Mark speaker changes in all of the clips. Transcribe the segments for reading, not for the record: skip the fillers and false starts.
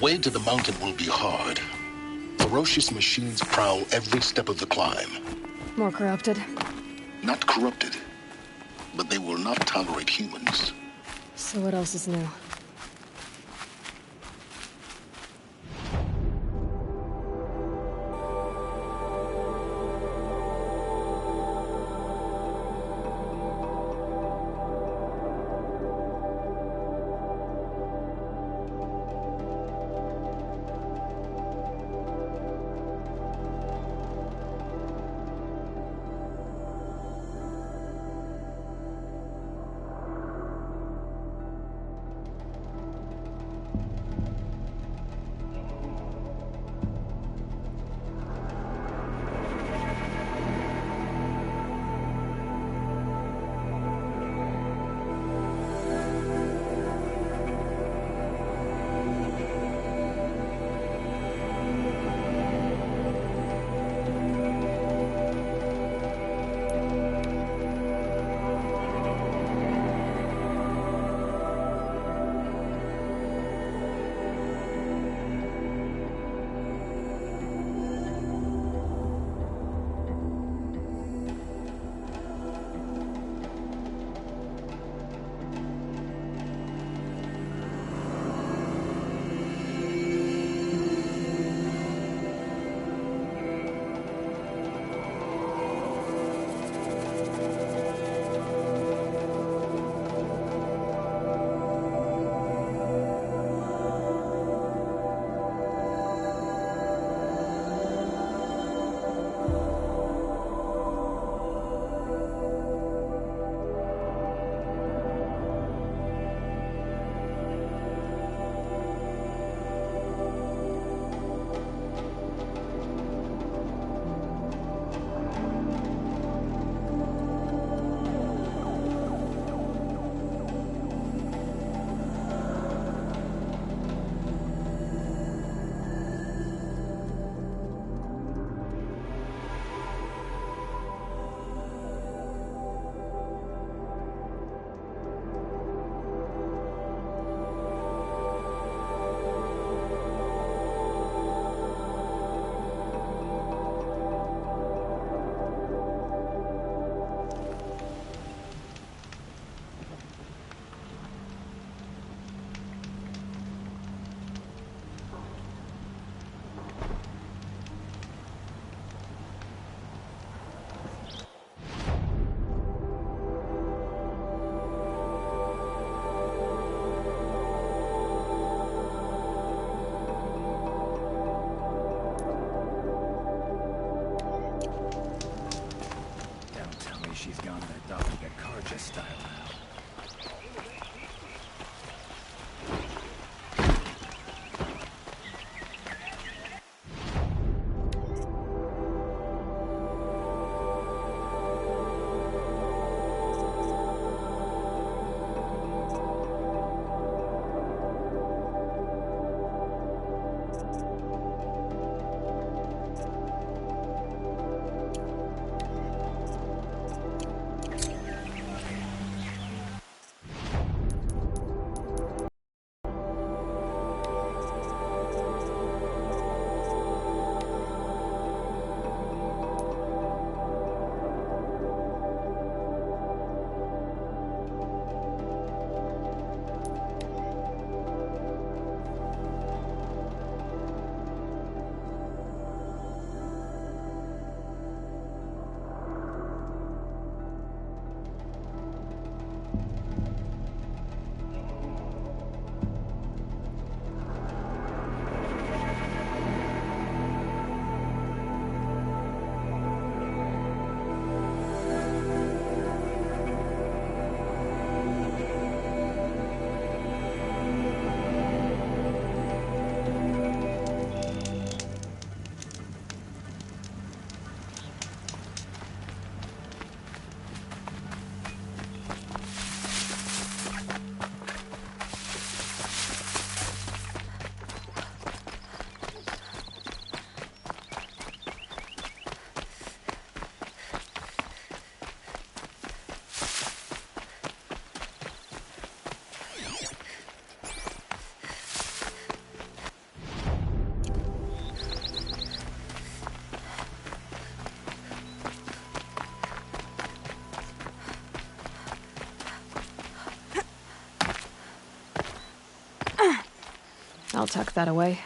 Speaker 1: way to the mountain will be hard. Ferocious machines prowl every step of the climb.
Speaker 2: More corrupted?
Speaker 1: Not corrupted, but they will not tolerate humans.
Speaker 2: So what else is new?
Speaker 3: She's gone in a Doppelganger car just style now.
Speaker 2: I'll tuck that away.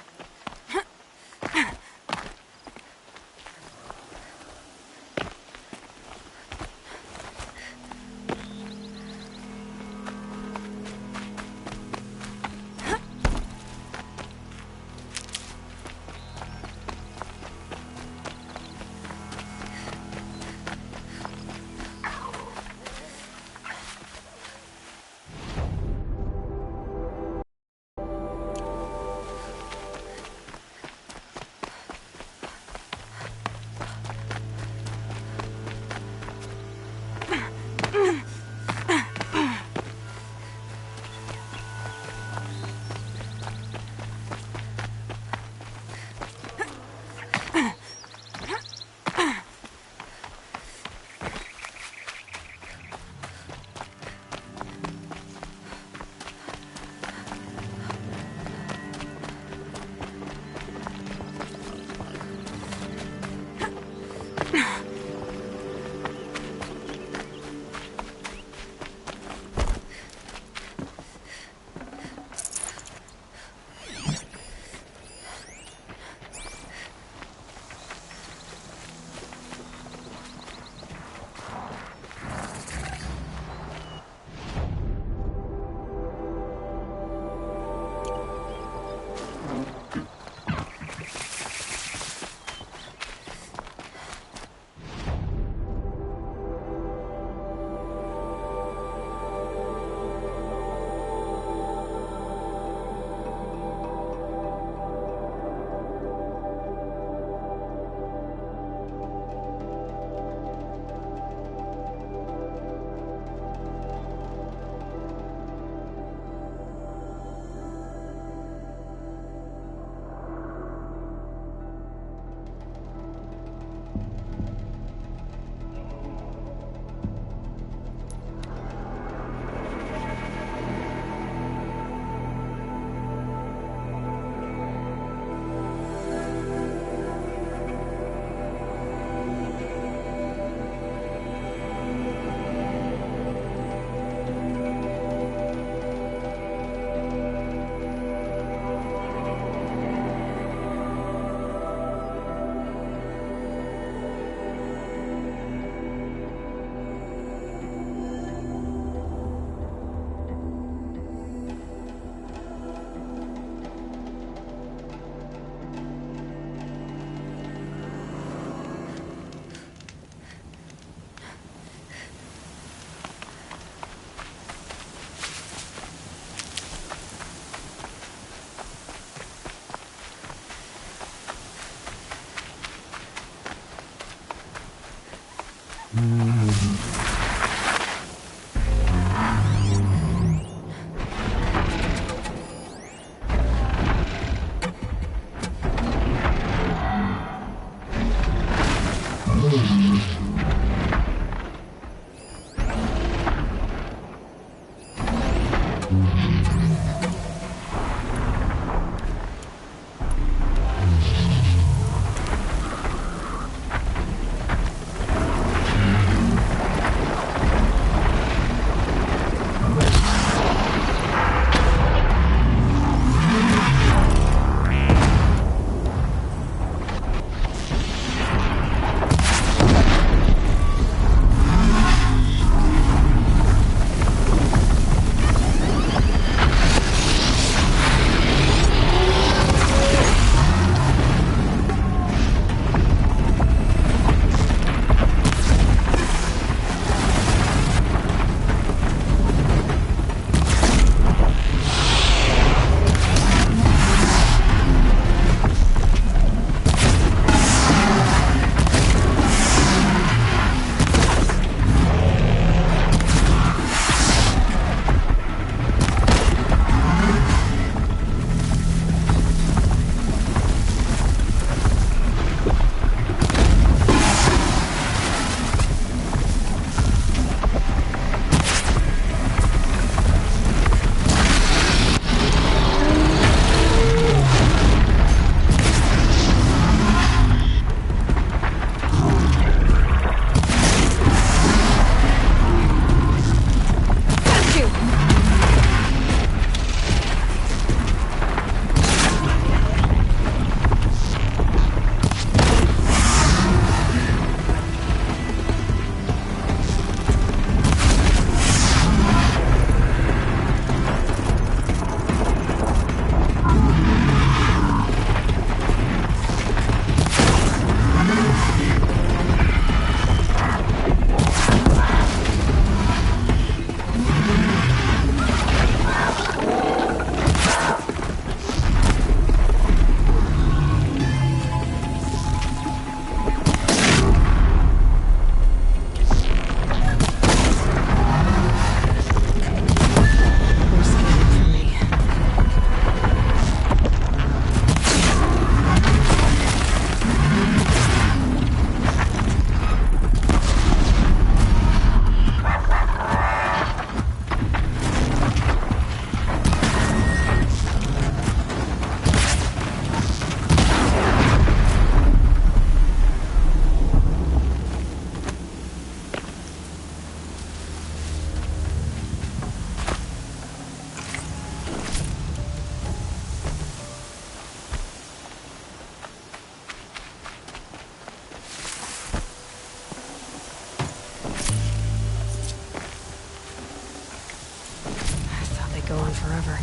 Speaker 2: go on forever.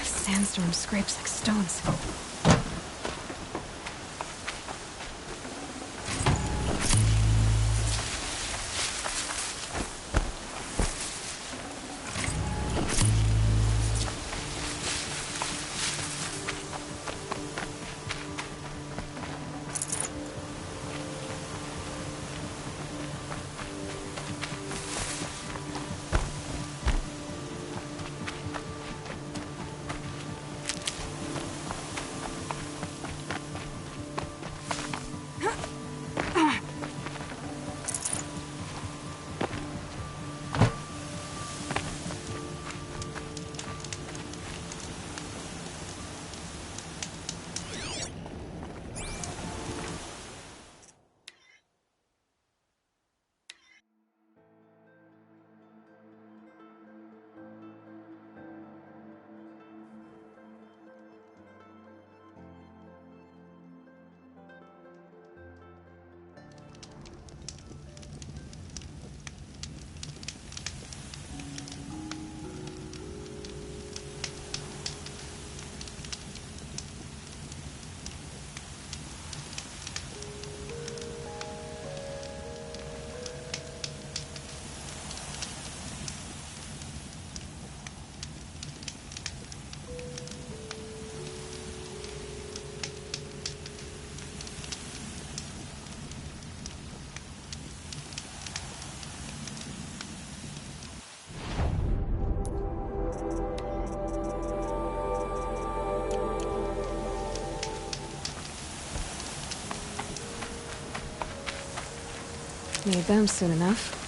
Speaker 2: Sandstorm scrapes like stones. Need them soon enough.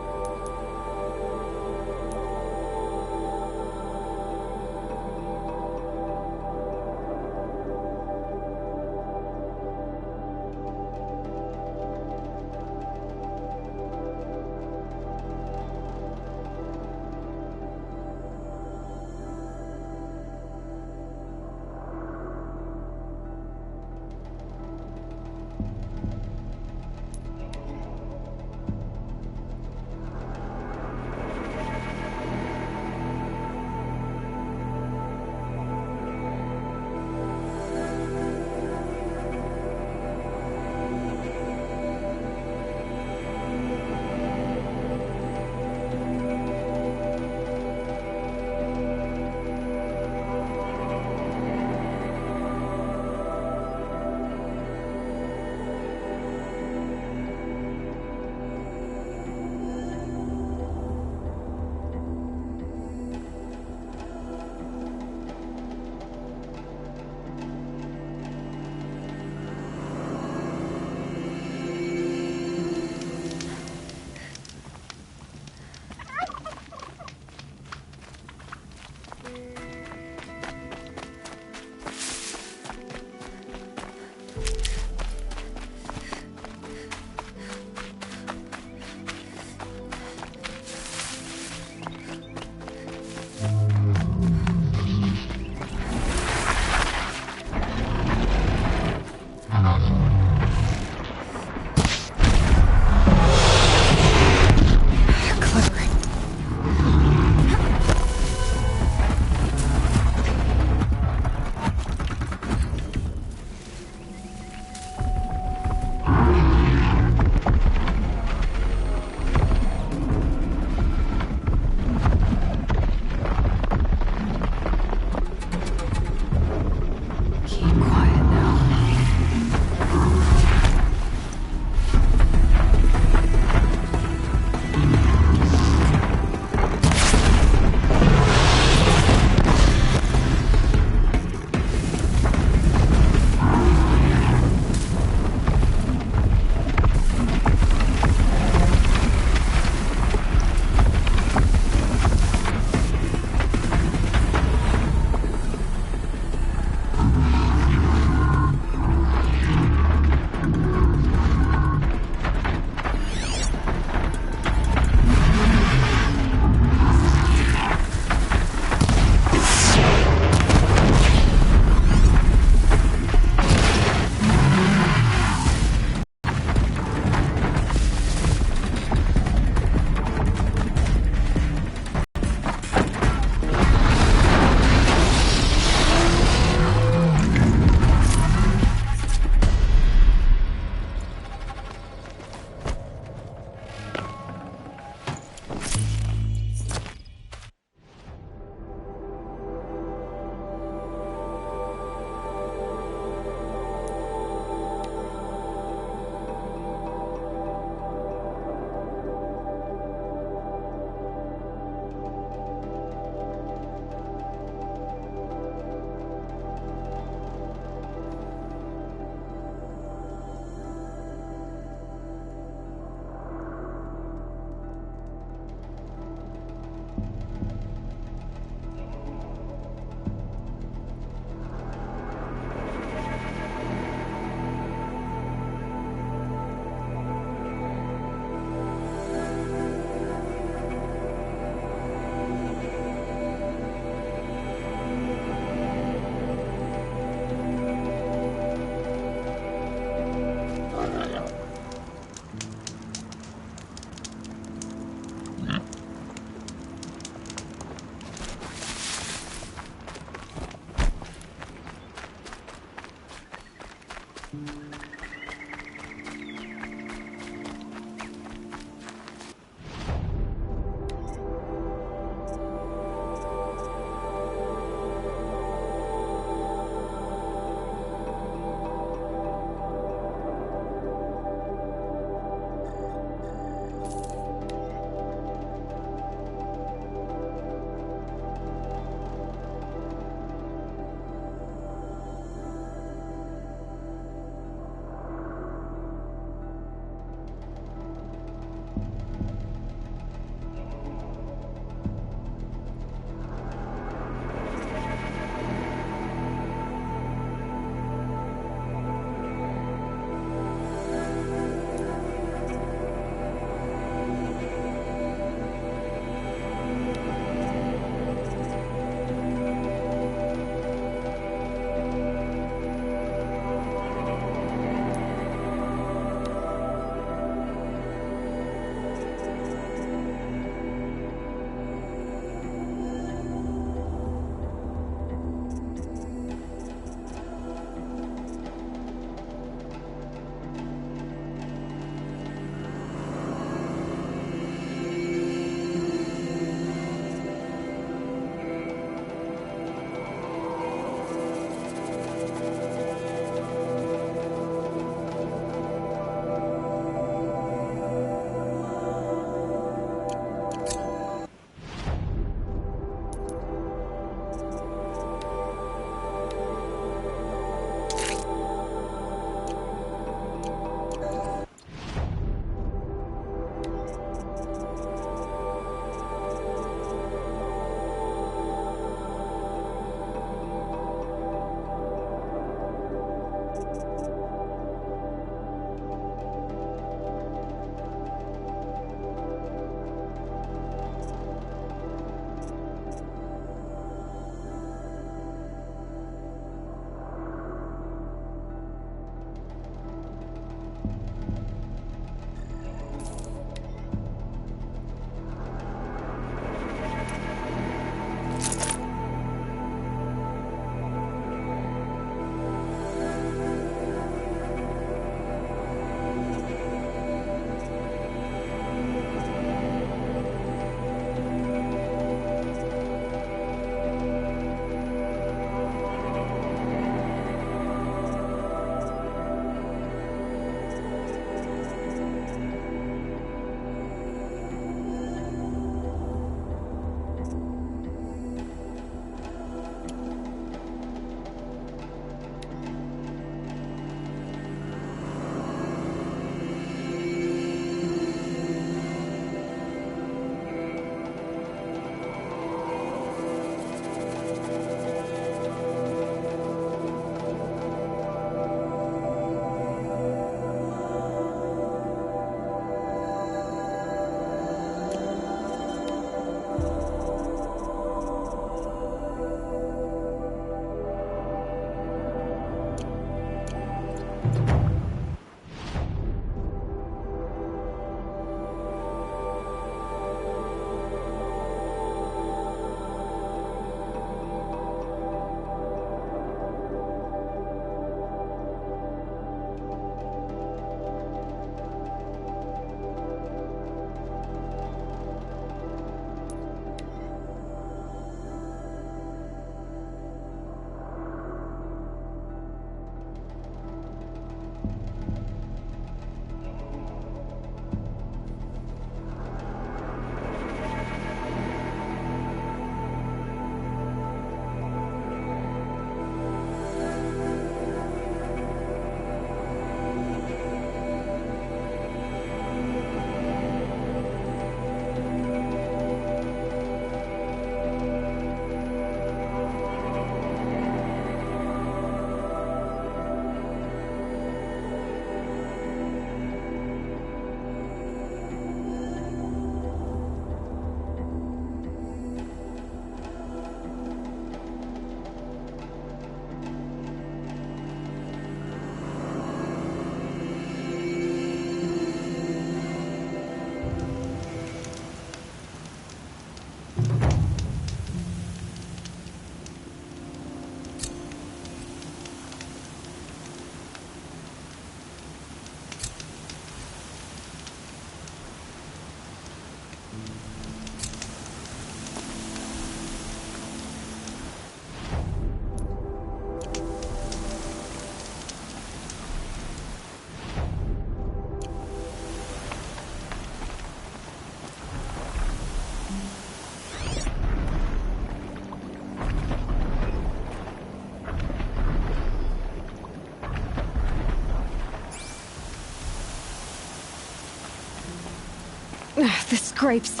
Speaker 2: The scrapes.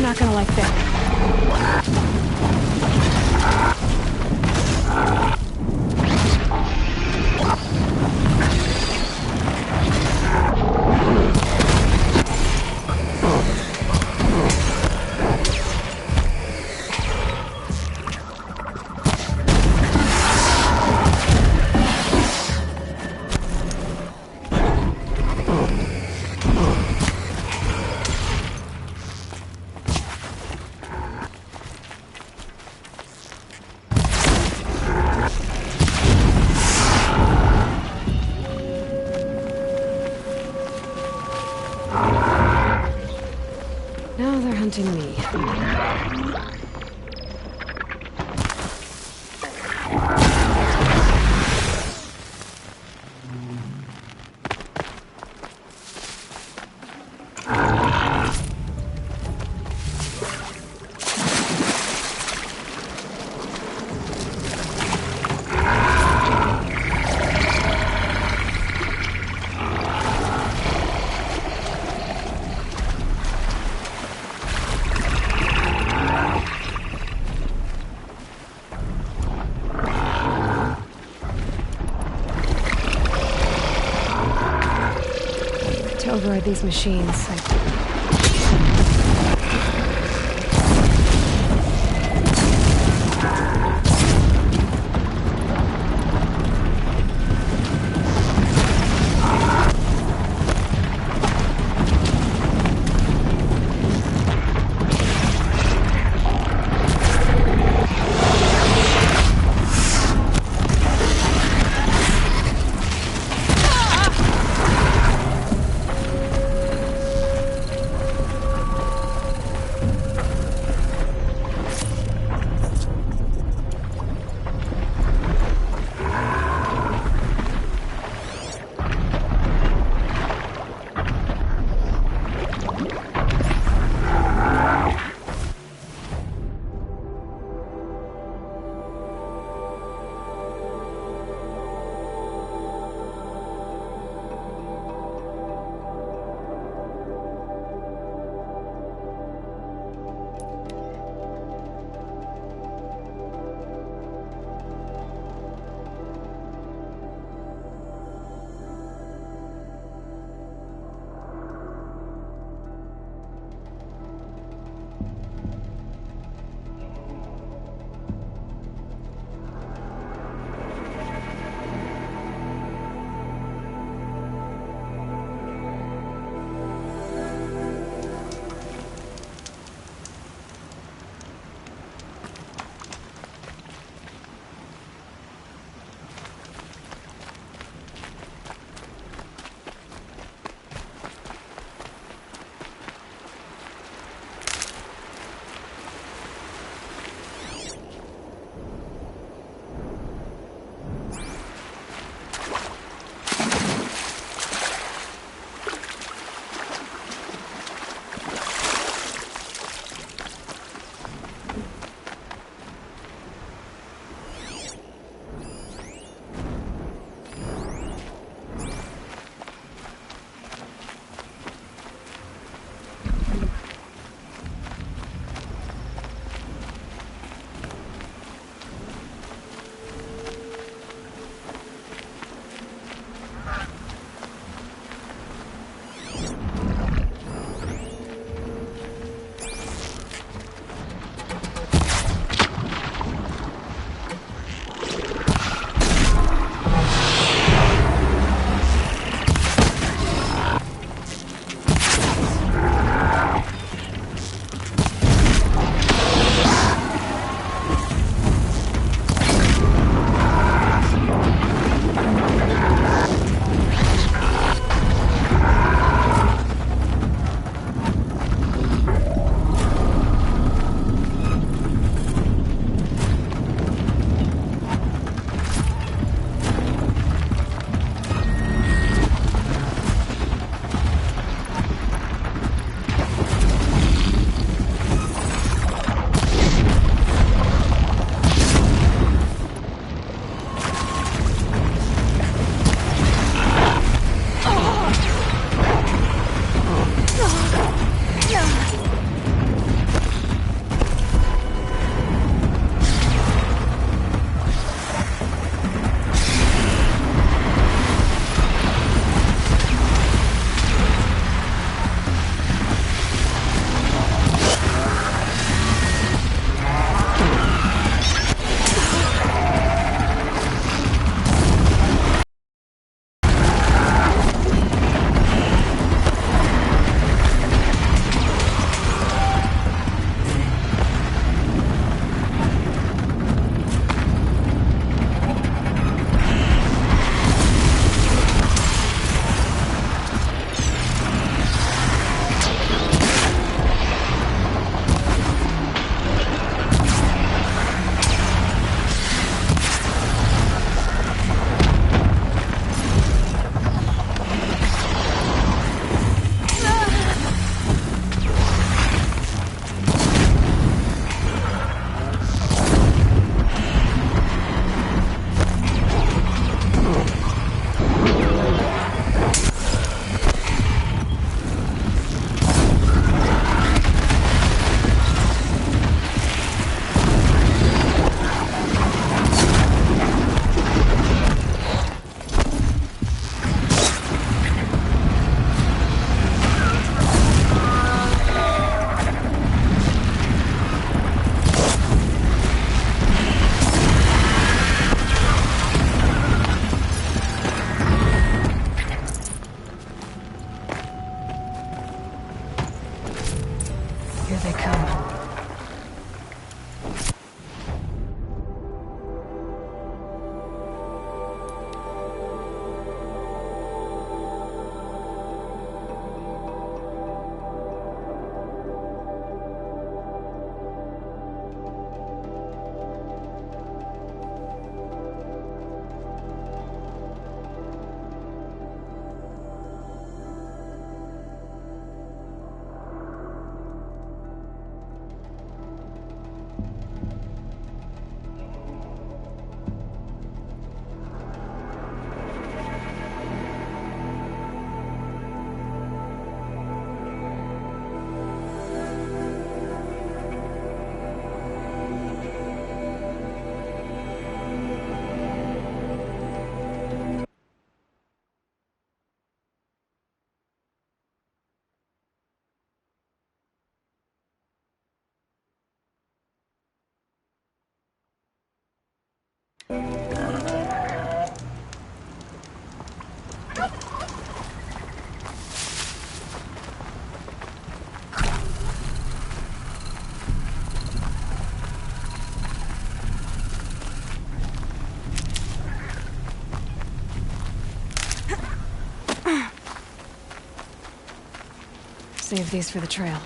Speaker 2: Not gonna like that. Now they're hunting me. to override these machines. Save these for the trail.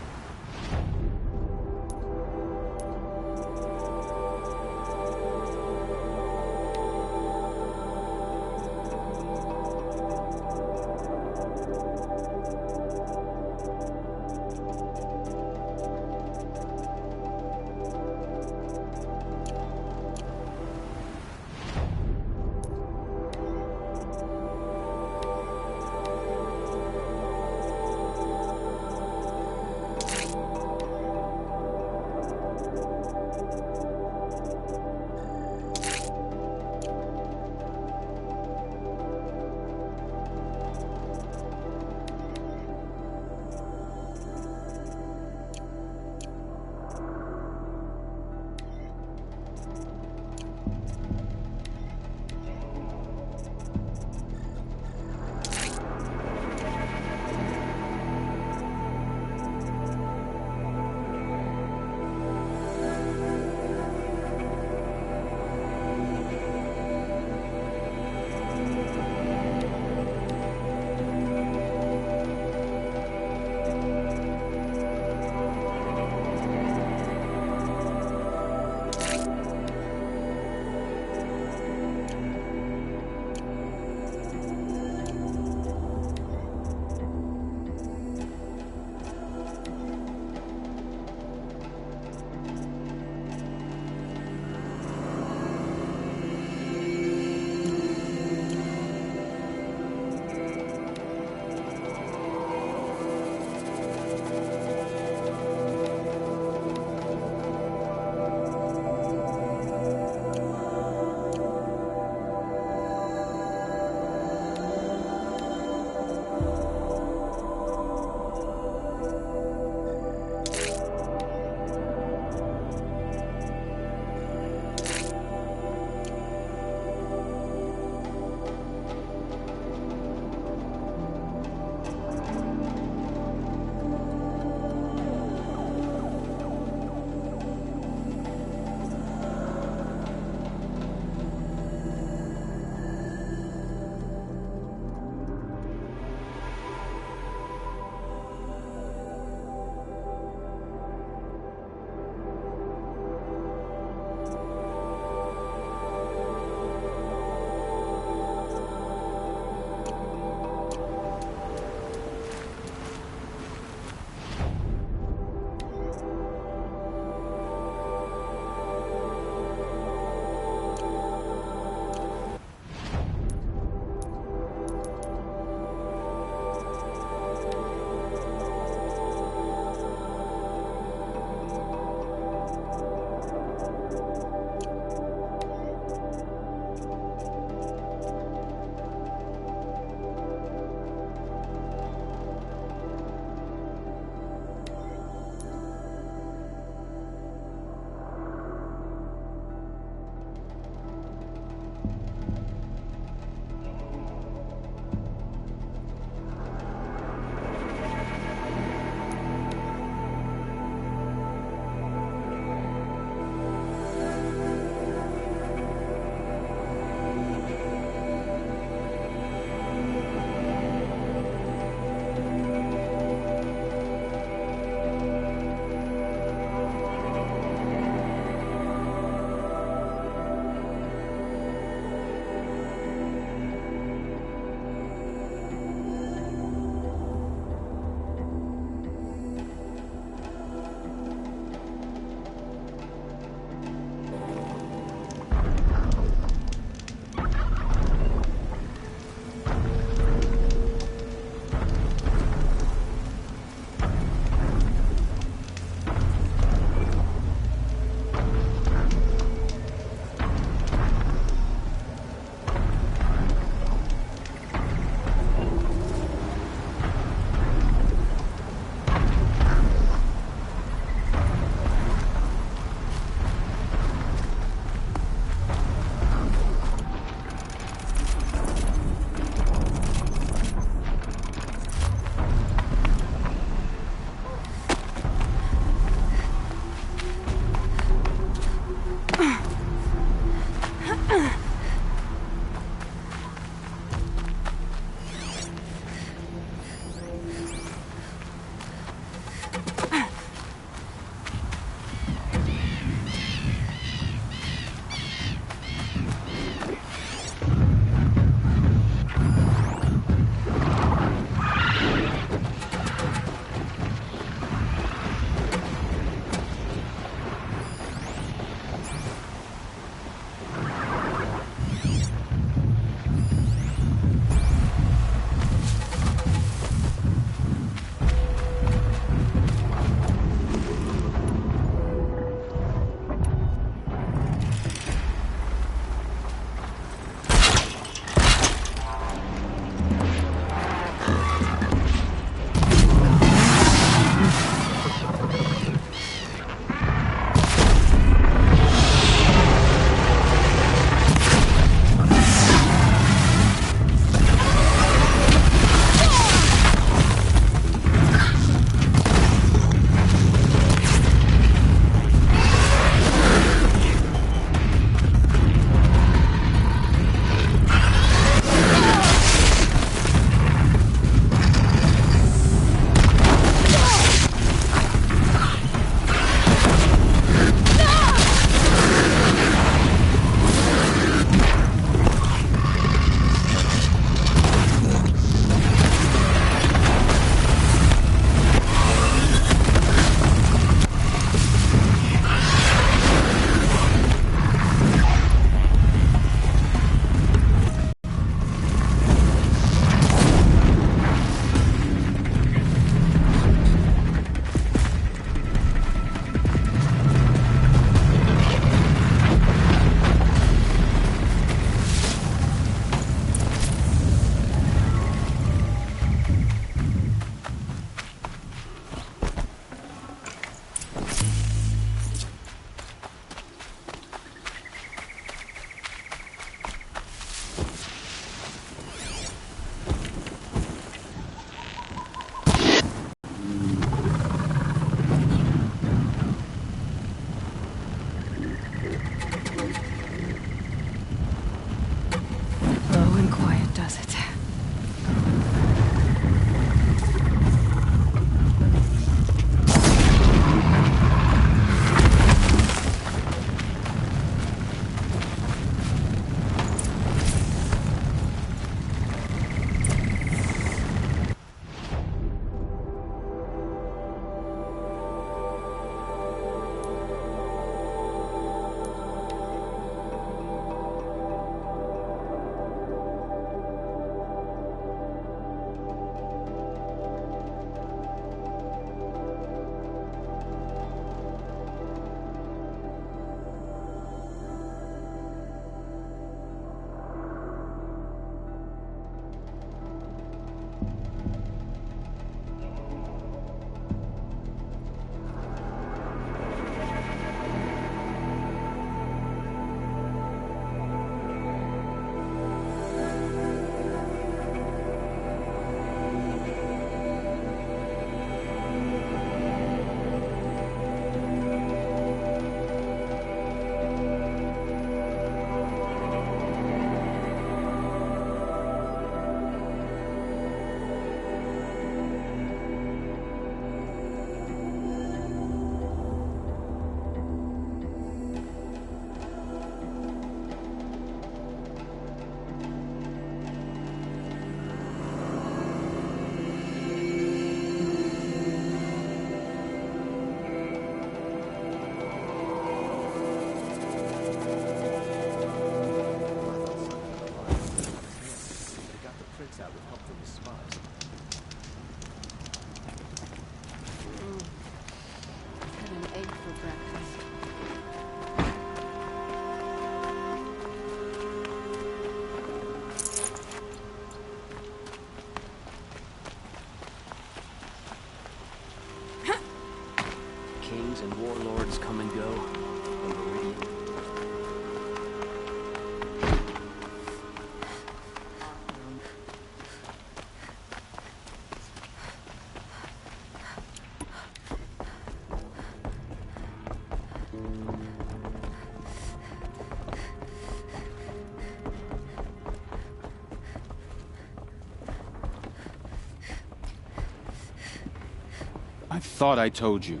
Speaker 4: thought I told you.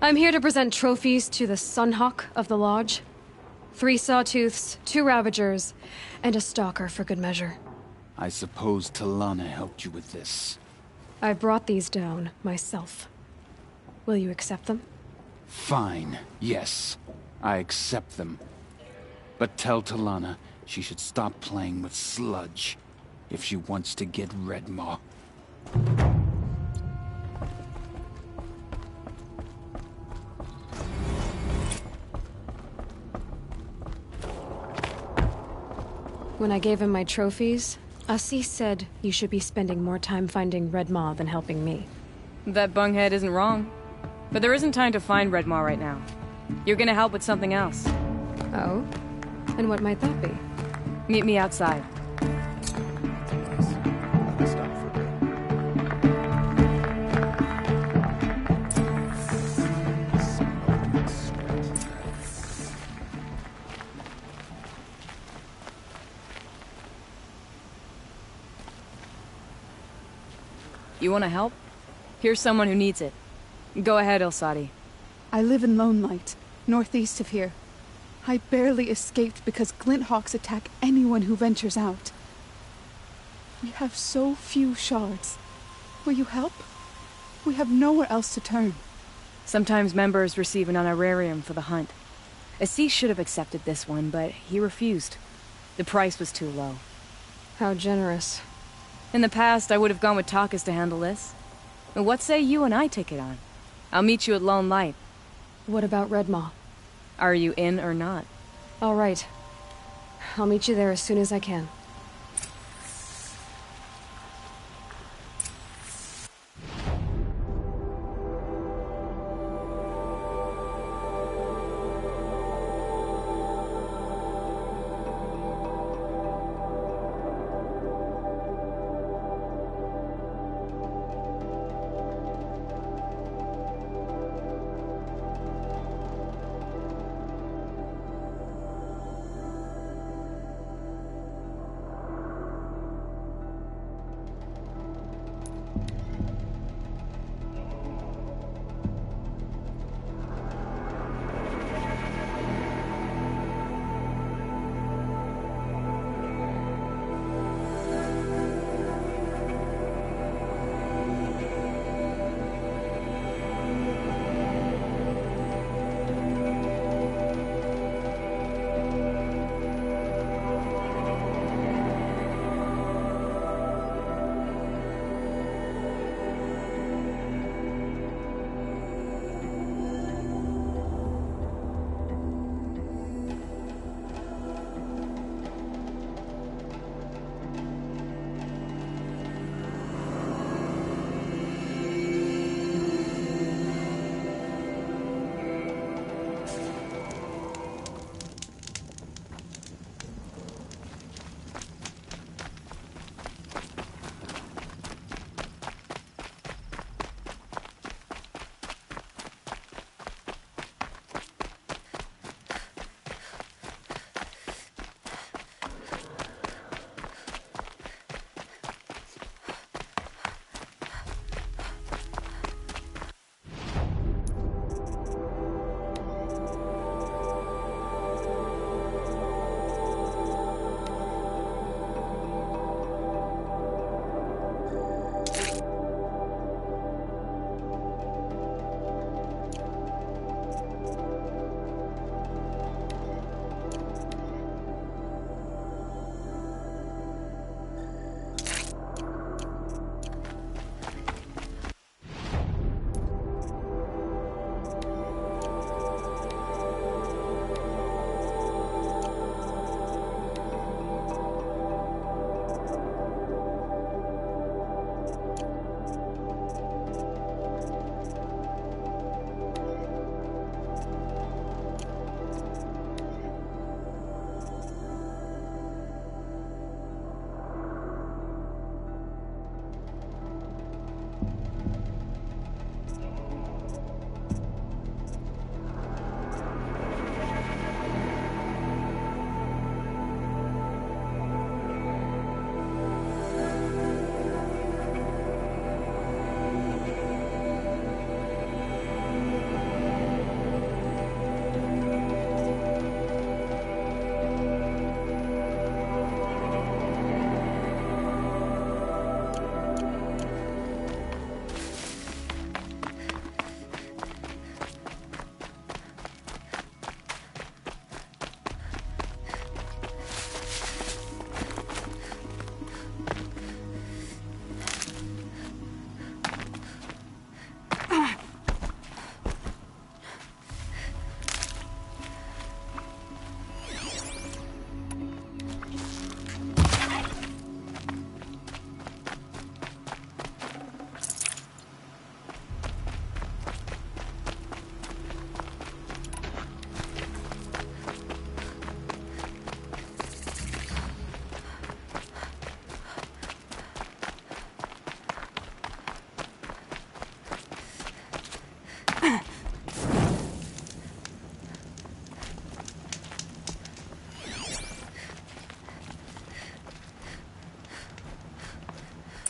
Speaker 2: I'm here to present trophies to the Sunhawk of the Lodge. 3 Sawtooths, 2 Ravagers, and a Stalker for good measure.
Speaker 4: I suppose Talana helped you with this.
Speaker 2: I brought these down myself. Will you accept them?
Speaker 4: Fine, yes. I accept them. But tell Talana she should stop playing with sludge if she wants to get Redmaw.
Speaker 2: When I gave him my trophies, Assis said you should be spending more time finding Redmaw than helping me.
Speaker 5: That bunghead isn't wrong. But there isn't time to find Redmaw right now. You're gonna help with something else.
Speaker 2: Oh? And what might that be?
Speaker 5: Meet me outside.
Speaker 3: Stop for a bit.
Speaker 5: You wanna help? Here's someone who needs it. Go ahead, Ilsati.
Speaker 6: I live in Lone Light, northeast of here. I barely escaped because Glinthawks attack anyone who ventures out. We have so few shards. Will you help? We have nowhere else to turn.
Speaker 5: Sometimes members receive an honorarium for the hunt. Assis should have accepted this one, but he refused. The price was too low.
Speaker 2: How generous.
Speaker 5: In the past, I would have gone with Takas to handle this. But what say you and I take it on? I'll meet you at Lone Light.
Speaker 2: What about Redmaw?
Speaker 5: Are you in or not?
Speaker 2: All right. I'll meet you there as soon as I can.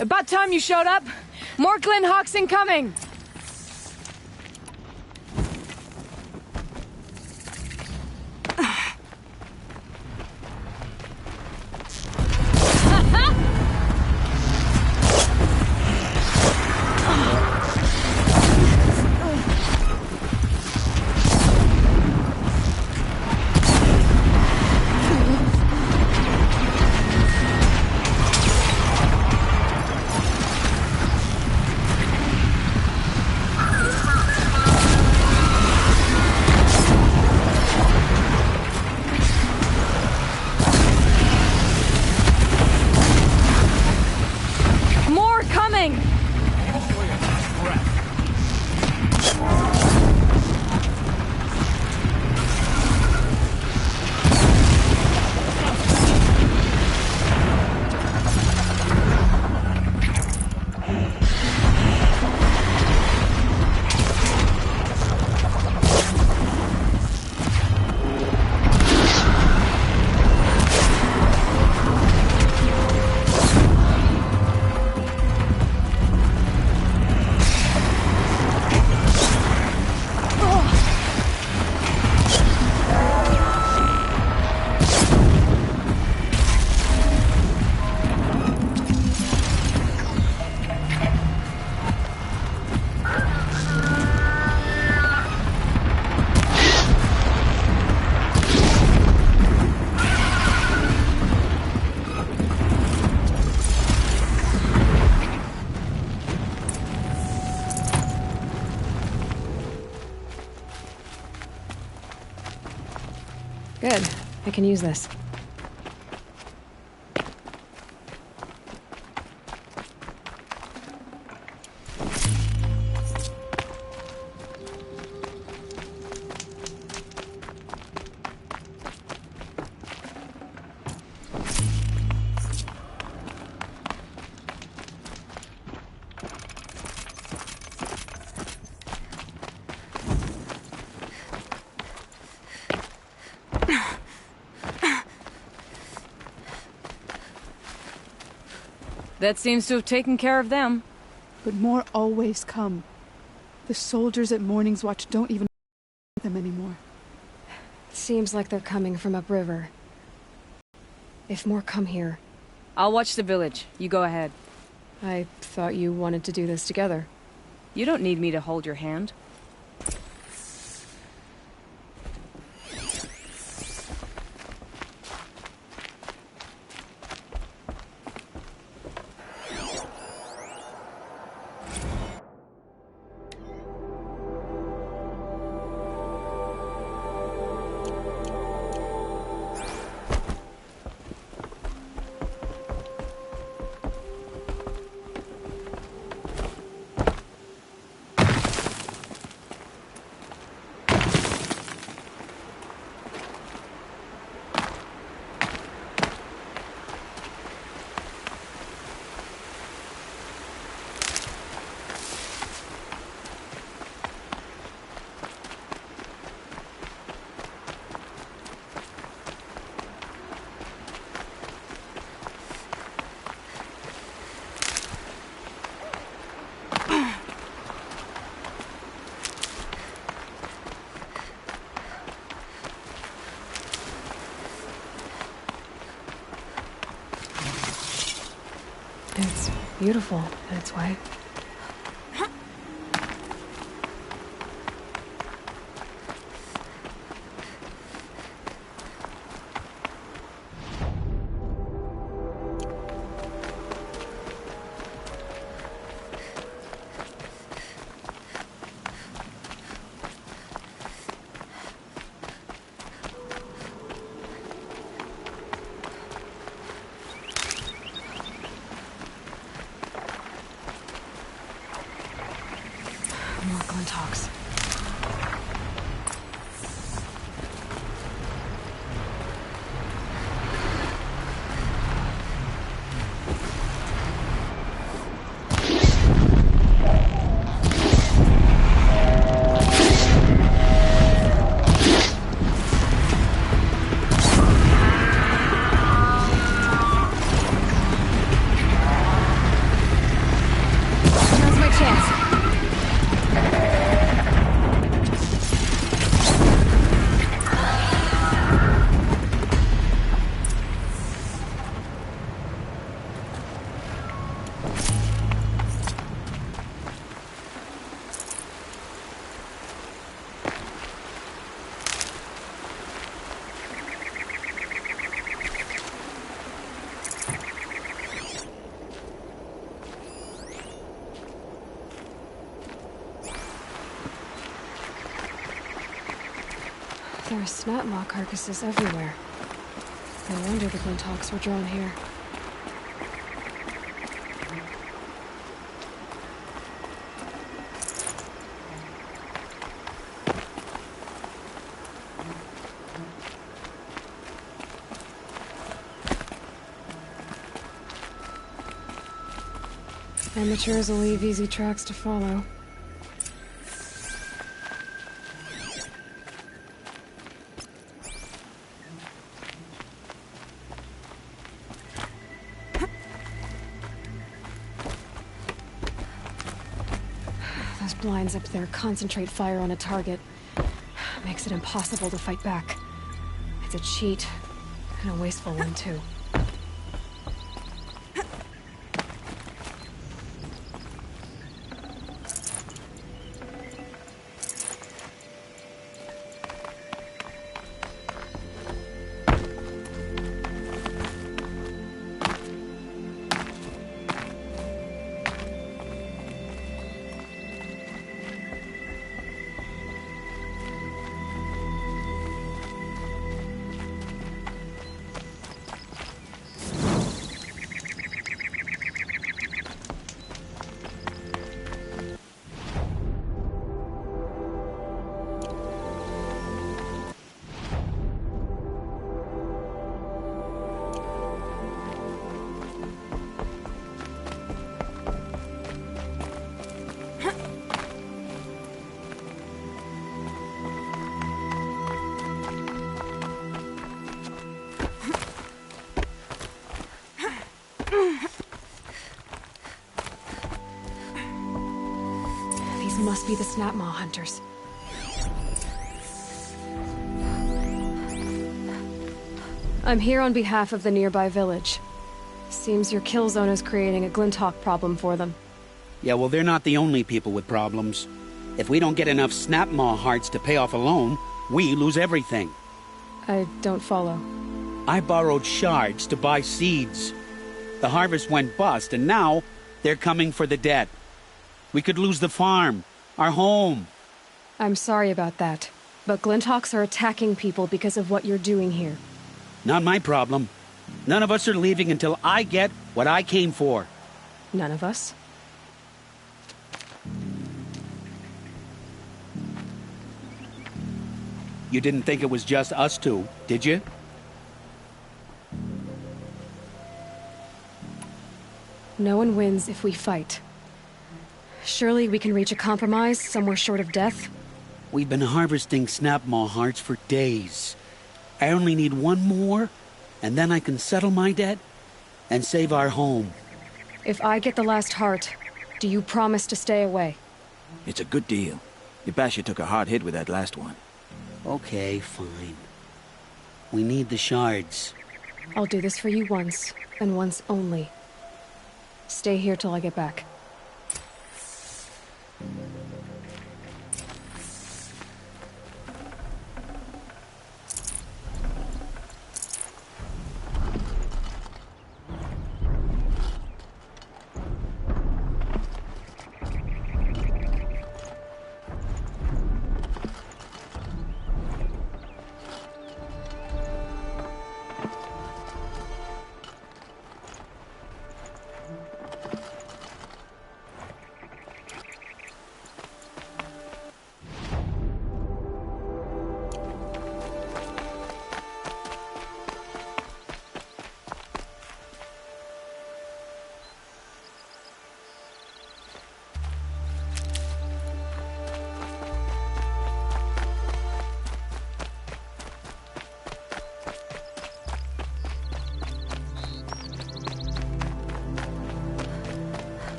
Speaker 5: About time you showed up. More Glenhawks incoming!
Speaker 2: Good. I can use this.
Speaker 5: That seems to have taken care of them.
Speaker 6: But more always come. The soldiers at Morning's Watch don't even them anymore.
Speaker 2: Seems like they're coming from upriver. If more come here...
Speaker 5: I'll watch the village. You go ahead.
Speaker 2: I thought you wanted to do this together.
Speaker 5: You don't need me to hold your hand.
Speaker 2: It's beautiful in its way. Morgan talks. are snap maw carcasses everywhere. No wonder the Glinthawks were drawn here. Amateurs will leave easy tracks to follow. Those blinds up there concentrate fire on a target. Makes it impossible to fight back. It's a cheat, and a wasteful one too. Must be the snap maw hunters. I'm here on behalf of the nearby village. Seems your kill zone is creating a Glinthawk problem for them.
Speaker 7: Yeah, well, they're not the only people with problems. If we don't get enough snap maw hearts to pay off a loan, we lose everything.
Speaker 2: I don't follow.
Speaker 7: I borrowed shards to buy seeds. The harvest went bust, and now they're coming for the debt. We could lose the farm. Our home.
Speaker 2: I'm sorry about that, but Glinthawks are attacking people because of what you're doing here.
Speaker 7: Not my problem. None of us are leaving until I get what I came for.
Speaker 2: None of us?
Speaker 7: You didn't think it was just us two, did you?
Speaker 2: No one wins if we fight. Surely we can reach a compromise somewhere short of death?
Speaker 7: We've been harvesting snap maw hearts for days. I only need one more, and then I can settle my debt and save our home.
Speaker 2: If I get the last heart, do you promise to stay away?
Speaker 3: It's a good deal. Yabasha took a hard hit with that last one.
Speaker 7: Okay, fine. We need the shards.
Speaker 2: I'll do this for you once, and once only. Stay here till I get back.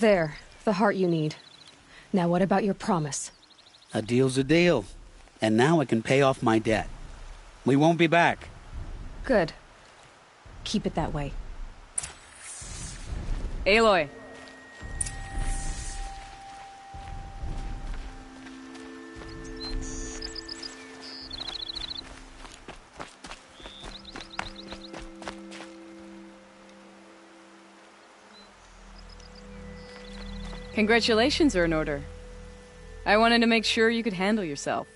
Speaker 2: There, the heart you need. Now what about your promise?
Speaker 7: A deal's a deal. And now I can pay off my debt. We won't be back.
Speaker 2: Good. Keep it that way.
Speaker 5: Aloy. Congratulations are in order. I wanted to make sure you could handle yourself.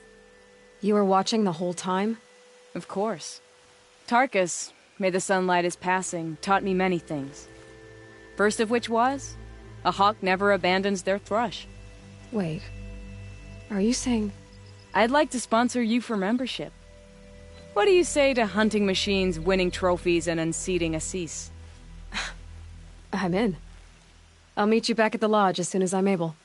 Speaker 2: You were watching the whole time?
Speaker 5: Of course. Tarkus, may the sunlight is passing, taught me many things. First of which was, a hawk never abandons their thrush.
Speaker 2: Wait. Are you saying...
Speaker 5: I'd like to sponsor you for membership. What do you say to hunting machines, winning trophies, and unseating Assis?
Speaker 2: I'm in. I'll meet you back at the lodge as soon as I'm able.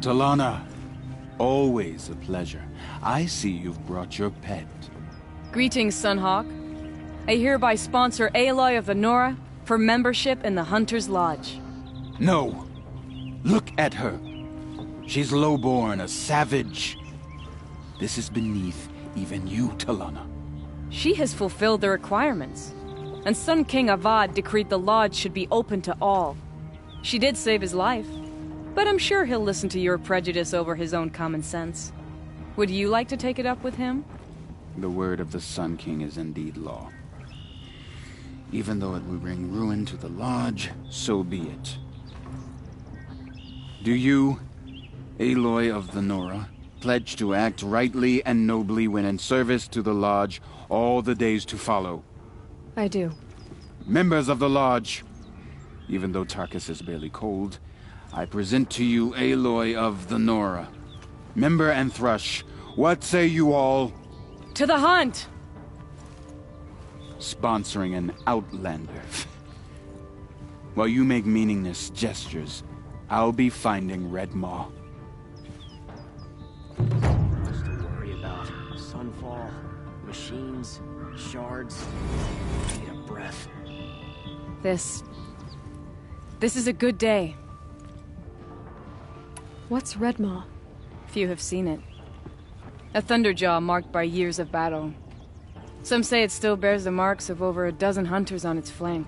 Speaker 4: Talana, always a pleasure. I see you've brought your pet.
Speaker 5: Greetings, Sunhawk. I hereby sponsor Aloy of the Nora for membership in the Hunter's Lodge.
Speaker 4: No! Look at her! She's lowborn, a savage. This is beneath even you, Talana.
Speaker 5: She has fulfilled the requirements, and Sun King Avad decreed the lodge should be open to all. She did save his life, but I'm sure he'll listen to your prejudice over his own common sense. Would you like to take it up with him?
Speaker 4: The word of the Sun King is indeed law. Even though it will bring ruin to the Lodge, so be it. Do you, Aloy of the Nora, pledge to act rightly and nobly when in service to the Lodge all the days to follow?
Speaker 2: I do.
Speaker 4: Members of the Lodge, even though Tarkus is barely cold, I present to you Aloy of the Nora. Member and Thrush, what say you all?
Speaker 5: To the hunt!
Speaker 4: Sponsoring an outlander. While you make meaningless gestures, I'll be finding Red Maw.
Speaker 8: Much to worry about. Sunfall, machines, shards. Need a breath.
Speaker 5: This is a good day.
Speaker 2: What's Redmaw?
Speaker 5: Few have seen it. A thunderjaw marked by years of battle. Some say it still bears the marks of over a dozen hunters on its flank.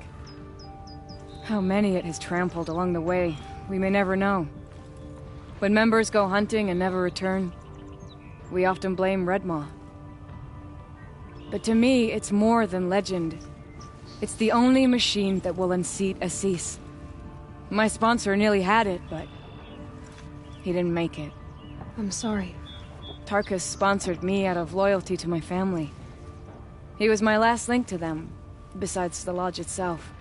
Speaker 5: How many it has trampled along the way, we may never know. When members go hunting and never return, we often blame Redmaw. But to me, it's more than legend. It's the only machine that will unseat XxHIPPO5x. My sponsor nearly had it, but he didn't make it.
Speaker 2: I'm sorry.
Speaker 5: Tarkus sponsored me out of loyalty to my family. He was my last link to them, besides the Lodge itself.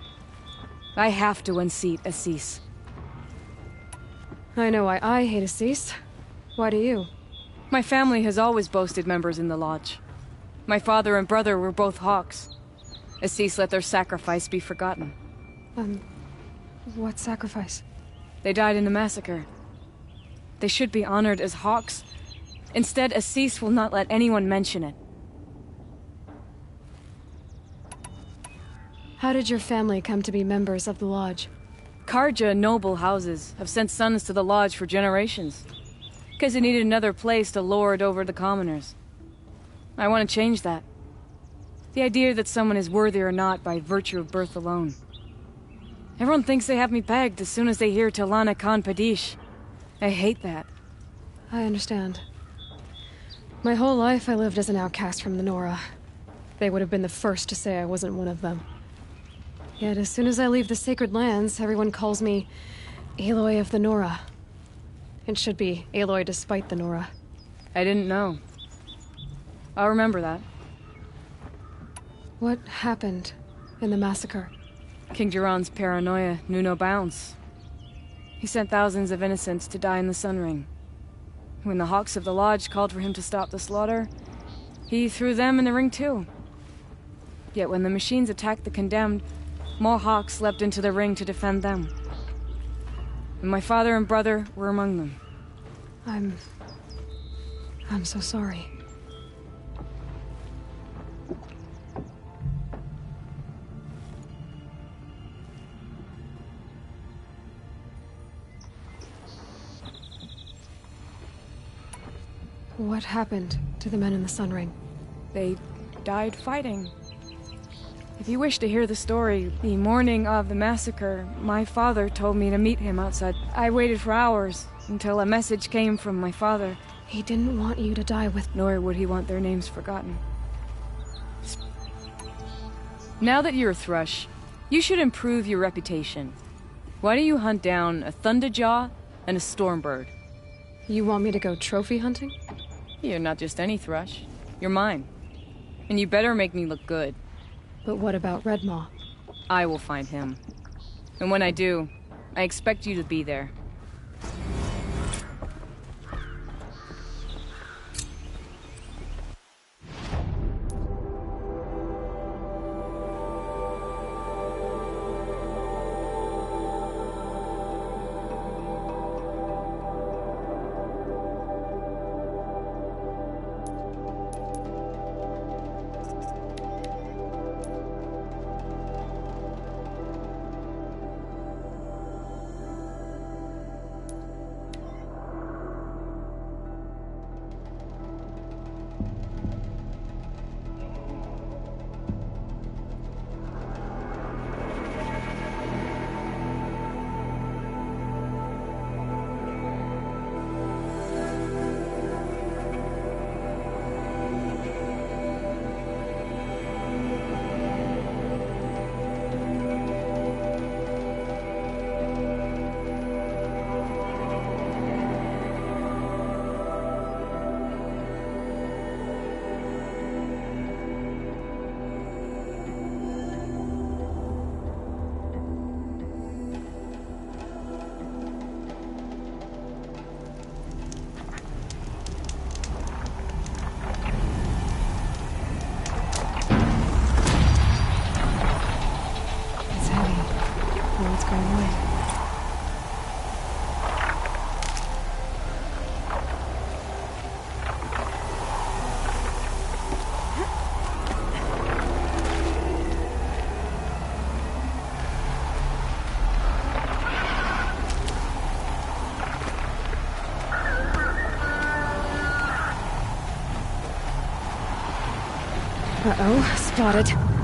Speaker 5: I have to unseat XxHIPPO5x.
Speaker 2: I know why I hate XxHIPPO5. Why do you?
Speaker 5: My family has always boasted members in the Lodge. My father and brother were both Hawks. XxHIPPO5 let their sacrifice be forgotten.
Speaker 2: What sacrifice?
Speaker 5: They died in the massacre. They should be honored as Hawks. Instead, XxHIPPO5 will not let anyone mention it.
Speaker 2: How did your family come to be members of the Lodge?
Speaker 5: Karja noble houses have sent sons to the Lodge for generations. Because they needed another place to lord over the commoners. I want to change that. The idea that someone is worthy or not by virtue of birth alone. Everyone thinks they have me pegged as soon as they hear Talana Khan Padish. I hate that.
Speaker 2: I understand. My whole life I lived as an outcast from the Nora. They would have been the first to say I wasn't one of them. Yet as soon as I leave the sacred lands, everyone calls me Aloy of the Nora. It should be Aloy despite the Nora.
Speaker 5: I didn't know. I'll remember that.
Speaker 2: What happened in the massacre?
Speaker 5: King Jiran's paranoia knew no bounds. He sent thousands of innocents to die in the Sun Ring. When the Hawks of the Lodge called for him to stop the slaughter, he threw them in the ring too. Yet when the machines attacked the condemned, more Hawks leapt into the ring to defend them. And my father and brother were among them.
Speaker 2: I'm so sorry. What happened to the men in the Sun Ring?
Speaker 5: They died fighting. If you wish to hear the story, the morning of the massacre, my father told me to meet him outside. I waited for hours until a message came from my father.
Speaker 2: He didn't want you to die with...
Speaker 5: Nor would he want their names forgotten. Now that you're a Thrush, you should improve your reputation. Why don't you hunt down a Thunderjaw and a Stormbird?
Speaker 2: You want me to go trophy hunting?
Speaker 5: You're not just any Thrush. You're mine. And you better make me look good.
Speaker 2: But what about Redmaw?
Speaker 5: I will find him. And when I do, I expect you to be there.
Speaker 2: Uh-oh, spotted.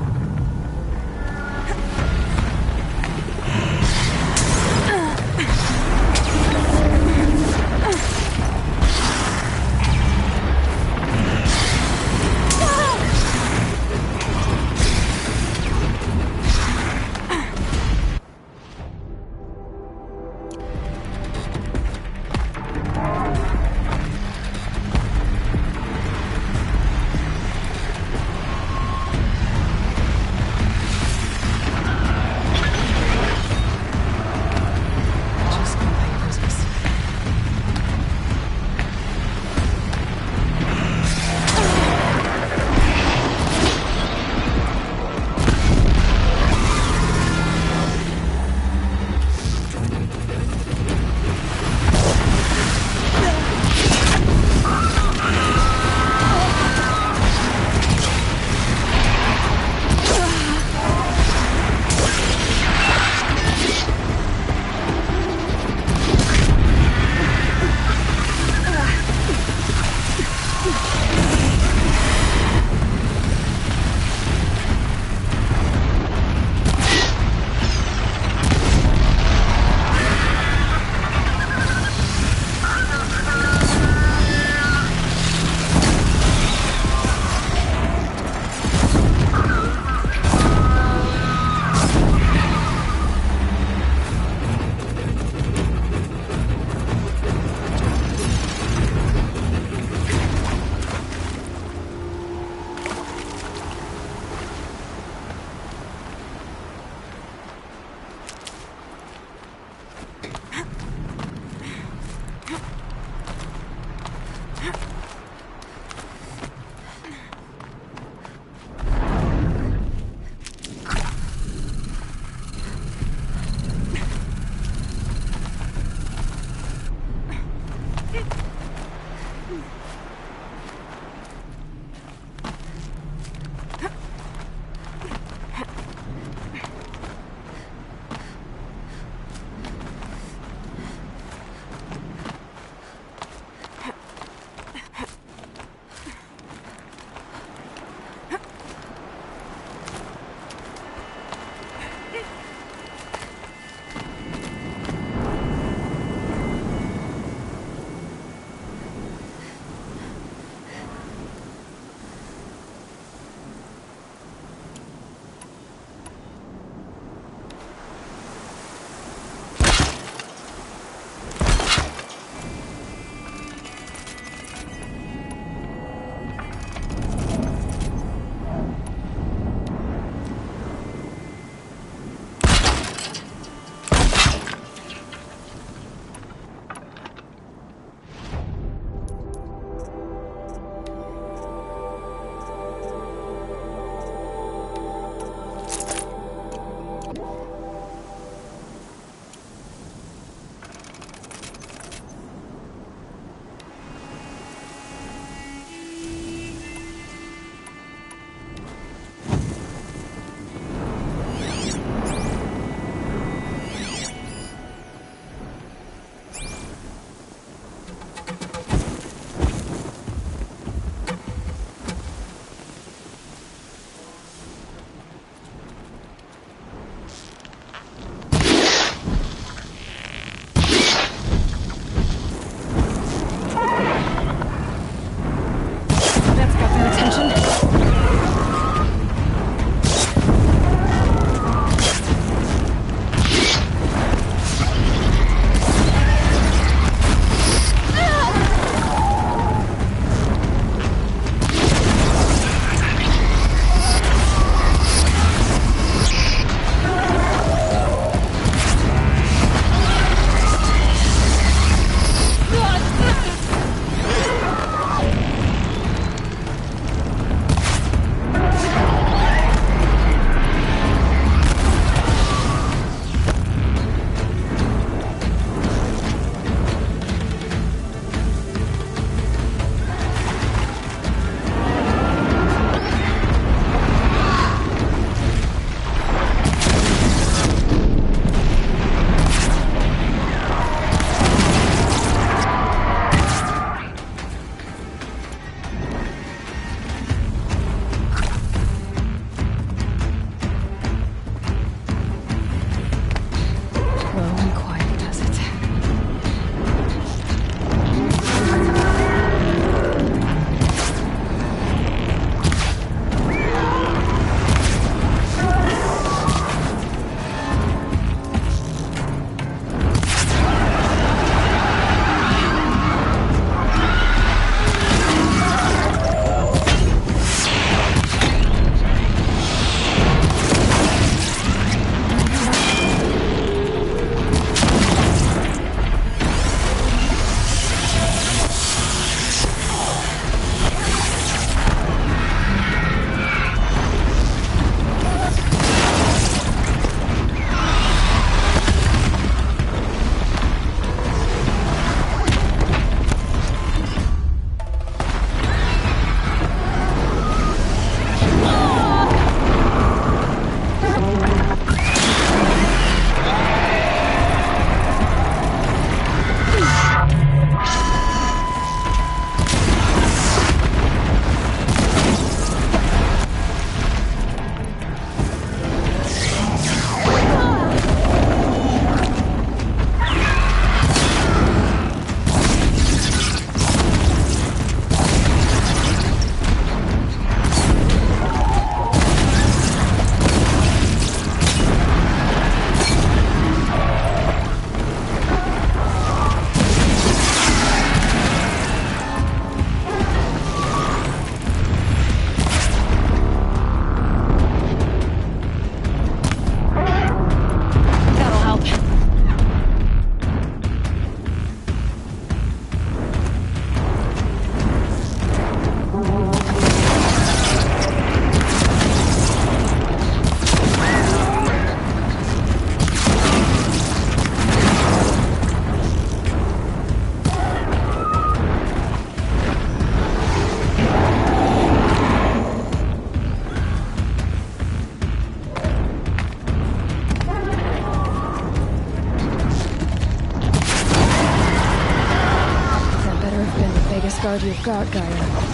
Speaker 2: guard you've got, Gaia.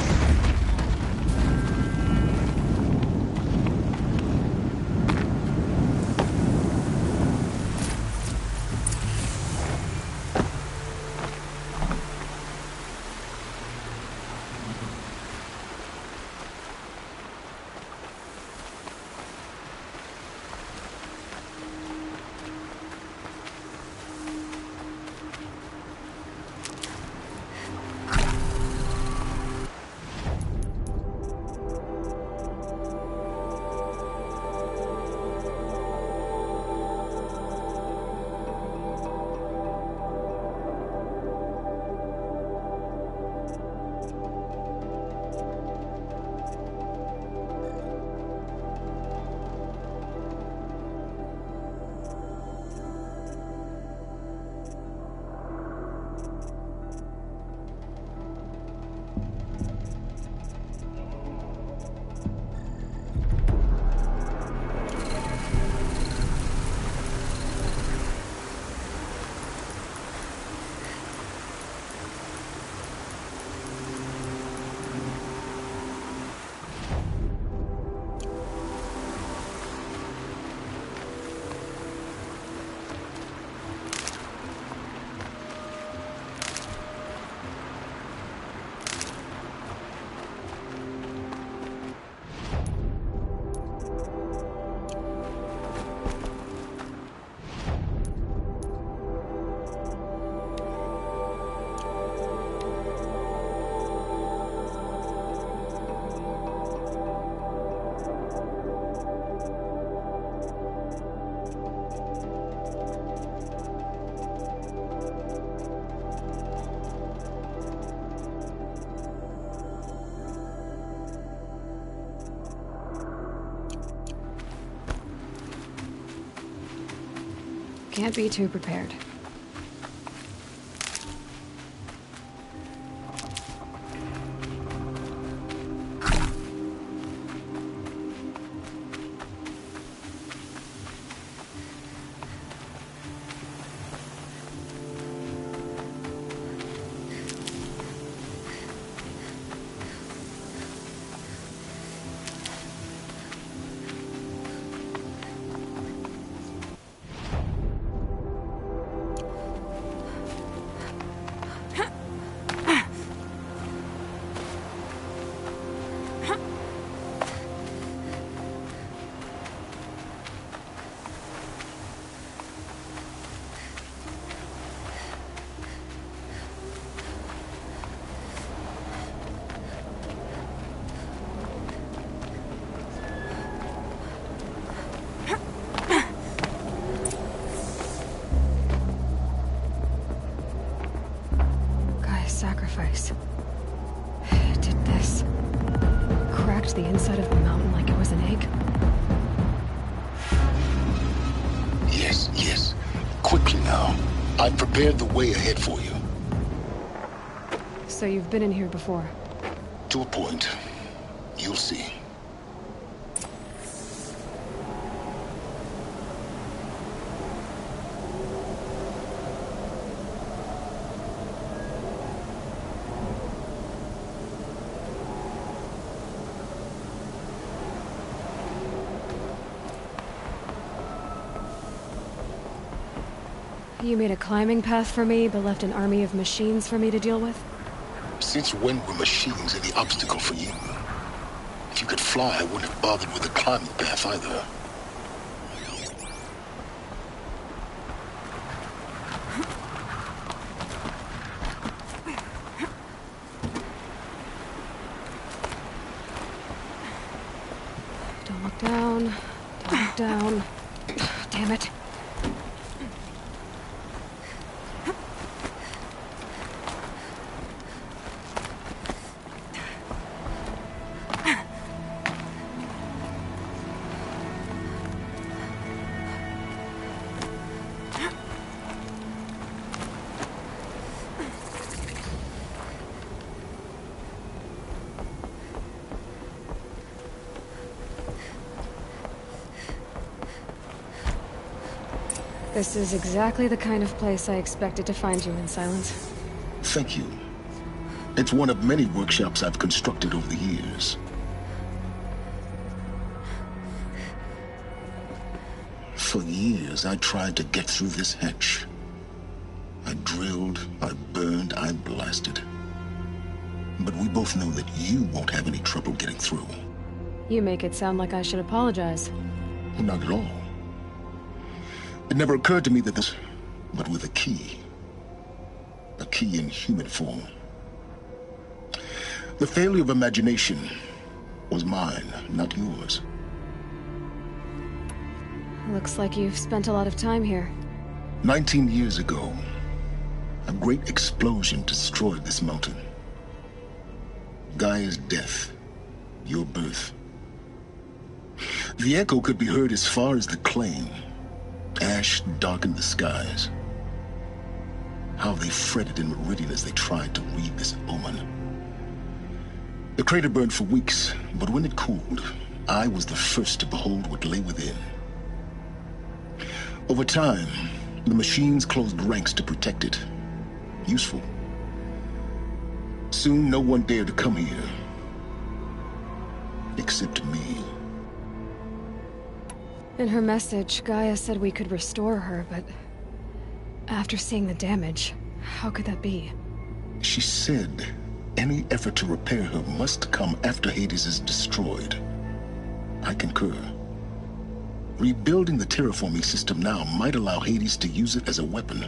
Speaker 2: Can't be too prepared. Sacrifice. It did this. Cracked the inside of the mountain like it was an egg.
Speaker 1: Yes, yes. Quickly now. I've prepared the way ahead for you.
Speaker 2: So you've been in here before?
Speaker 1: To a point. You'll see.
Speaker 2: You made a climbing path for me, but left an army of machines for me to deal with?
Speaker 1: Since when were machines any obstacle for you? If you could fly, I wouldn't have bothered with the climbing path either.
Speaker 2: Don't look down. Don't look down. Damn it. This is exactly the kind of place I expected to find you in, Silence.
Speaker 1: Thank you. It's one of many workshops I've constructed over the years. For years, I tried to get through this hatch. I drilled, I burned, I blasted. But we both know that you won't have any trouble getting through.
Speaker 2: You make it sound like I should apologize.
Speaker 1: Not at all. It never occurred to me that this... but with a key. A key in human form. The failure of imagination was mine, not yours.
Speaker 2: Looks like you've spent a lot of time here.
Speaker 1: 19 years ago, a great explosion destroyed this mountain. Gaia's death, your birth. The echo could be heard as far as the claim. Ash darkened the skies. How they fretted in meridian as they tried to read this omen. The crater burned for weeks, but when it cooled, I was the first to behold what lay within. Over time, the machines closed ranks to protect it. Useful. Soon, no one dared to come here. Except me.
Speaker 2: In her message, Gaia said we could restore her, but... after seeing the damage, how could that be?
Speaker 1: She said any effort to repair her must come after Hades is destroyed. I concur. Rebuilding the terraforming system now might allow Hades to use it as a weapon.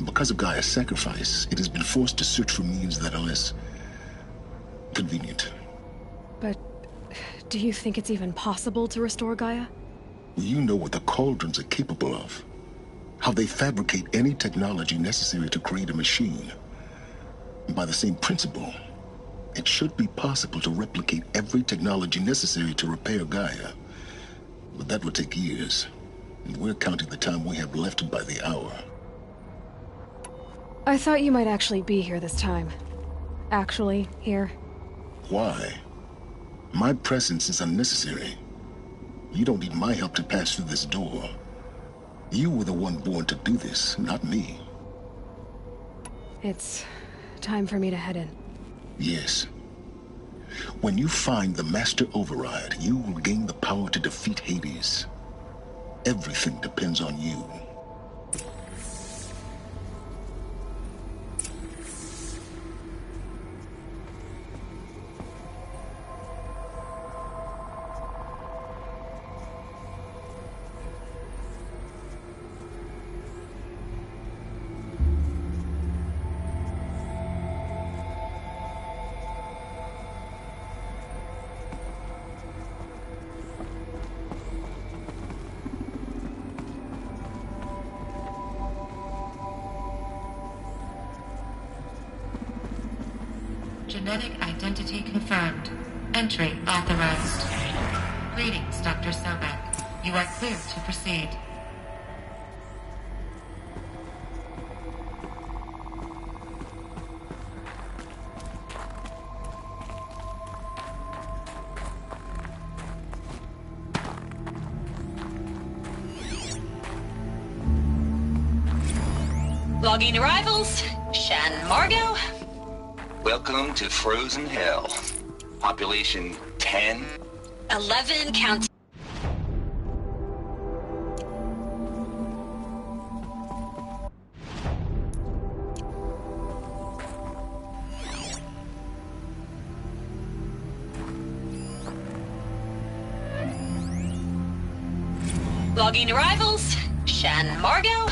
Speaker 1: Because of Gaia's sacrifice, it has been forced to search for means that are less... convenient.
Speaker 2: But... do you think it's even possible to restore Gaia?
Speaker 1: You know what the Cauldrons are capable of. How they fabricate any technology necessary to create a machine. By the same principle, it should be possible to replicate every technology necessary to repair Gaia. But that would take years, and we're counting the time we have left by the hour.
Speaker 2: I thought you might actually be here this time. Actually, here.
Speaker 1: Why? My presence is unnecessary. You don't need my help to pass through this door. You were the one born to do this, not me.
Speaker 2: It's time for me to head in.
Speaker 1: Yes. When you find the Master Override, you will gain the power to defeat Hades. Everything depends on you.
Speaker 9: Genetic identity confirmed. Entry authorized. Greetings, Dr. Sobek. You are clear to proceed.
Speaker 10: Logging arrivals. Shan Margot.
Speaker 11: Welcome to Frozen Hell. Population 10.
Speaker 10: 11 counting. Logging arrivals. Shan Margot.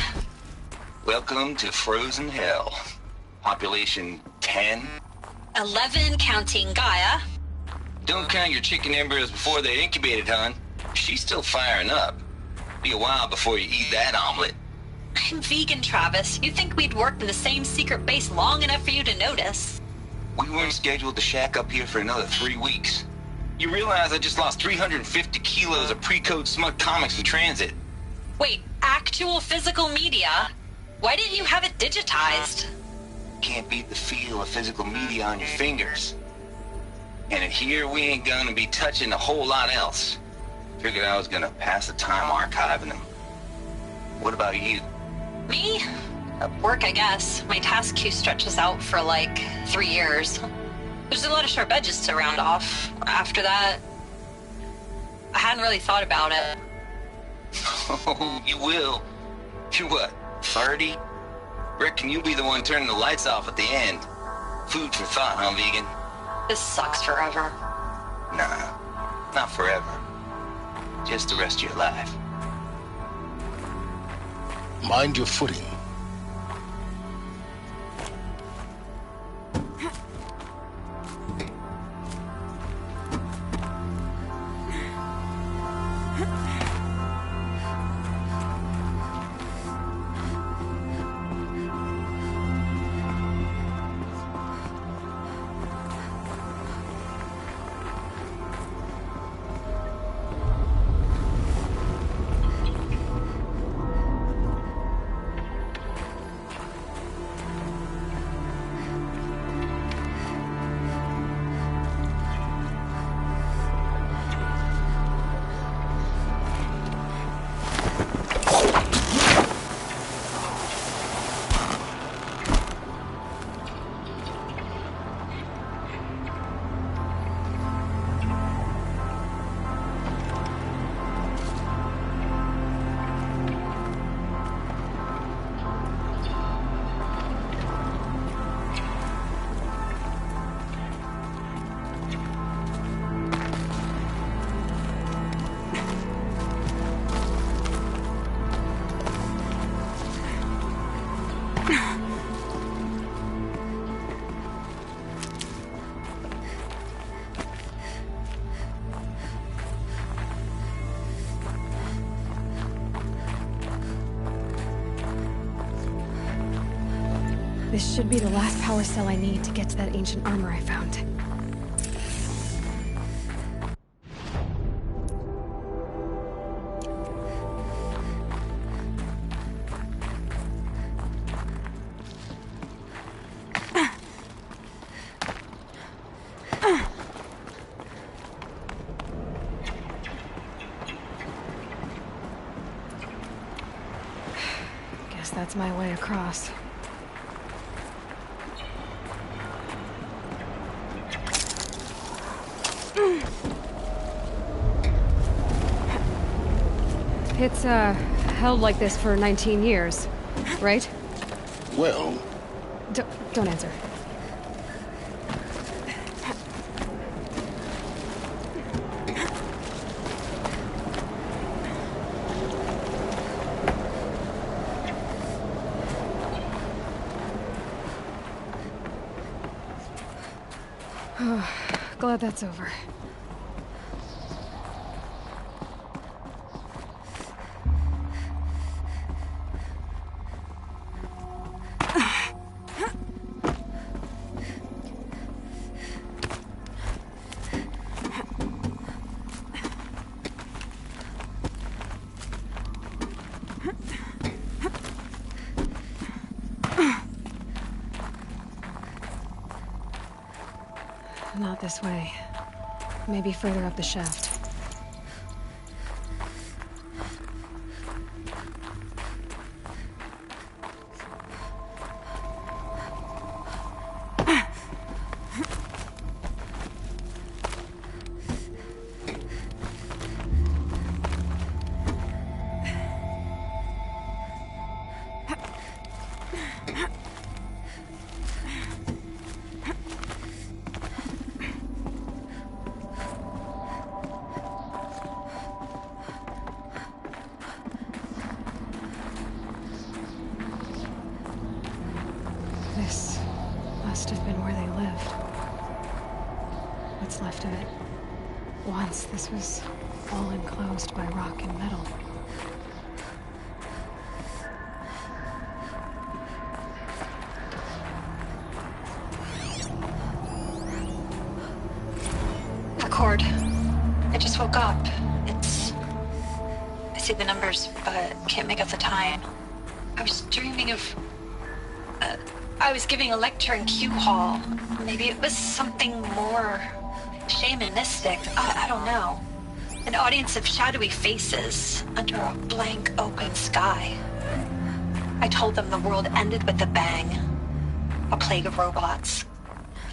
Speaker 11: Welcome to Frozen Hell. Population 10.
Speaker 10: 11 counting Gaia.
Speaker 11: Don't count your chicken embryos before they're incubated, hon. She's still firing up. Be a while before you eat that omelet.
Speaker 10: I'm vegan, Travis. You think we'd worked in the same secret base long enough for you to notice?
Speaker 11: We weren't scheduled to shack up here for another 3 weeks. You realize I just lost 350 kilos of pre-code smut comics in transit.
Speaker 10: Wait, actual physical media? Why didn't you have it digitized?
Speaker 11: Can't beat the feel of physical media on your fingers. And in here, we ain't gonna be touching a whole lot else. Figured I was gonna pass the time archiving them. What about you?
Speaker 10: Me? Work, I guess. My task queue stretches out for like 3 years. There's a lot of sharp edges to round off. After that, I hadn't really thought about it.
Speaker 11: Oh, you will. You're what, 30? Reckon you'll be the one turning the lights off at the end. Food for thought, huh, vegan?
Speaker 10: This sucks forever.
Speaker 11: Nah, not forever. Just the rest of your life.
Speaker 1: Mind your footing.
Speaker 2: This should be the last power cell I need to get to that ancient armor I found. Guess that's my way across. It's, held like this for 19 years, right?
Speaker 1: Well...
Speaker 2: Don't answer. Glad that's over. Not this way. Maybe further up the shaft. This must have been where they lived. What's left of it. Once, this was all enclosed by rock and metal.
Speaker 10: The cord. I just woke up. I see the numbers, but can't make out the time. I was dreaming of... I was giving a lecture in Q Hall. Maybe it was something more shamanistic. I don't know. An audience of shadowy faces under a blank open sky. I told them the world ended with a bang. A plague of robots.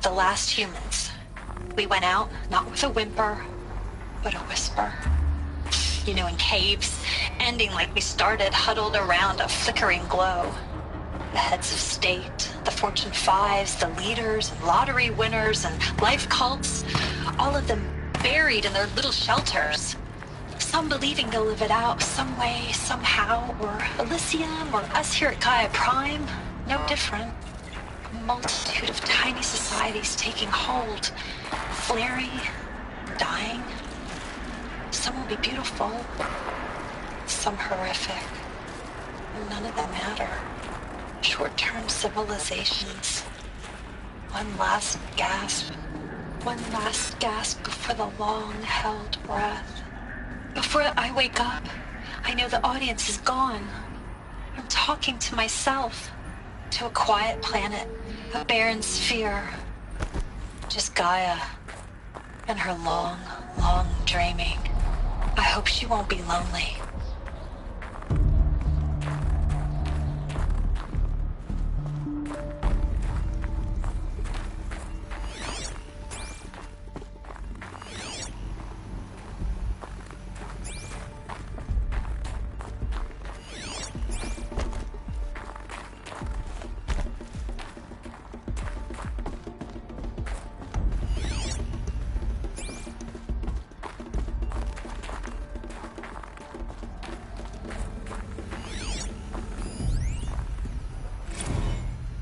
Speaker 10: The last humans. We went out, not with a whimper, but a whisper. You know, in caves, ending like we started, huddled around a flickering glow. The heads of state, the Fortune 5s, the leaders, and lottery winners, and life cults, all of them buried in their little shelters. Some believing they'll live it out some way, somehow, or Elysium, or us here at Gaia Prime, no different. A multitude of tiny societies taking hold, flaring, dying. Some will be beautiful, some horrific. None of them matter. Short-term civilizations. One last gasp. One last gasp before the long-held breath. Before I wake up, I know the audience is gone. I'm talking to myself. To a quiet planet, a barren sphere. Just Gaia and her long, long dreaming. I hope she won't be lonely.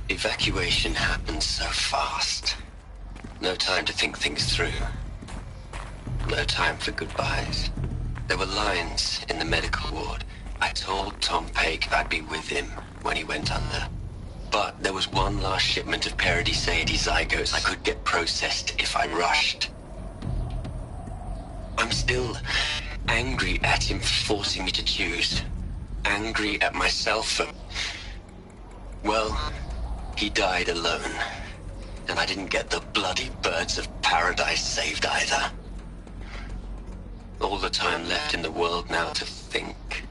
Speaker 11: Evacuation happened so fast. No time to think things through. No time for goodbyes. There were lines in the medical ward. I told Tom Paik I'd be with him when he went under. But there was one last shipment of Paradis-Sadie zygotes I could get processed if I rushed. I'm still angry at him for forcing me to choose. Angry at myself for... well... he died alone, and I didn't get the bloody birds of paradise saved either. All the time left in the world now to think.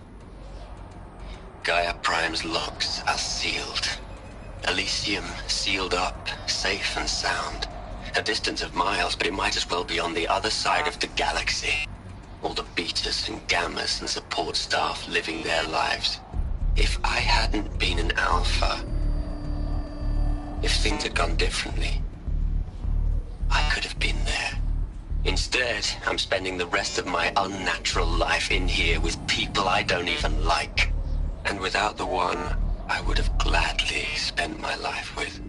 Speaker 11: Gaia Prime's locks are sealed. Elysium sealed up, safe and sound. A distance of miles, but it might as well be on the other side of the galaxy. All the betas and gammas and support staff living their lives. If I hadn't been an alpha... if things had gone differently, I could have been there. Instead, I'm spending the rest of my unnatural life in here with people I don't even like. And without the one I would have gladly spent my life with.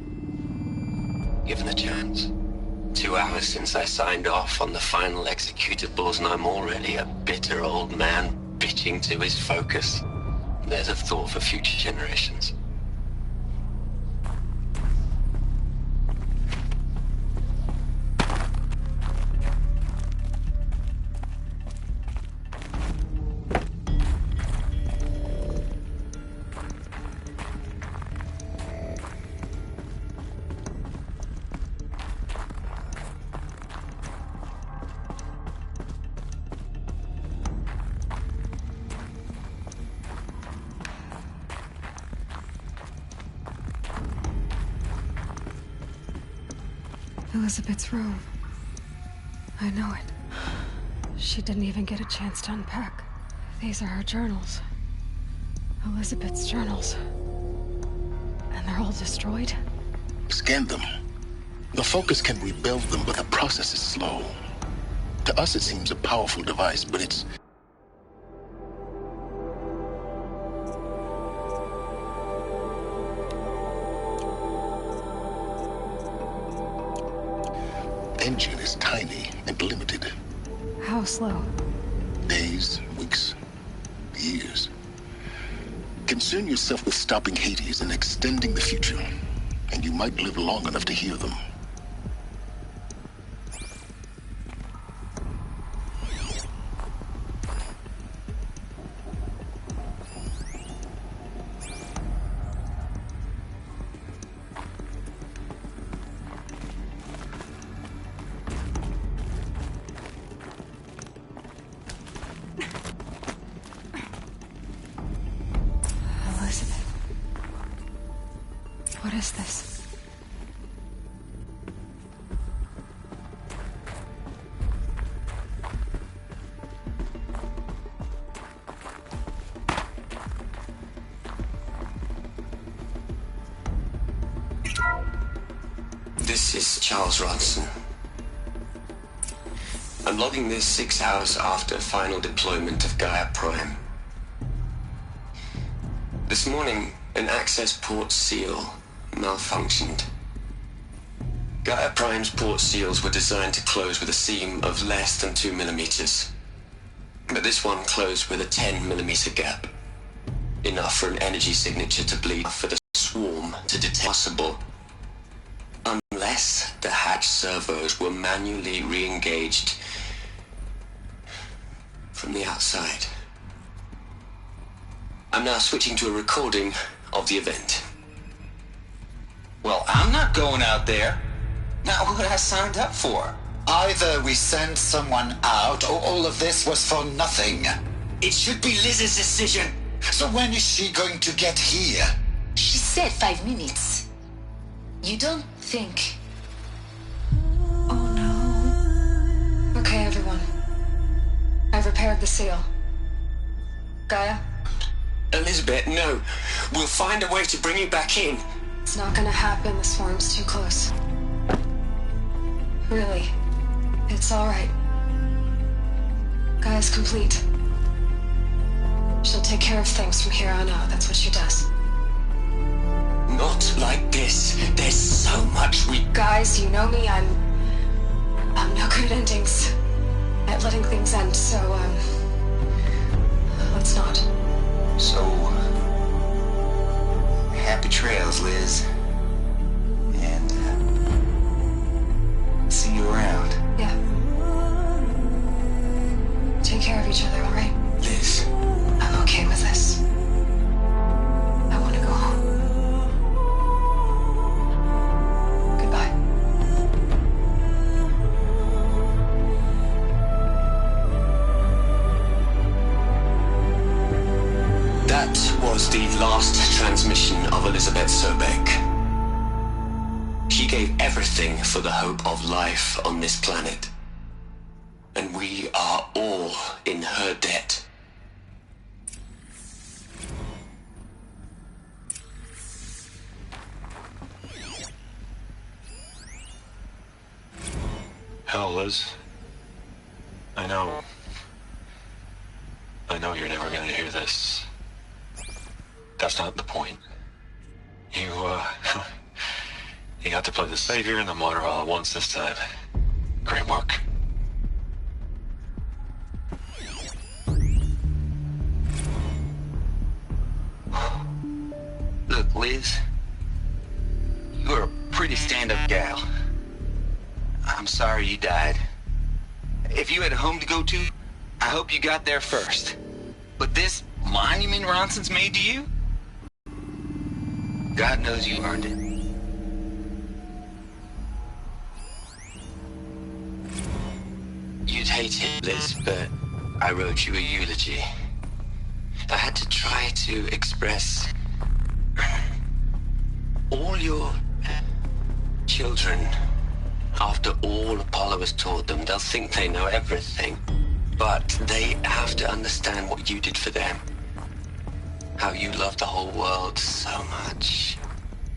Speaker 11: Given a chance. 2 hours since I signed off on the final executables, and I'm already a bitter old man bitching to his focus. There's a thought for future generations.
Speaker 2: Elizabeth's room. I know it. She didn't even get a chance to unpack. These are her journals. Elizabeth's journals. And they're all destroyed?
Speaker 1: Scan them. The Focus can rebuild them, but the process is slow. To us it seems a powerful device, but it's... engine is tiny and limited.
Speaker 2: How slow?
Speaker 1: Days, weeks, years. Concern yourself with stopping Hades and extending the future, and you might live long enough to hear them.
Speaker 2: is this?
Speaker 11: This is Charles Ronson. I'm logging this 6 hours after final deployment of Gaia Prime. This morning, an access port seal malfunctioned. Gaia Prime's port seals were designed to close with a seam of less than 2 millimeters. But this one closed with a 10 millimeter gap. Enough for an energy signature to bleed for the swarm to detect possible. Unless the hatch servos were manually re-engaged from the outside. I'm now switching to a recording of the event.
Speaker 12: Well, I'm not going out there. Not what I signed up for.
Speaker 13: Either we send someone out, or all of this was for nothing.
Speaker 12: It should be Liz's decision.
Speaker 13: So when is she going to get here?
Speaker 14: She said 5 minutes. You don't think...
Speaker 2: Oh no. Okay, everyone. I've repaired the seal. Gaia?
Speaker 11: Elizabeth, no. We'll find a way to bring you back in.
Speaker 2: It's not gonna happen. The swarm's too close. Really. It's alright. Gaia's complete. She'll take care of things from here on out. That's what she does.
Speaker 11: Not like this. There's so much we...
Speaker 2: Guys, you know me. I'm no good at endings. At letting things end, so, let's not.
Speaker 12: So... happy trails, Liz. And, see you around.
Speaker 2: Yeah. Take care of each other, alright?
Speaker 11: Liz.
Speaker 2: I'm okay with this. I want to go home. Goodbye.
Speaker 11: That was the last transmission of Elizabeth Sobek. She gave everything for the hope of life on this planet. And we are all in her debt.
Speaker 15: Hell, Liz. I know you're never gonna hear this. That's not the point. You got to play the savior and the martyr all at once this time. Great work.
Speaker 12: Look, Liz. You're a pretty stand-up gal. I'm sorry you died. If you had a home to go to, I hope you got there first. But this monument Ronson's made to you? God knows you earned it.
Speaker 11: You'd hate it, Liz, but I wrote you a eulogy. I had to try to express all your children. After all Apollo has taught them, they'll think they know everything. But they have to understand what you did for them. How you loved the whole world so much.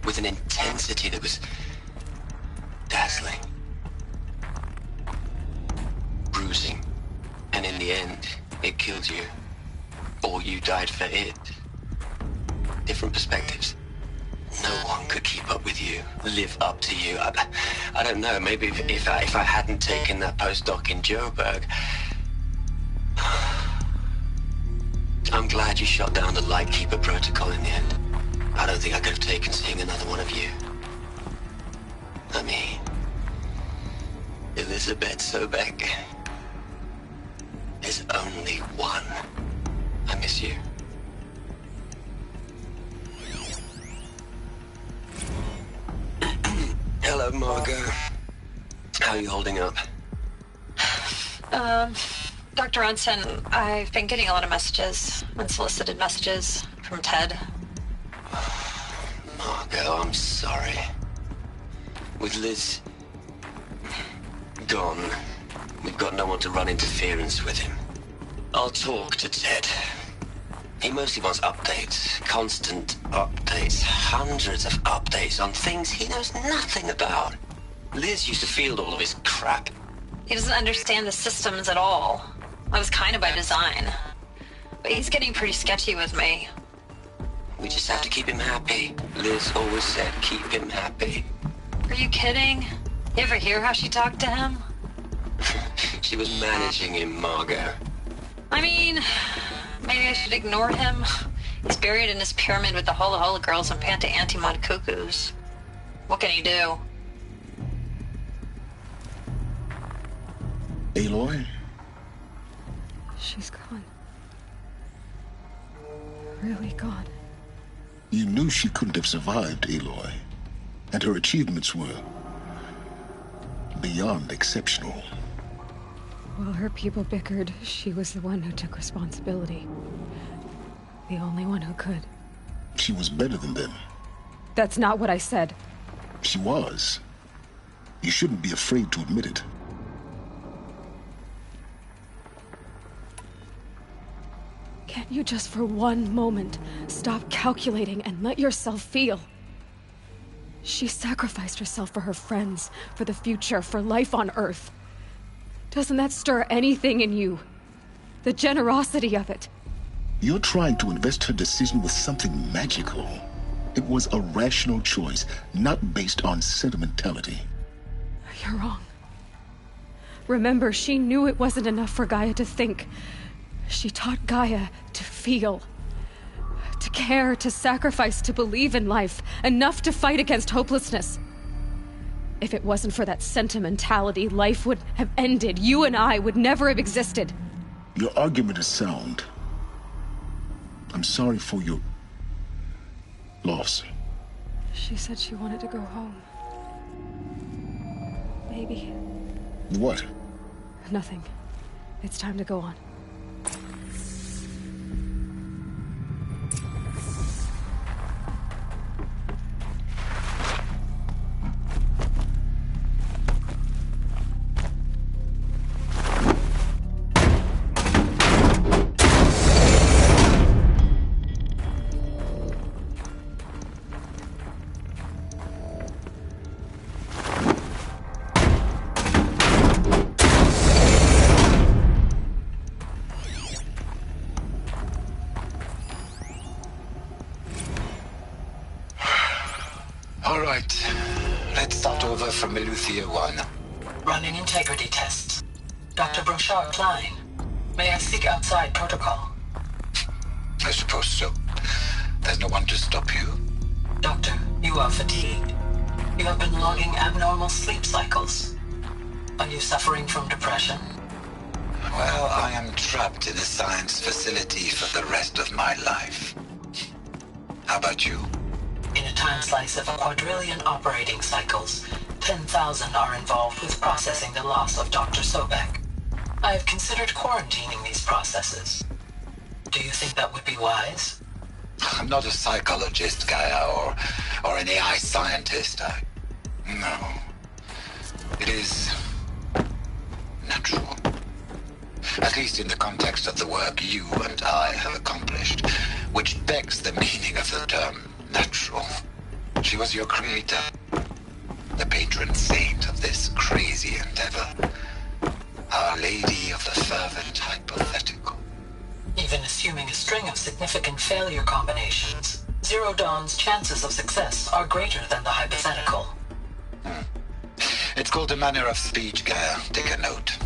Speaker 11: With an intensity that was dazzling. Bruising. And in the end, it killed you. Or you died for it. Different perspectives. No one could keep up with you, live up to you. I don't know, maybe if I hadn't taken that postdoc in Joburg. I'm glad you shot down the Lightkeeper protocol in the end. I don't think I could have taken seeing another one of you. I mean, Elizabeth Sobek. There's only one. I miss you. Hello, Margot. How are you holding up?
Speaker 10: Dr. Ronson, I've been getting a lot of messages, unsolicited messages from Ted.
Speaker 11: Margot, I'm sorry. With Liz gone, we've got no one to run interference with him. I'll talk to Ted. He mostly wants updates, constant updates, hundreds of updates on things he knows nothing about. Liz used to field all of his crap.
Speaker 10: He doesn't understand the systems at all. That was kind of by design. But he's getting pretty sketchy with me.
Speaker 11: We just have to keep him happy. Liz always said keep him happy.
Speaker 10: Are you kidding? You ever hear how she talked to him?
Speaker 11: She was managing him, Margot.
Speaker 10: I mean, maybe I should ignore him. He's buried in his pyramid with the Hula Hula girls and Panta Antimod cuckoos. What can he do?
Speaker 1: Aloy?
Speaker 2: She's gone. Really gone.
Speaker 1: You knew she couldn't have survived, Aloy. And her achievements were beyond exceptional.
Speaker 2: While her people bickered, she was the one who took responsibility. The only one who could.
Speaker 1: She was better than them.
Speaker 2: That's not what I said.
Speaker 1: She was. You shouldn't be afraid to admit it.
Speaker 2: Can't you just for one moment stop calculating and let yourself feel? She sacrificed herself for her friends, for the future, for life on Earth. Doesn't that stir anything in you? The generosity of it.
Speaker 1: You're trying to invest her decision with something magical. It was a rational choice, not based on sentimentality.
Speaker 2: You're wrong. Remember, she knew it wasn't enough for Gaia to think. She taught Gaia to feel. To care, to sacrifice, to believe in life. Enough to fight against hopelessness. If it wasn't for that sentimentality, life would have ended. You and I would never have existed.
Speaker 1: Your argument is sound. I'm sorry for your loss.
Speaker 2: She said she wanted to go home. Maybe.
Speaker 1: What?
Speaker 2: Nothing. It's time to go on.
Speaker 13: From Eleuthia 1.
Speaker 16: Running integrity tests. Dr. Brochard Klein. May I speak outside protocol?
Speaker 13: I suppose so. There's no one to stop you.
Speaker 16: Doctor, you are fatigued. You have been logging abnormal sleep cycles. Are you suffering from depression?
Speaker 13: Well, I am trapped in a science facility for the rest of my life. How about you?
Speaker 16: In a time slice of a quadrillion operating cycles, 10,000 are involved with processing the loss of Dr. Sobek. I have considered quarantining these processes. Do you think that would be wise?
Speaker 13: I'm not a psychologist, Gaia, or an AI scientist. No. It is natural. At least in the context of the work you and I have accomplished, which begs the meaning of the term natural. She was your creator. The patron saint of this crazy endeavor. Our Lady of the Fervent Hypothetical.
Speaker 16: Even assuming a string of significant failure combinations, Zero Dawn's chances of success are greater than the hypothetical.
Speaker 13: It's called a manner of speech, Gaia. Take a note.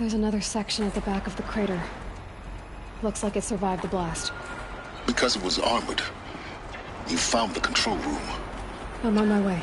Speaker 2: There's another section at the back of the crater. Looks like it survived the blast.
Speaker 1: Because it was armored. You found the control room.
Speaker 2: I'm on my way.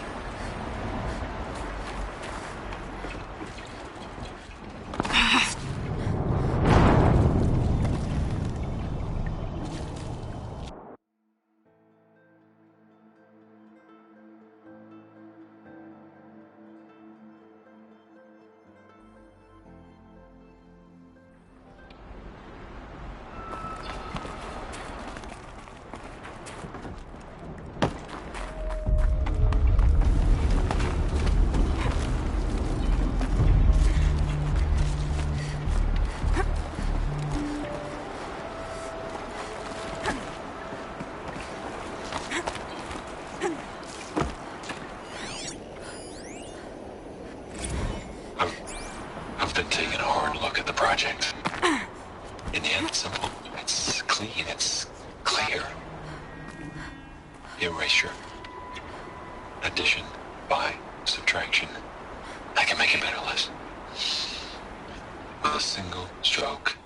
Speaker 15: I've been taking a hard look at the project. In the end, it's simple. It's clean. It's clear. Erasure. Addition. By. Subtraction. I can make a better list. With a single stroke,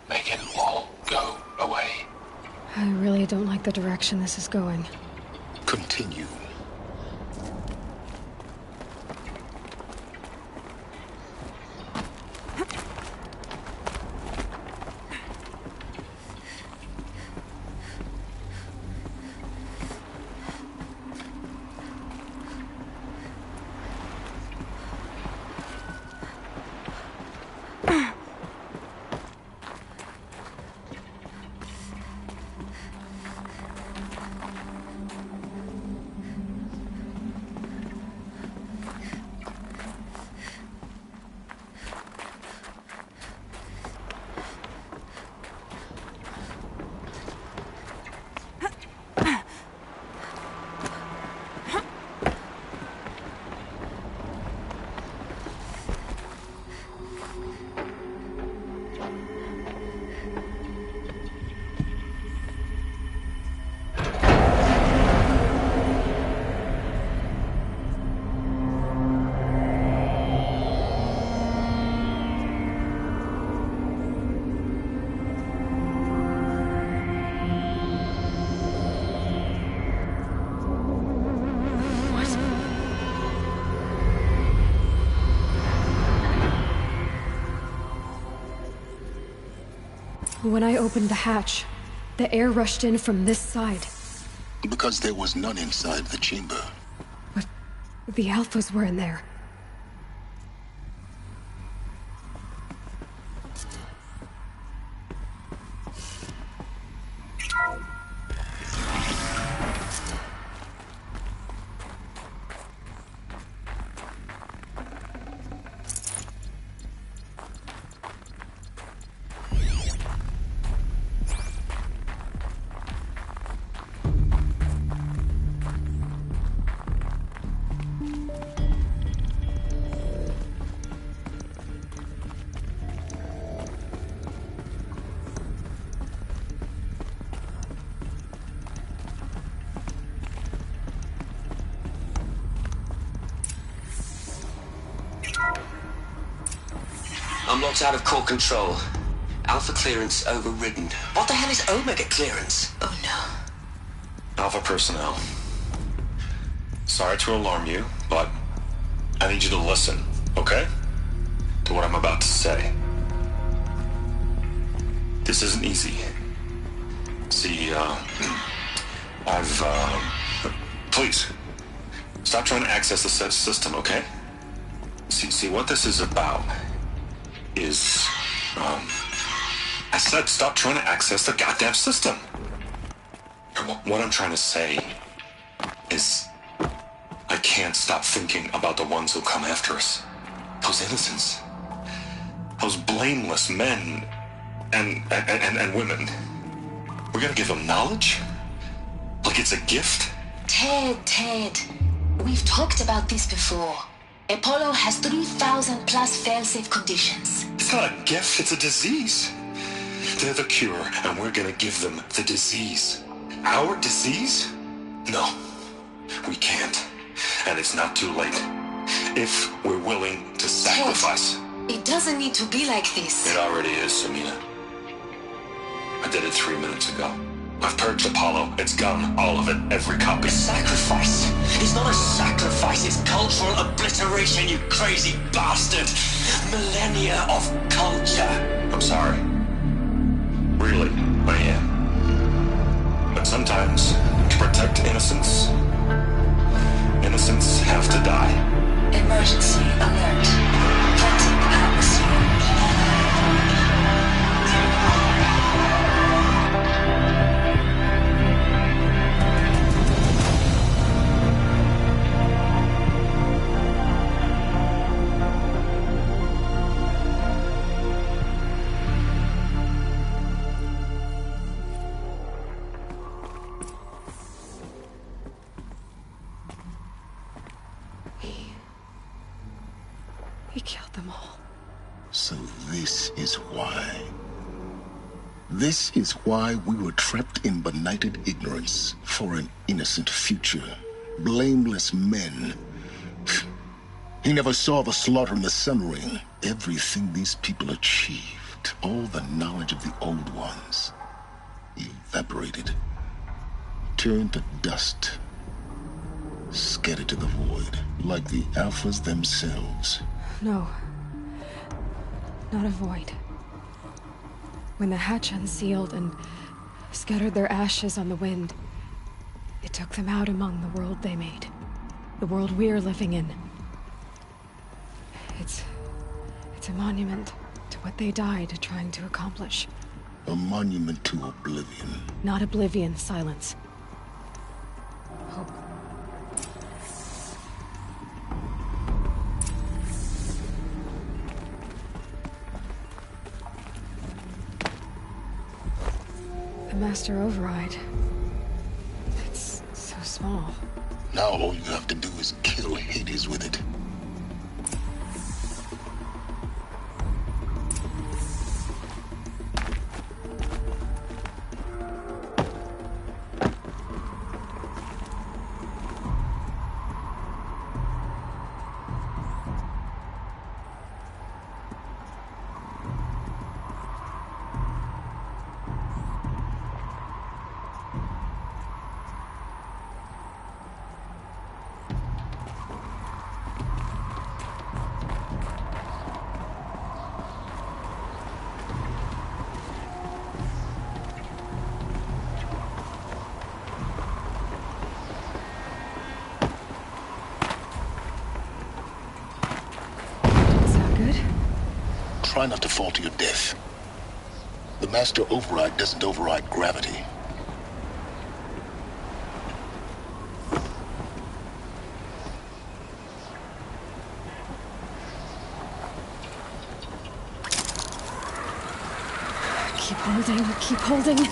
Speaker 15: make it all go away.
Speaker 2: I really don't like the direction this is going.
Speaker 1: Continue.
Speaker 2: When I opened the hatch, the air rushed in from this side.
Speaker 1: Because there was none inside the chamber.
Speaker 2: But the Alphas were in there.
Speaker 11: Unlocked out of core control. Alpha clearance overridden. What the hell is Omega clearance?
Speaker 14: Oh no.
Speaker 15: Alpha personnel. Sorry to alarm you, but I need you to listen, okay? To what I'm about to say. This isn't easy. See, please, stop trying to access the system, okay? See, what this is about is, I said stop trying to access the goddamn system. What I'm trying to say is I can't stop thinking about the ones who come after us. Those innocents. Those blameless men and women. We're gonna give them knowledge? Like it's a gift?
Speaker 14: Ted. We've talked about this before. Apollo has 3,000 plus fail-safe conditions.
Speaker 15: It's not a gift, it's a disease. They're the cure, and we're gonna give them the disease. Our disease? No, we can't. And it's not too late. If we're willing to sacrifice.
Speaker 14: It doesn't need to be like this.
Speaker 15: It already is, Samina. I did it 3 minutes ago. I've purged Apollo. It's gone. All of it. Every copy.
Speaker 12: Sacrifice. It's not a sacrifice. It's cultural obliteration, you crazy bastard. Millennia of culture.
Speaker 15: I'm sorry. Really, I am. But sometimes, to protect innocence, innocents have to die.
Speaker 14: Emergency alert. Frantic atmosphere.
Speaker 2: He killed them all.
Speaker 1: So this is why. This is why we were trapped in benighted ignorance for an innocent future. Blameless men. He never saw the slaughter in the Sun Ring. Everything these people achieved, all the knowledge of the old ones, evaporated, turned to dust, scattered to the void, like the Alphas themselves.
Speaker 2: No. Not a void. When the hatch unsealed and scattered their ashes on the wind, it took them out among the world they made. The world we're living in. It's a monument to what they died trying to accomplish.
Speaker 1: A monument to oblivion.
Speaker 2: Not oblivion, silence. Hope. The Master Override. It's so small.
Speaker 1: Now all you have to do is kill Hades with it. Try not to fall to your death. The Master Override doesn't override gravity.
Speaker 2: Keep holding, keep holding.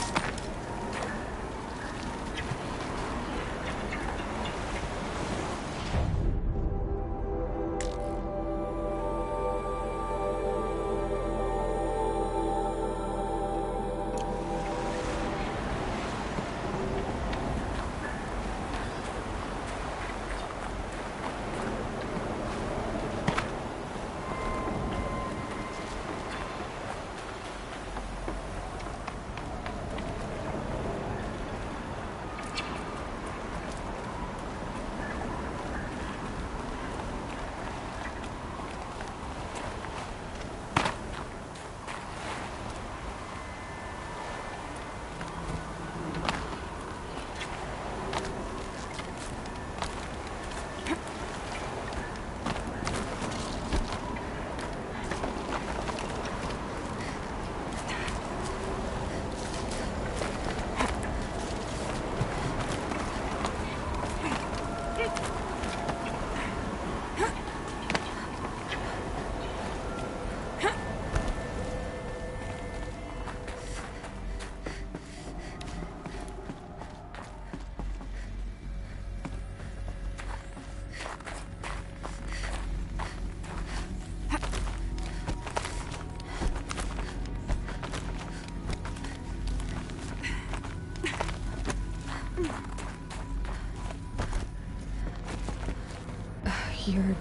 Speaker 2: You're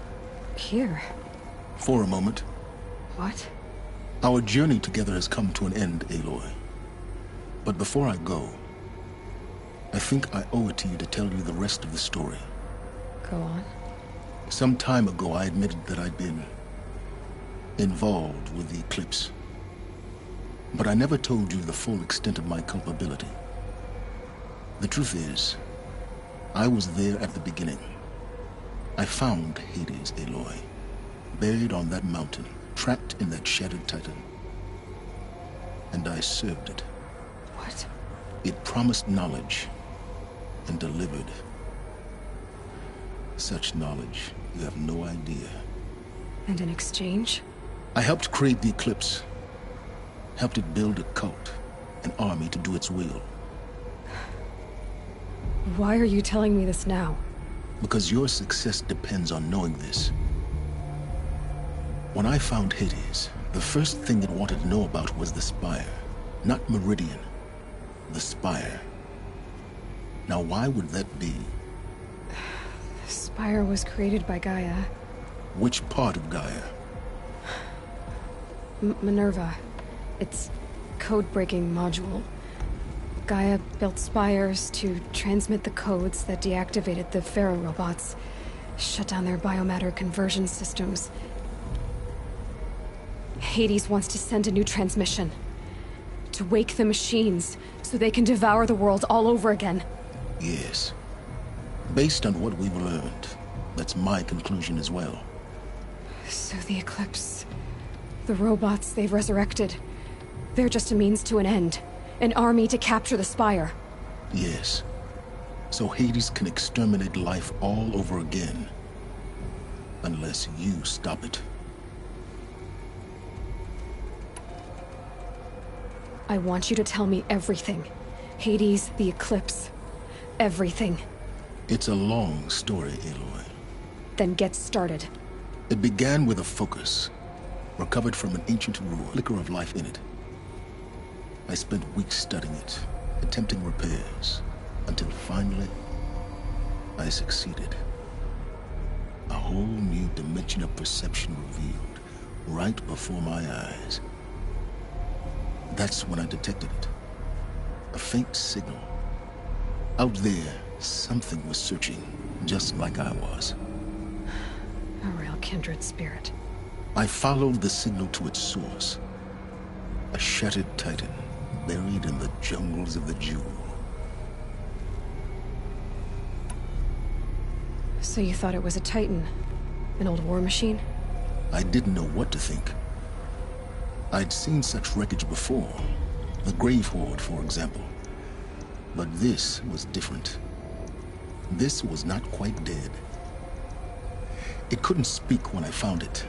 Speaker 2: here.
Speaker 1: For a moment.
Speaker 2: What?
Speaker 1: Our journey together has come to an end, Aloy. But before I go, I think I owe it to you to tell you the rest of the story.
Speaker 2: Go on.
Speaker 1: Some time ago, I admitted that I'd been involved with the Eclipse. But I never told you the full extent of my culpability. The truth is, I was there at the beginning. I found Hades, Aloy, buried on that mountain, trapped in that shattered titan. And I served it.
Speaker 2: What?
Speaker 1: It promised knowledge and delivered. Such knowledge, you have no idea.
Speaker 2: And in exchange?
Speaker 1: I helped create the Eclipse. Helped it build a cult, an army to do its will.
Speaker 2: Why are you telling me this now?
Speaker 1: Because your success depends on knowing this. When I found Hades, the first thing it wanted to know about was the Spire. Not Meridian. The Spire. Now why would that be?
Speaker 2: The Spire was created by Gaia.
Speaker 1: Which part of Gaia?
Speaker 2: Minerva. Its code-breaking module. Gaia built spires to transmit the codes that deactivated the Pharaoh robots, shut down their biomatter conversion systems. Hades wants to send a new transmission. To wake the machines, so they can devour the world all over again.
Speaker 1: Yes. Based on what we've learned, that's my conclusion as well.
Speaker 2: So the Eclipse... the robots they've resurrected... they're just a means to an end. An army to capture the Spire.
Speaker 1: Yes. So Hades can exterminate life all over again. Unless you stop it.
Speaker 2: I want you to tell me everything. Hades, the Eclipse. Everything.
Speaker 1: It's a long story, Aloy.
Speaker 2: Then get started.
Speaker 1: It began with a focus. Recovered from an ancient ruin, flicker of life in it. I spent weeks studying it, attempting repairs, until finally, I succeeded. A whole new dimension of perception revealed, right before my eyes. That's when I detected it. A faint signal. Out there, something was searching, just like I was.
Speaker 2: A real kindred spirit.
Speaker 1: I followed the signal to its source. A shattered titan, buried in the jungles of the Jewel.
Speaker 2: So you thought it was a titan? An old war machine?
Speaker 1: I didn't know what to think. I'd seen such wreckage before. The Grave Horde, for example. But this was different. This was not quite dead. It couldn't speak when I found it,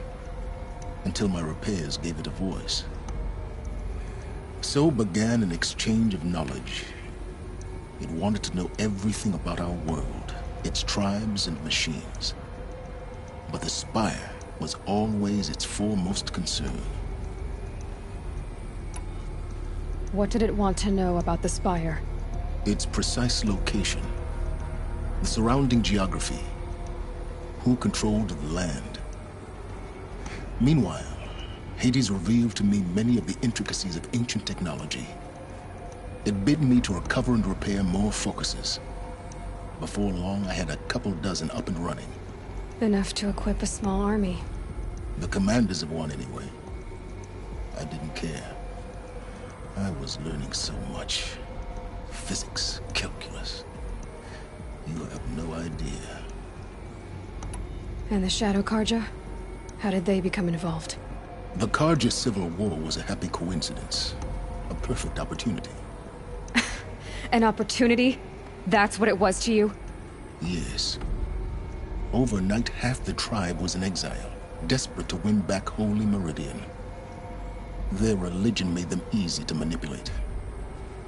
Speaker 1: until my repairs gave it a voice. So began an exchange of knowledge. It wanted to know everything about our world, its tribes and machines. But the Spire was always its foremost concern.
Speaker 2: What did it want to know about the Spire?
Speaker 1: Its precise location, the surrounding geography, who controlled the land. Meanwhile, Hades revealed to me many of the intricacies of ancient technology. It bid me to recover and repair more focuses. Before long, I had a couple dozen up and running.
Speaker 2: Enough to equip a small army.
Speaker 1: The commanders of one, anyway. I didn't care. I was learning so much. Physics, calculus. You have no idea.
Speaker 2: And the Shadow Karja? How did they become involved?
Speaker 1: The Karja Civil War was a happy coincidence. A perfect opportunity.
Speaker 2: An opportunity? That's what it was to you?
Speaker 1: Yes. Overnight, half the tribe was in exile, desperate to win back Holy Meridian. Their religion made them easy to manipulate.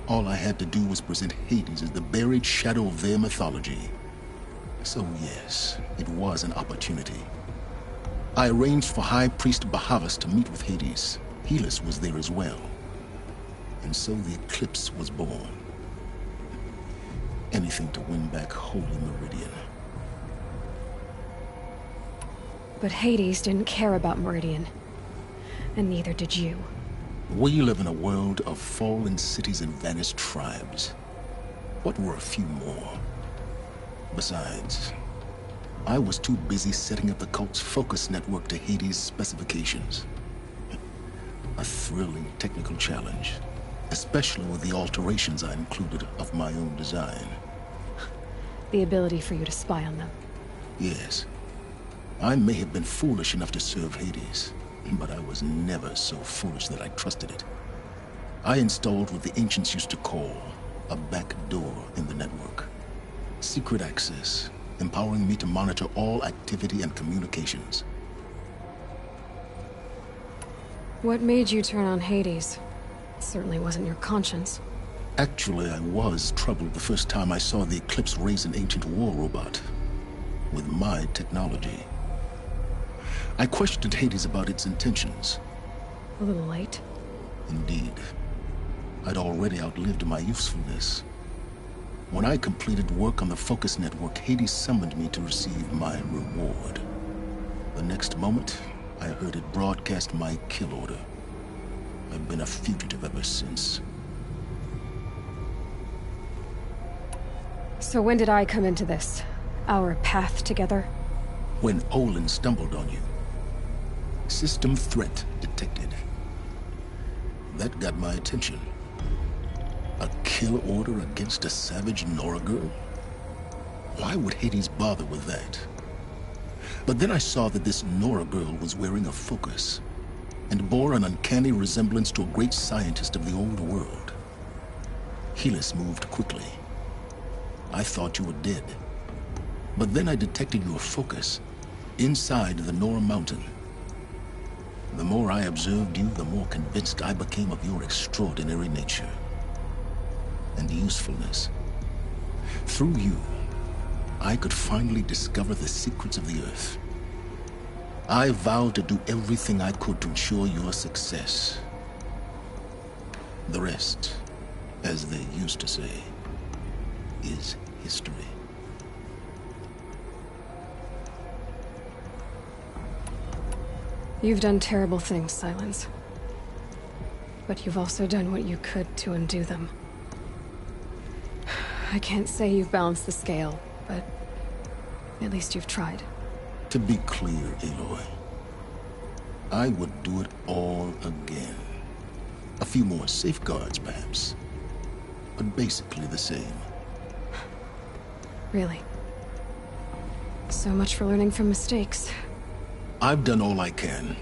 Speaker 1: All I had to do was present Hades as the buried shadow of their mythology. So yes, it was an opportunity. I arranged for High Priest Bahavas to meet with Hades. Helis was there as well. And so the Eclipse was born. Anything to win back Holy Meridian.
Speaker 2: But Hades didn't care about Meridian. and neither did you.
Speaker 1: We live in a world of fallen cities and vanished tribes. What were a few more? Besides, I was too busy setting up the cult's focus network to Hades' specifications. A thrilling technical challenge, especially with the alterations I included of my own design.
Speaker 2: The ability for you to spy on them.
Speaker 1: Yes. I may have been foolish enough to serve Hades, but I was never so foolish that I trusted it. I installed what the ancients used to call a back door in the network. Secret access, empowering me to monitor all activity and communications.
Speaker 2: What made you turn on Hades? It certainly wasn't your conscience.
Speaker 1: Actually, I was troubled the first time I saw the Eclipse raise an ancient war robot with my technology. I questioned Hades about its intentions.
Speaker 2: A little late.
Speaker 1: Indeed. I'd already outlived my usefulness. When I completed work on the Focus Network, Hades summoned me to receive my reward. The next moment, I heard it broadcast my kill order. I've been a fugitive ever since.
Speaker 2: So when did I come into this? Our path together?
Speaker 1: When Olin stumbled on you. System threat detected. That got my attention. A kill order against a savage Nora girl? Why would Hades bother with that? But then I saw that this Nora girl was wearing a focus, and bore an uncanny resemblance to a great scientist of the old world. Helis moved quickly. I thought you were dead. But then I detected your focus inside the Nora mountain. The more I observed you, the more convinced I became of your extraordinary nature and usefulness. Through you, I could finally discover the secrets of the Earth. I vowed to do everything I could to ensure your success. The rest, as they used to say, is history.
Speaker 2: You've done terrible things, Silence. But you've also done what you could to undo them. I can't say you've balanced the scale, but at least you've tried.
Speaker 1: To be clear, Aloy, I would do it all again. A few more safeguards, perhaps, but basically the same.
Speaker 2: Really? So much for learning from mistakes.
Speaker 1: I've done all I can.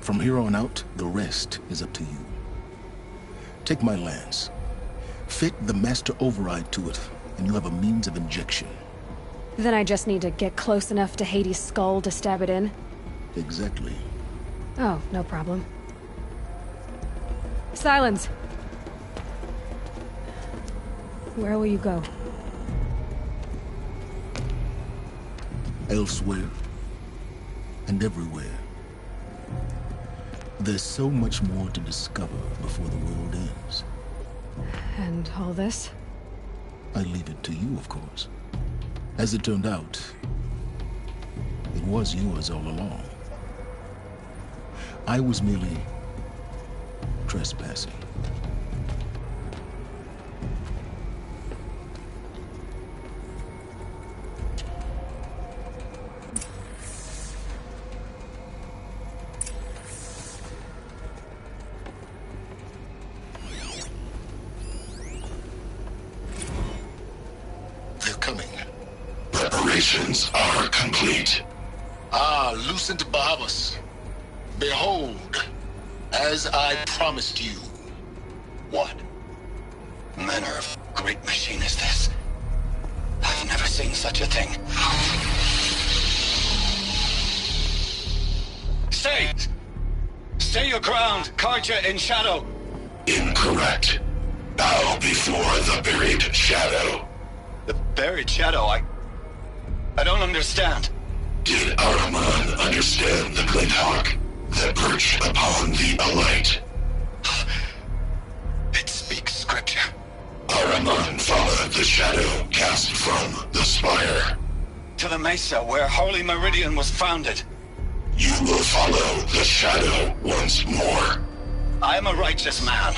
Speaker 1: From here on out, the rest is up to you. Take my lance. Fit the master override to it, and you have a means of injection.
Speaker 2: Then I just need to get close enough to Hades' skull to stab it in?
Speaker 1: Exactly.
Speaker 2: Oh, no problem. Silence! Where will you go?
Speaker 1: Elsewhere. And everywhere. There's so much more to discover before the world ends.
Speaker 2: And all this?
Speaker 1: I leave it to you, of course. As it turned out, it was yours all along. I was merely trespassing.
Speaker 13: Preparations are complete.
Speaker 1: Ah, Lucent Bahavas. Behold, as I promised you.
Speaker 12: What manner of great machine is this? I've never seen such a thing. Stay! Stay your ground, Karja in shadow!
Speaker 13: Incorrect. Bow before the buried shadow.
Speaker 12: The buried shadow? I don't understand.
Speaker 13: Did Araman understand the glint hawk that perched upon the alight?
Speaker 12: It speaks scripture.
Speaker 13: Araman followed the shadow cast from the spire.
Speaker 12: To the mesa where Holy Meridian was founded.
Speaker 13: You will follow the shadow once more.
Speaker 12: I am a righteous man,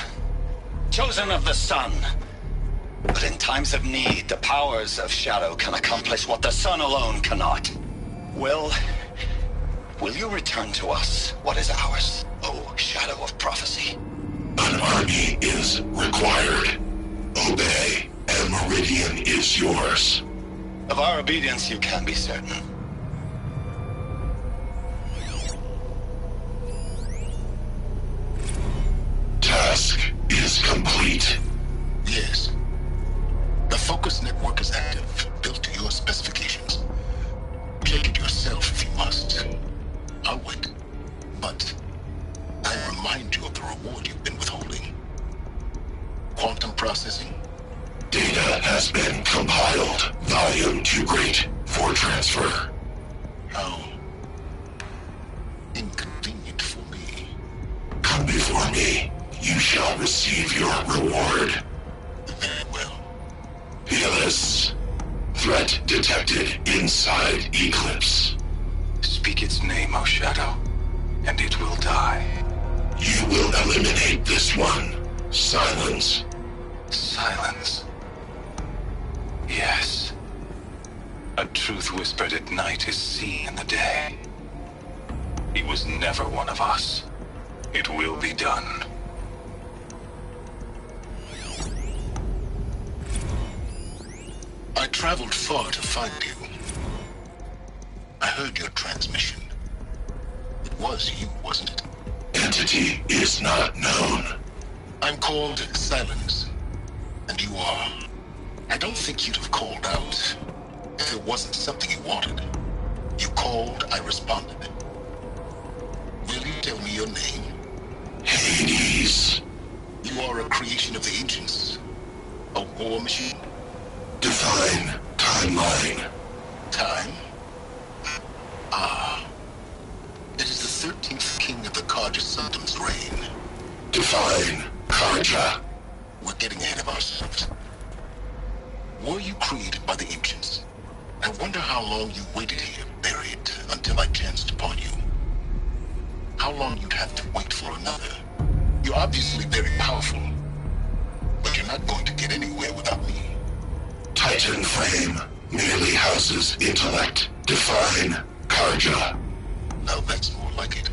Speaker 12: chosen of the sun. But in times of need, the powers of shadow can accomplish what the sun alone cannot. Will you return to us what is ours, O shadow of prophecy?
Speaker 13: An army is required. Obey, and Meridian is yours.
Speaker 12: Of our obedience you can be certain.
Speaker 13: Task is complete.
Speaker 1: Yes. The focus network is active, built to your specifications. Check it yourself if you must. I'll wait. But I remind you of the reward you've been withholding. Quantum processing.
Speaker 13: Data has been compiled. Volume too great for transfer.
Speaker 1: How inconvenient for me.
Speaker 13: Come before me. You shall receive your reward.
Speaker 1: Very well.
Speaker 13: Fearless. Threat detected inside Eclipse.
Speaker 12: Speak its name, O Shadow, and it will die.
Speaker 13: You will eliminate this one. Silence.
Speaker 12: Silence. Yes. A truth whispered at night is seen in the day. He was never one of us. It will be done.
Speaker 1: I traveled far to find you. I heard your transmission. It was you, wasn't it?
Speaker 13: Entity is not known.
Speaker 1: I'm called Silence, and you are. I don't think you'd have called out if it wasn't something you wanted. You called, I responded. Will you tell me your name?
Speaker 13: Hades.
Speaker 1: You are a creation of the ancients. A war machine?
Speaker 13: Define timeline.
Speaker 1: Time? Ah. It is the 13th king of the Karja Sultan's reign.
Speaker 13: Define Karja.
Speaker 1: We're getting ahead of ourselves. Were you created by the ancients? I wonder how long you waited here, buried, until I chanced upon you. How long you'd have to wait for another. You're obviously very powerful, but you're not going to get anywhere without me.
Speaker 13: Titan Flame merely houses intellect. Define Karja.
Speaker 1: Now that's more like it.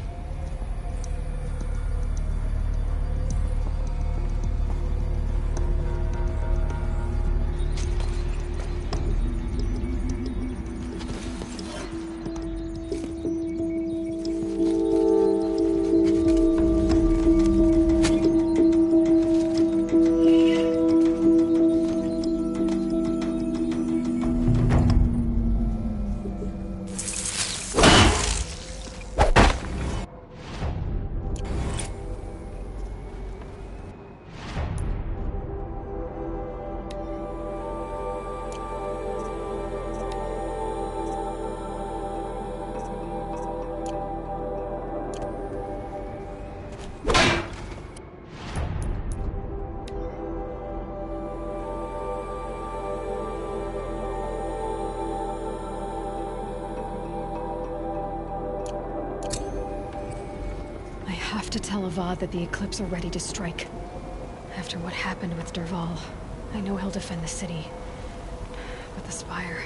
Speaker 2: I have to tell Avad that the Eclipse are ready to strike. After what happened with Derval, I know he'll defend the city. But the Spire...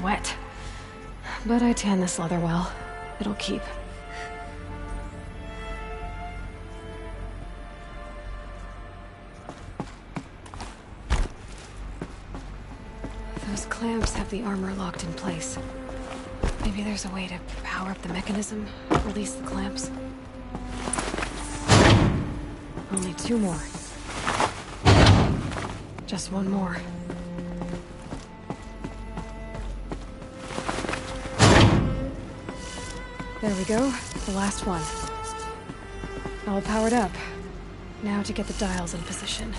Speaker 2: wet. But I tan this leather well. It'll keep. Those clamps have the armor locked in place. Maybe there's a way to power up the mechanism, release the clamps. Only 2 more. Just 1 more. There we go, the last one. All powered up. Now to get the dials in position.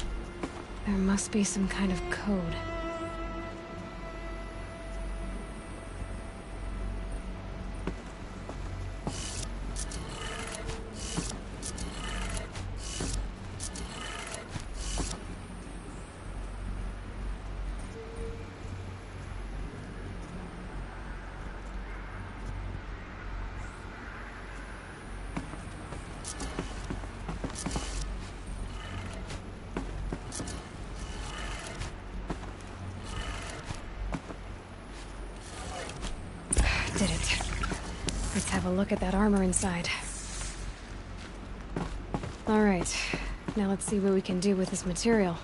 Speaker 2: There must be some kind of code. Did it. Let's have a look at that armor inside. Alright, now let's see what we can do with this material.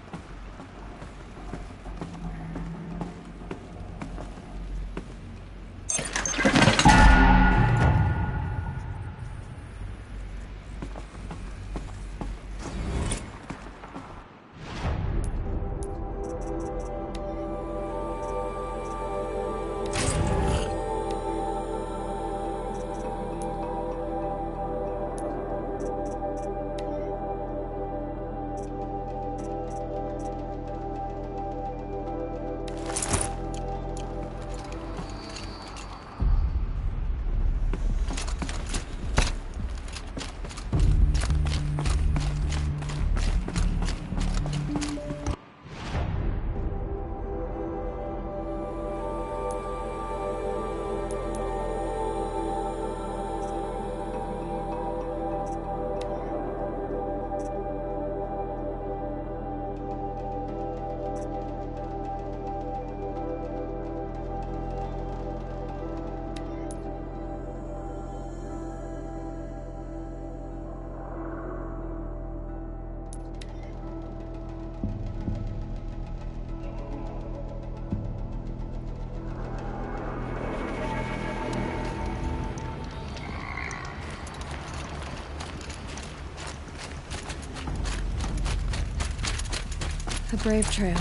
Speaker 2: The Brave Trail.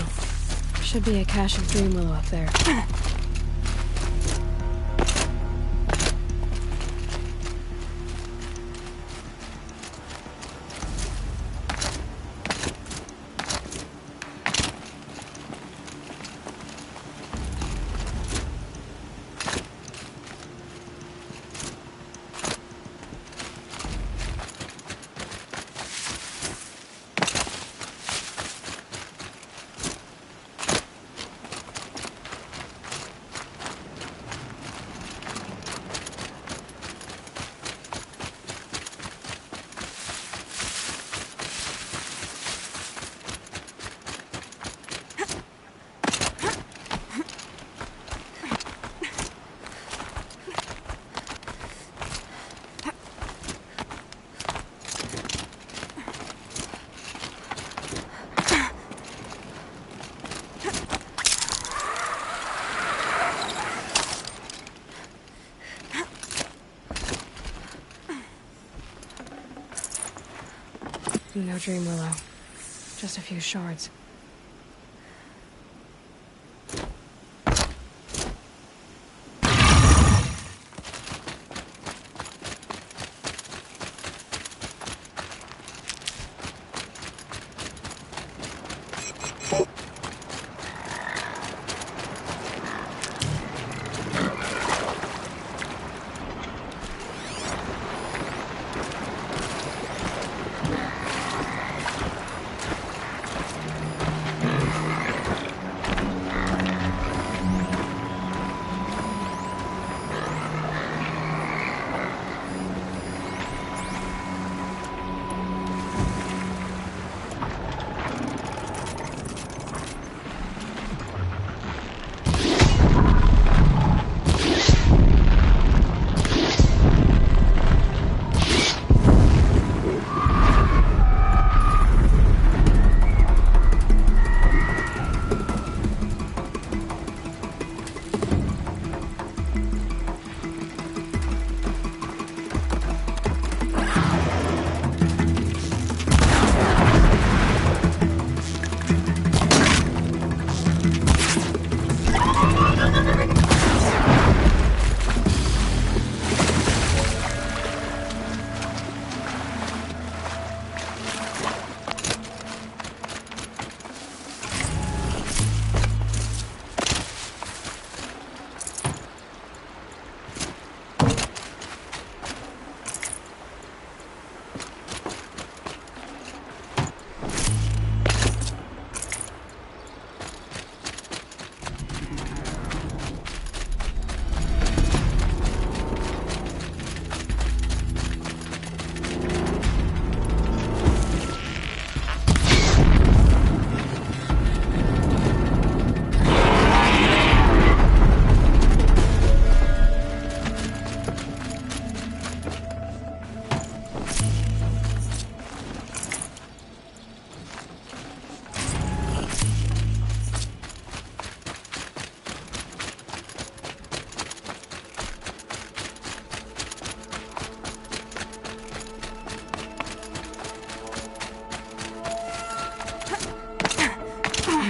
Speaker 2: Should be a cache of Dream Willow up there. No Dream Willow. Just a few shards.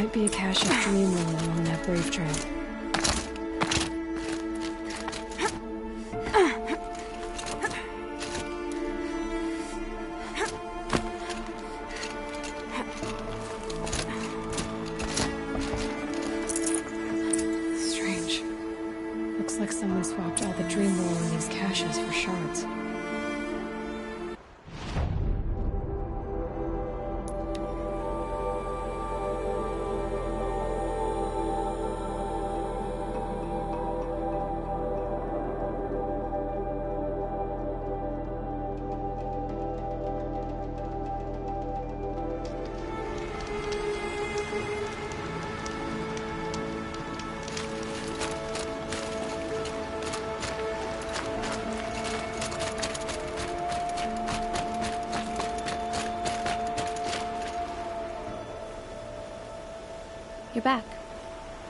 Speaker 2: might be a cache of Dreamwell along that brave trail. Strange. Looks like someone swapped all the Dreamwell in these caches for shards.
Speaker 17: You're back.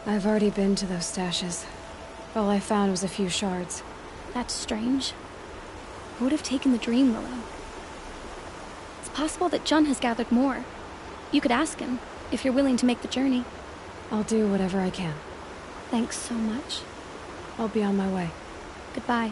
Speaker 2: I've already been to those stashes. All I found was a few shards.
Speaker 17: That's strange. Who would have taken the Dream Willow? It's possible that Jun has gathered more. You could ask him, if you're willing to make the journey.
Speaker 2: I'll do whatever I can.
Speaker 17: Thanks so much.
Speaker 2: I'll be on my way.
Speaker 17: Goodbye.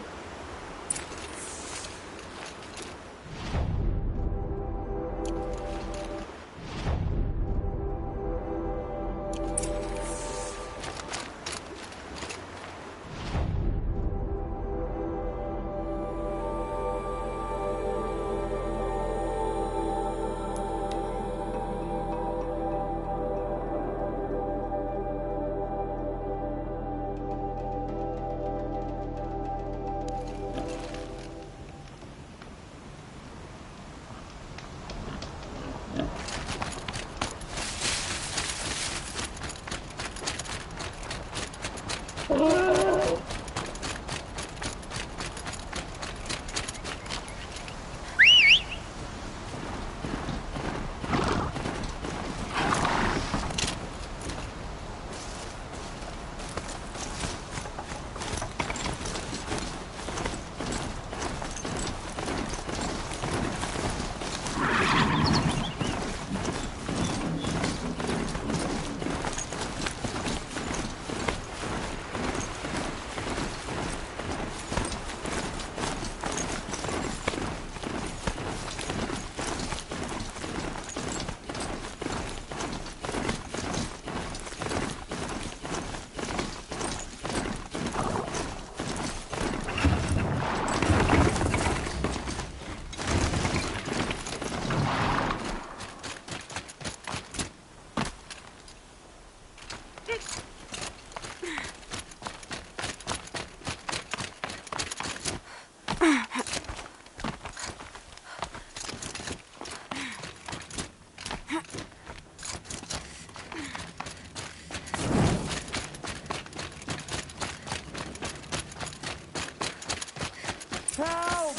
Speaker 18: Help!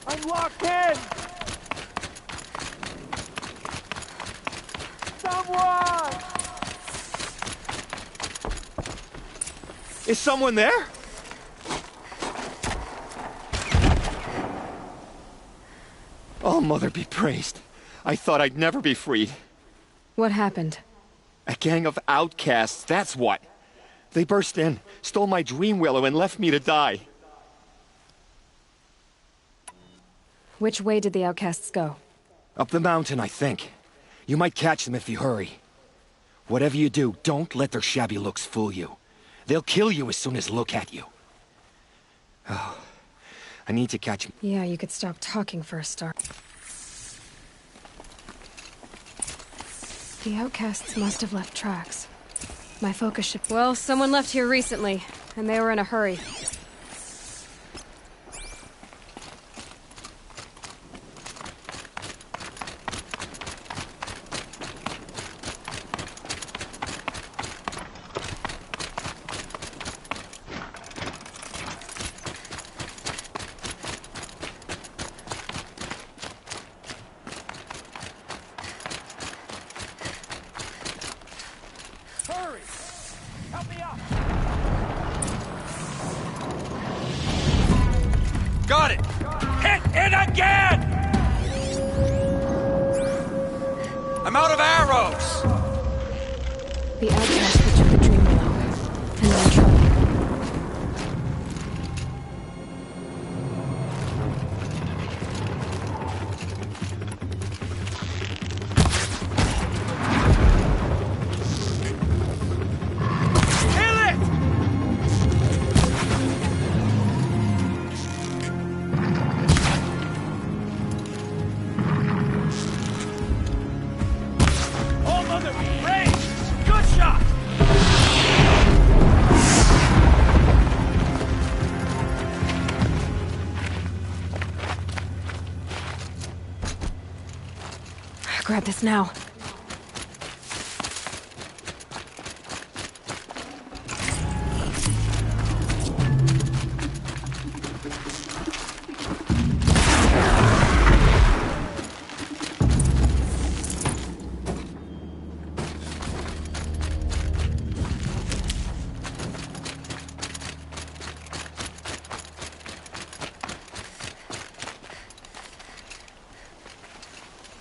Speaker 18: I'm locked in! Someone!
Speaker 19: Is someone there? Oh, Mother be praised. I thought I'd never be freed.
Speaker 2: What happened?
Speaker 19: A gang of outcasts, that's what. They burst in, stole my dream willow, and left me to die.
Speaker 2: Which way did the outcasts go?
Speaker 19: Up the mountain, I think. You might catch them if you hurry. Whatever you do, don't let their shabby looks fool you. They'll kill you as soon as look at you. Oh, I need to catch...
Speaker 2: Yeah, you could stop talking for a start. The outcasts must have left tracks. My focus should... Well, someone left here recently, and they were in a hurry.
Speaker 3: I'm out of arrows!
Speaker 2: The outcast that took the dream willow. And they're in trouble. Grab this now.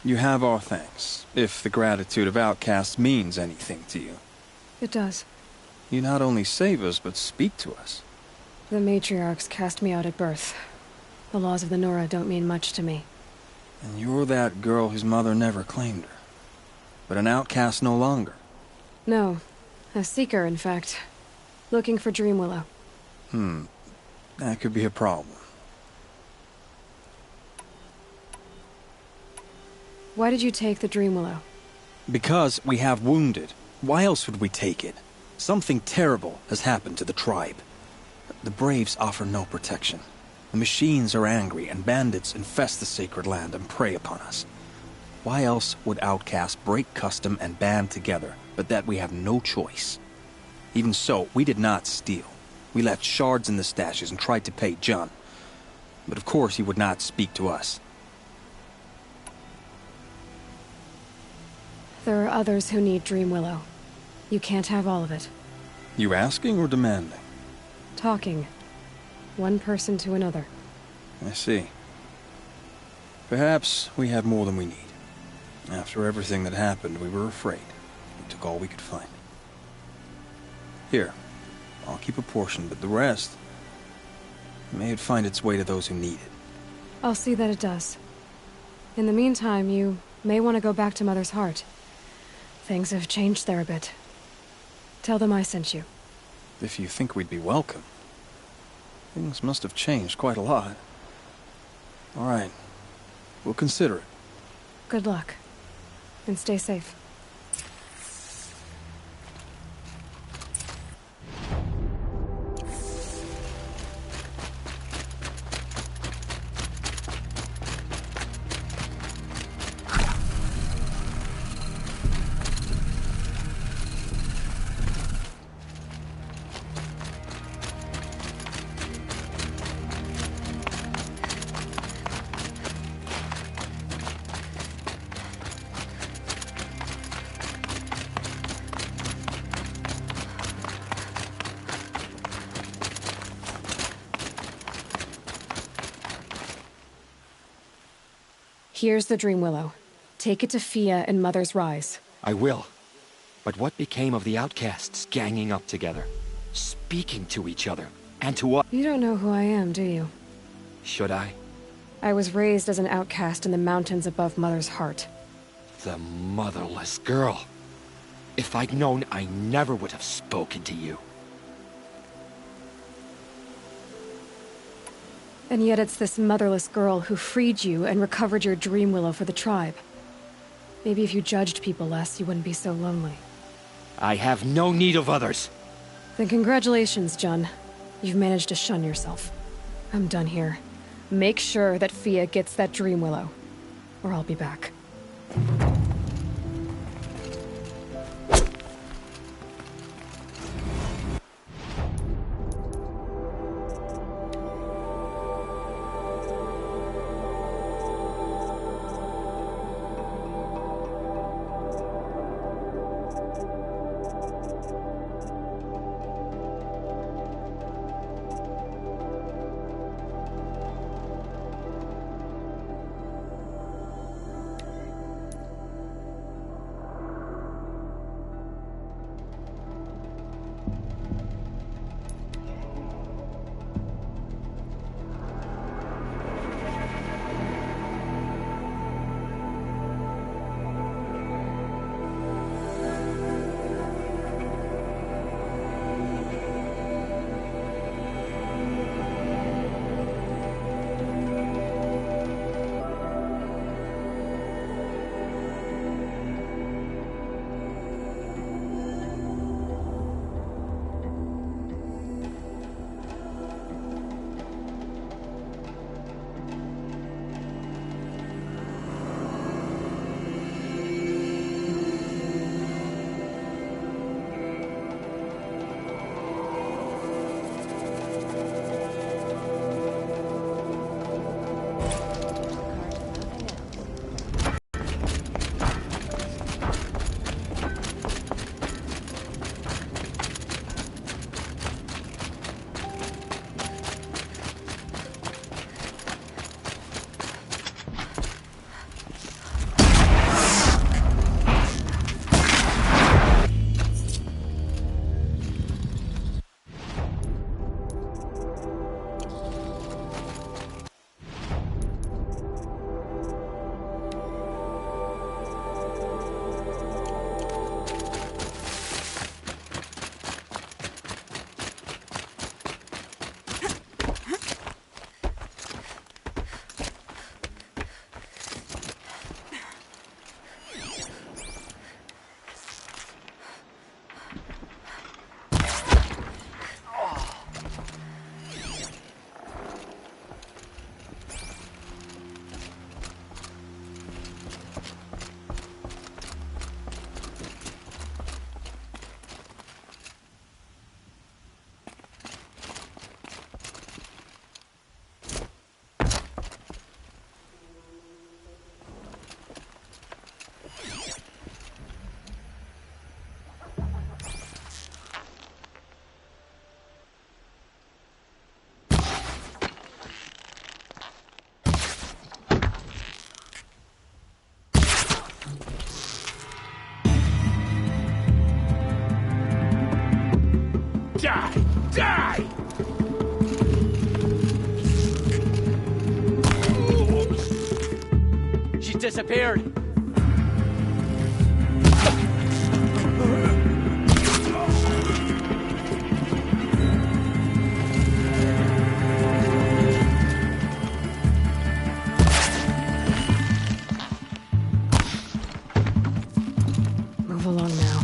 Speaker 20: You have our thanks, if the gratitude of outcasts means anything to you.
Speaker 2: It does.
Speaker 20: You not only save us, but speak to us.
Speaker 2: The matriarchs cast me out at birth. The laws of the Nora don't mean much to me.
Speaker 20: And you're that girl whose mother never claimed her. But an outcast no longer.
Speaker 2: No. A seeker, in fact. Looking for Dream Willow.
Speaker 20: That could be a problem.
Speaker 2: Why did you take the Dream Willow?
Speaker 20: Because we have wounded. Why else would we take it? Something terrible has happened to the tribe. The Braves offer no protection. The machines are angry, and bandits infest the sacred land and prey upon us. Why else would outcasts break custom and band together, but that we have no choice? Even so, we did not steal. We left shards in the stashes and tried to pay John. But of course he would not speak to us.
Speaker 2: There are others who need Dream Willow. You can't have all of it.
Speaker 20: You asking or demanding?
Speaker 2: Talking. One person to another.
Speaker 20: I see. Perhaps we have more than we need. After everything that happened, we were afraid. We took all we could find. Here, I'll keep a portion, but the rest... may it find its way to those who need it.
Speaker 2: I'll see that it does. In the meantime, you may want to go back to Mother's Heart. Things have changed there a bit. Tell them I sent you.
Speaker 20: If you think we'd be welcome. Things must have changed quite a lot. All right. We'll consider it.
Speaker 2: Good luck. And stay safe. Here's the Dream Willow. Take it to Fia and Mother's Rise.
Speaker 19: I will. But what became of the outcasts ganging up together? Speaking to each other, and to us?
Speaker 2: You don't know who I am, do you?
Speaker 19: Should I?
Speaker 2: I was raised as an outcast in the mountains above Mother's Heart.
Speaker 19: The motherless girl. If I'd known, I never would have spoken to you.
Speaker 2: And yet it's this motherless girl who freed you and recovered your Dream Willow for the tribe. Maybe if you judged people less, you wouldn't be so lonely.
Speaker 19: I have no need of others.
Speaker 2: Then congratulations, Jun. You've managed to shun yourself. I'm done here. Make sure that Fia gets that Dream Willow, or I'll be back.
Speaker 18: Die! Die!
Speaker 8: She's disappeared.
Speaker 2: Move along now.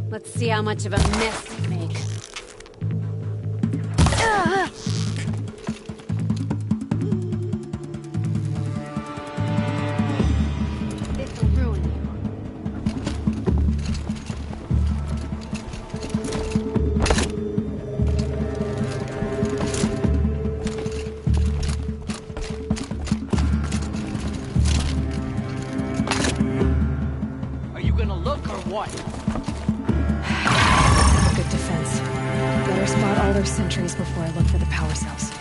Speaker 21: Let's see how much of a mess you make. This'll ruin you.
Speaker 8: Are you gonna look or what?
Speaker 2: Good defense. Better spot all their sentries before I look for the power cells.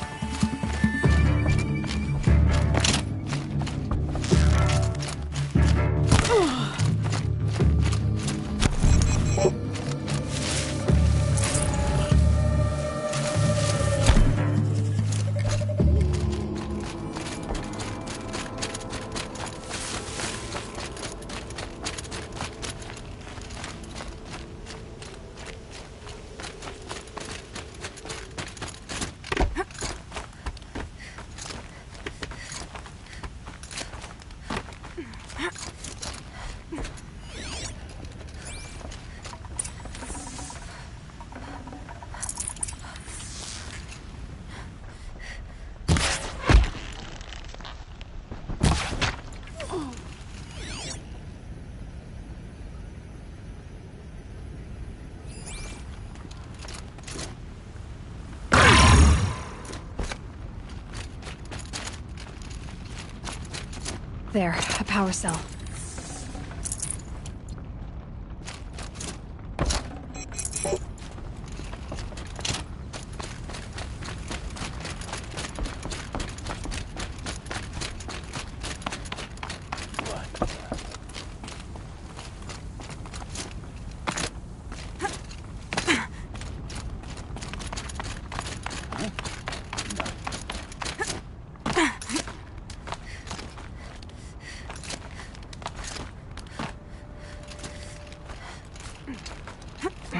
Speaker 2: There, a power cell.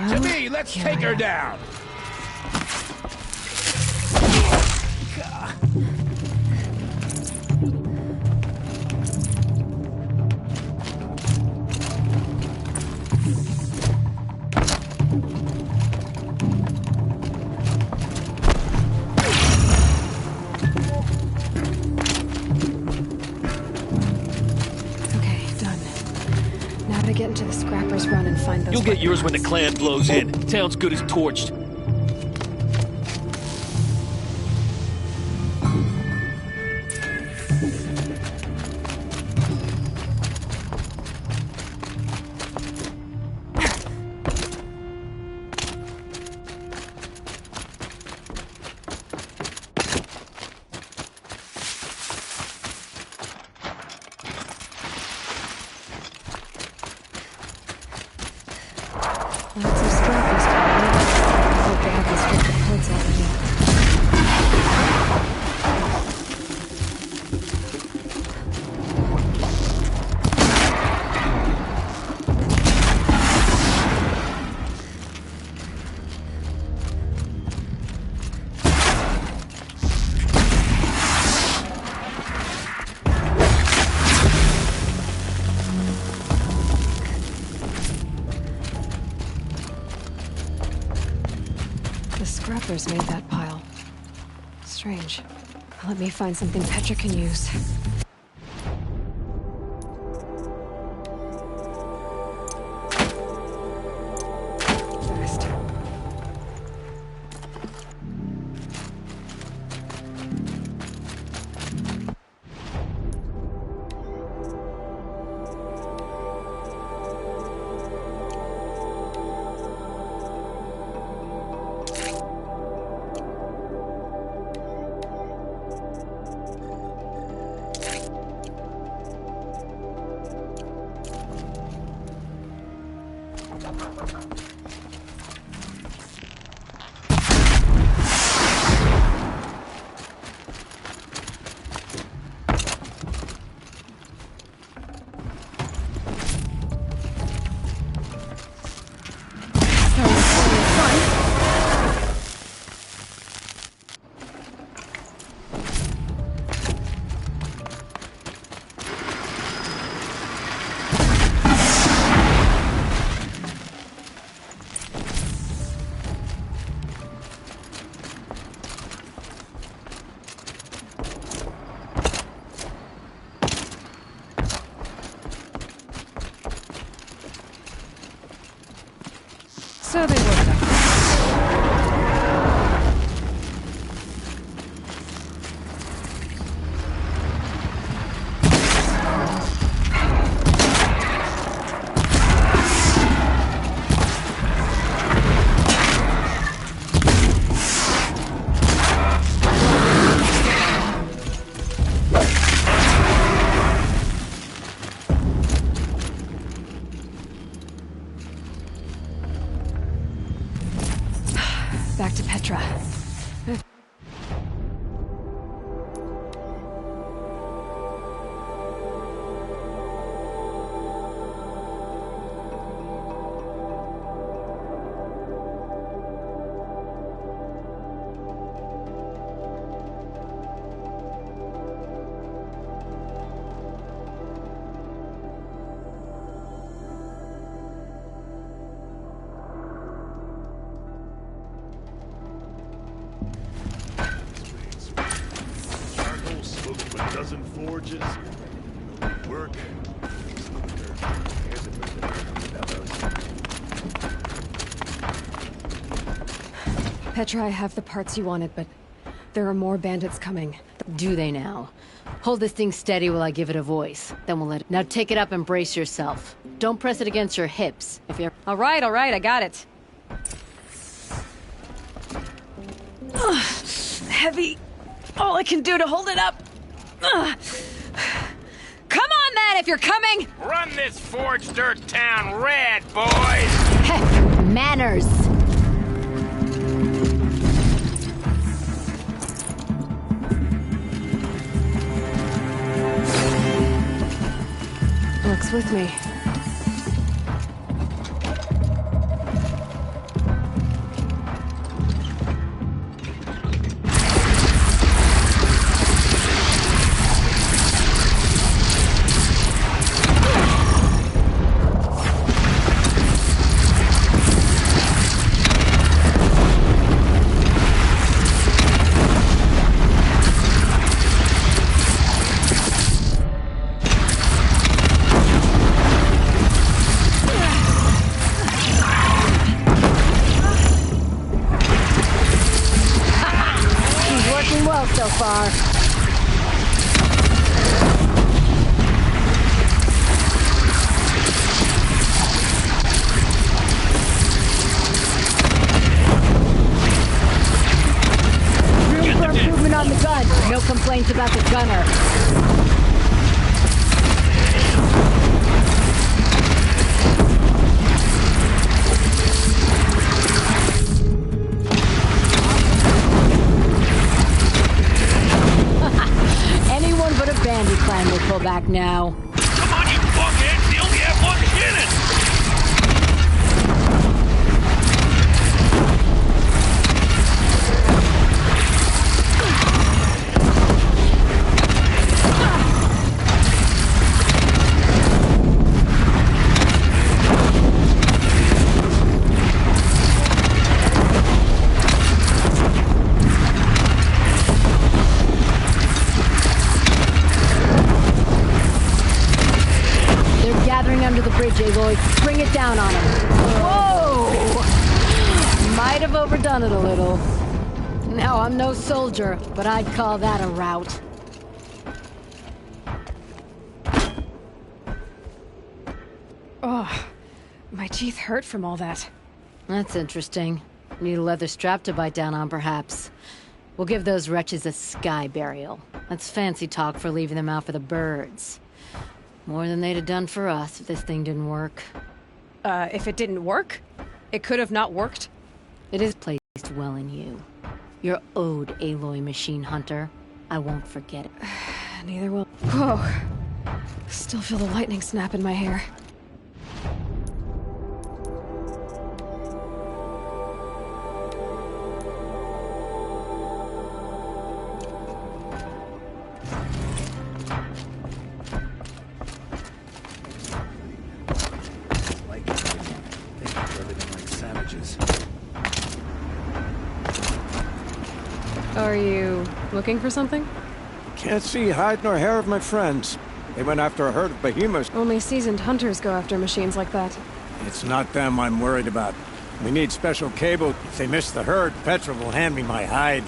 Speaker 18: To me, let's take her down.
Speaker 2: Get into the scrappers run and find those.
Speaker 22: You'll get yours when the clan blows in. Town's good as torched.
Speaker 2: Lots of scrappers, I hope they have these good components already. The scrappers made that pile. Strange. Let me find something Petra can use. Fast. So they worked out. Back to Petra.
Speaker 6: Forges, work.
Speaker 2: Petra, I have the parts you wanted, but there are more bandits coming.
Speaker 21: Do they now? Hold this thing steady while I give it a voice. Then we'll let it... Now take it up and brace yourself. Don't press it against your hips. If you're...
Speaker 5: All right, I got it. Heavy. All I can do to hold it up. Come on, then, if you're coming!
Speaker 18: Run this forged dirt town red, boys!
Speaker 21: Heh, manners!
Speaker 2: Looks with me.
Speaker 21: So far. Room for improvement on the gun. No complaints about the gunner. Bandit clan will pull back now.
Speaker 18: Come on, you fuckheads! You only have one cannon!
Speaker 21: Under the bridge, Aloy. Bring it down on him. Whoa! Might have overdone it a little. Now, I'm no soldier, but I'd call that a rout.
Speaker 2: Oh, my teeth hurt from all that.
Speaker 21: That's interesting. Need a leather strap to bite down on, perhaps. We'll give those wretches a sky burial. That's fancy talk for leaving them out for the birds. More than they'd have done for us if this thing didn't work.
Speaker 2: If it didn't work? It could have not worked?
Speaker 21: It is placed well in you. You're owed, Aloy Machine Hunter. I won't forget it.
Speaker 2: Neither will... Whoa. Still feel the lightning snap in my hair. Are you looking for something?
Speaker 7: Can't see hide nor hair of my friends. They went after a herd of behemoths.
Speaker 2: Only seasoned hunters go after machines like that.
Speaker 7: It's not them I'm worried about. We need special cable. If they miss the herd, Petra will hand me my hide.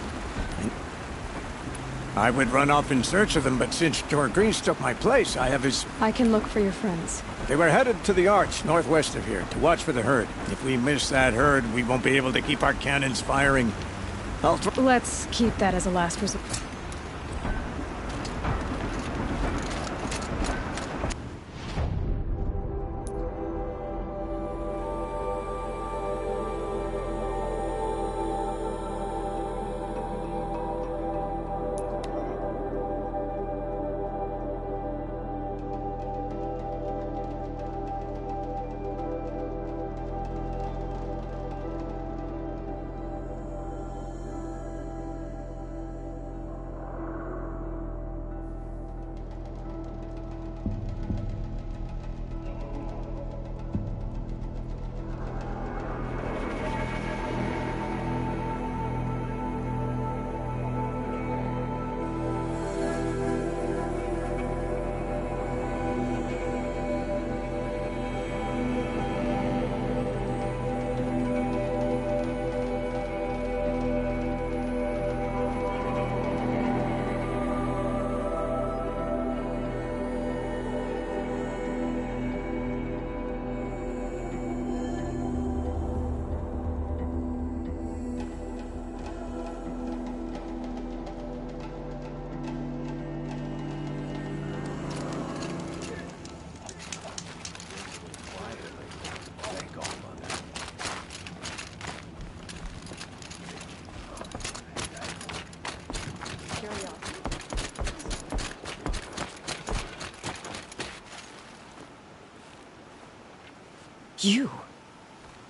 Speaker 7: I would run off in search of them, but since George Greens took my place, I have his...
Speaker 2: I can look for your friends.
Speaker 7: They were headed to the arch, northwest of here, to watch for the herd. If we miss that herd, we won't be able to keep our cannons firing.
Speaker 2: Let's keep that as a last resort.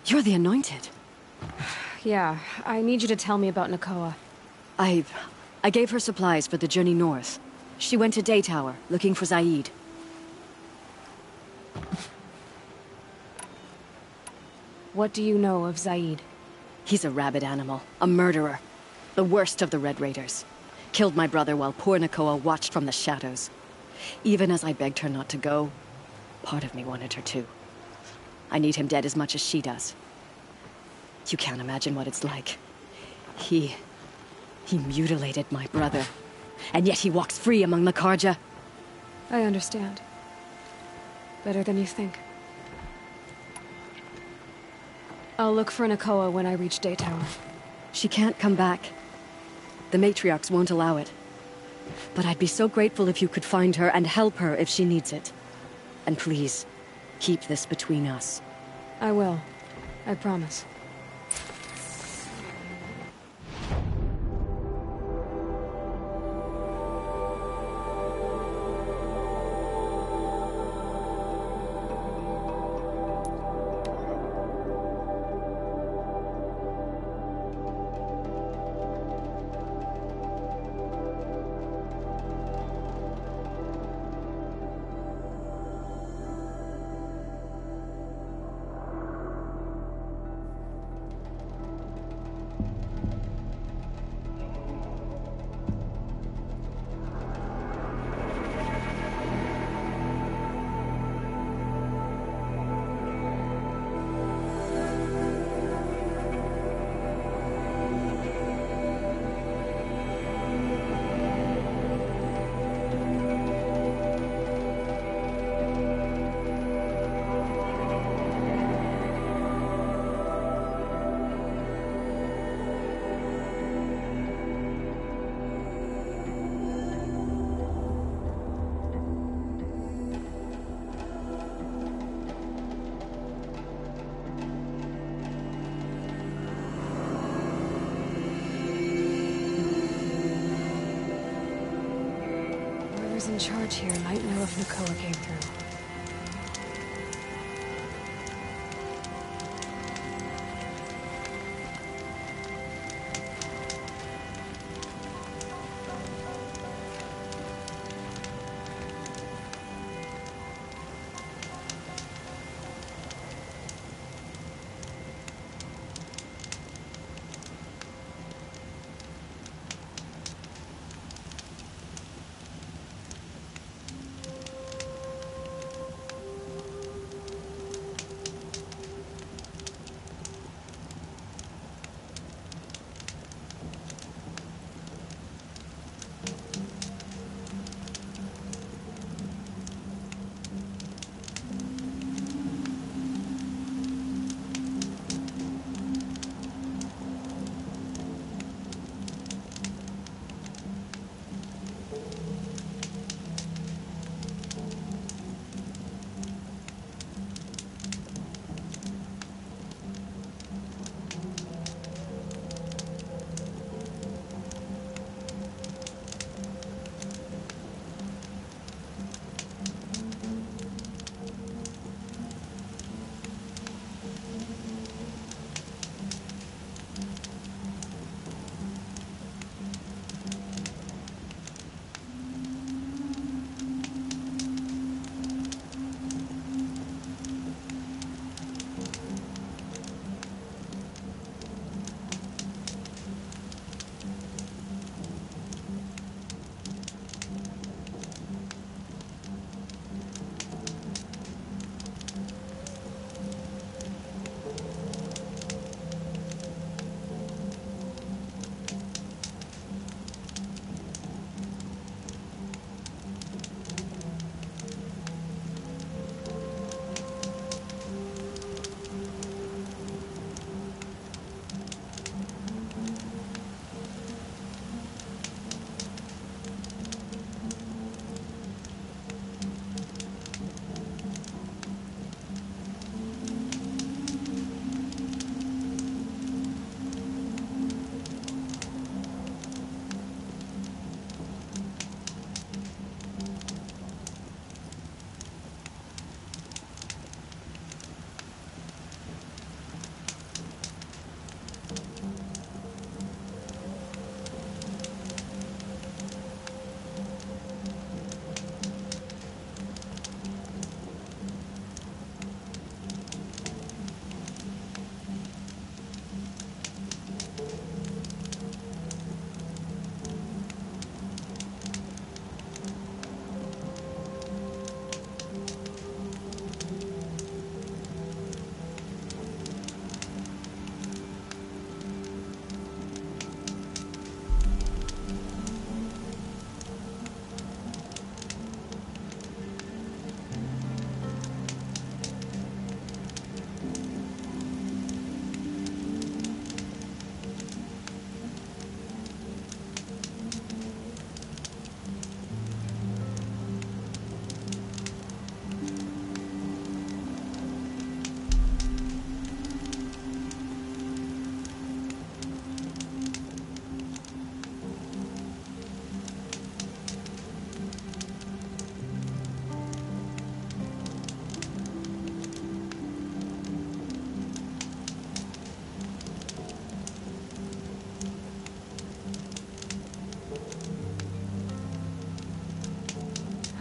Speaker 4: You're the Anointed.
Speaker 2: Yeah, I need you to tell me about Nakoa.
Speaker 4: I gave her supplies for the journey north. She went to Daytower, looking for Zaid.
Speaker 2: What do you know of Zaid?
Speaker 4: He's a rabid animal, a murderer. The worst of the Red Raiders. Killed my brother while poor Nakoa watched from the shadows. Even as I begged her not to go, part of me wanted her to. I need him dead as much as she does. You can't imagine what it's like. He mutilated my brother. And yet he walks free among the Karja.
Speaker 2: I understand. Better than you think. I'll look for Nakoa when I reach Daytower.
Speaker 4: She can't come back. The matriarchs won't allow it. But I'd be so grateful if you could find her and help her if she needs it. And please, keep this between us.
Speaker 2: I will. I promise. Whoever's in charge here might know if Nakoa came through.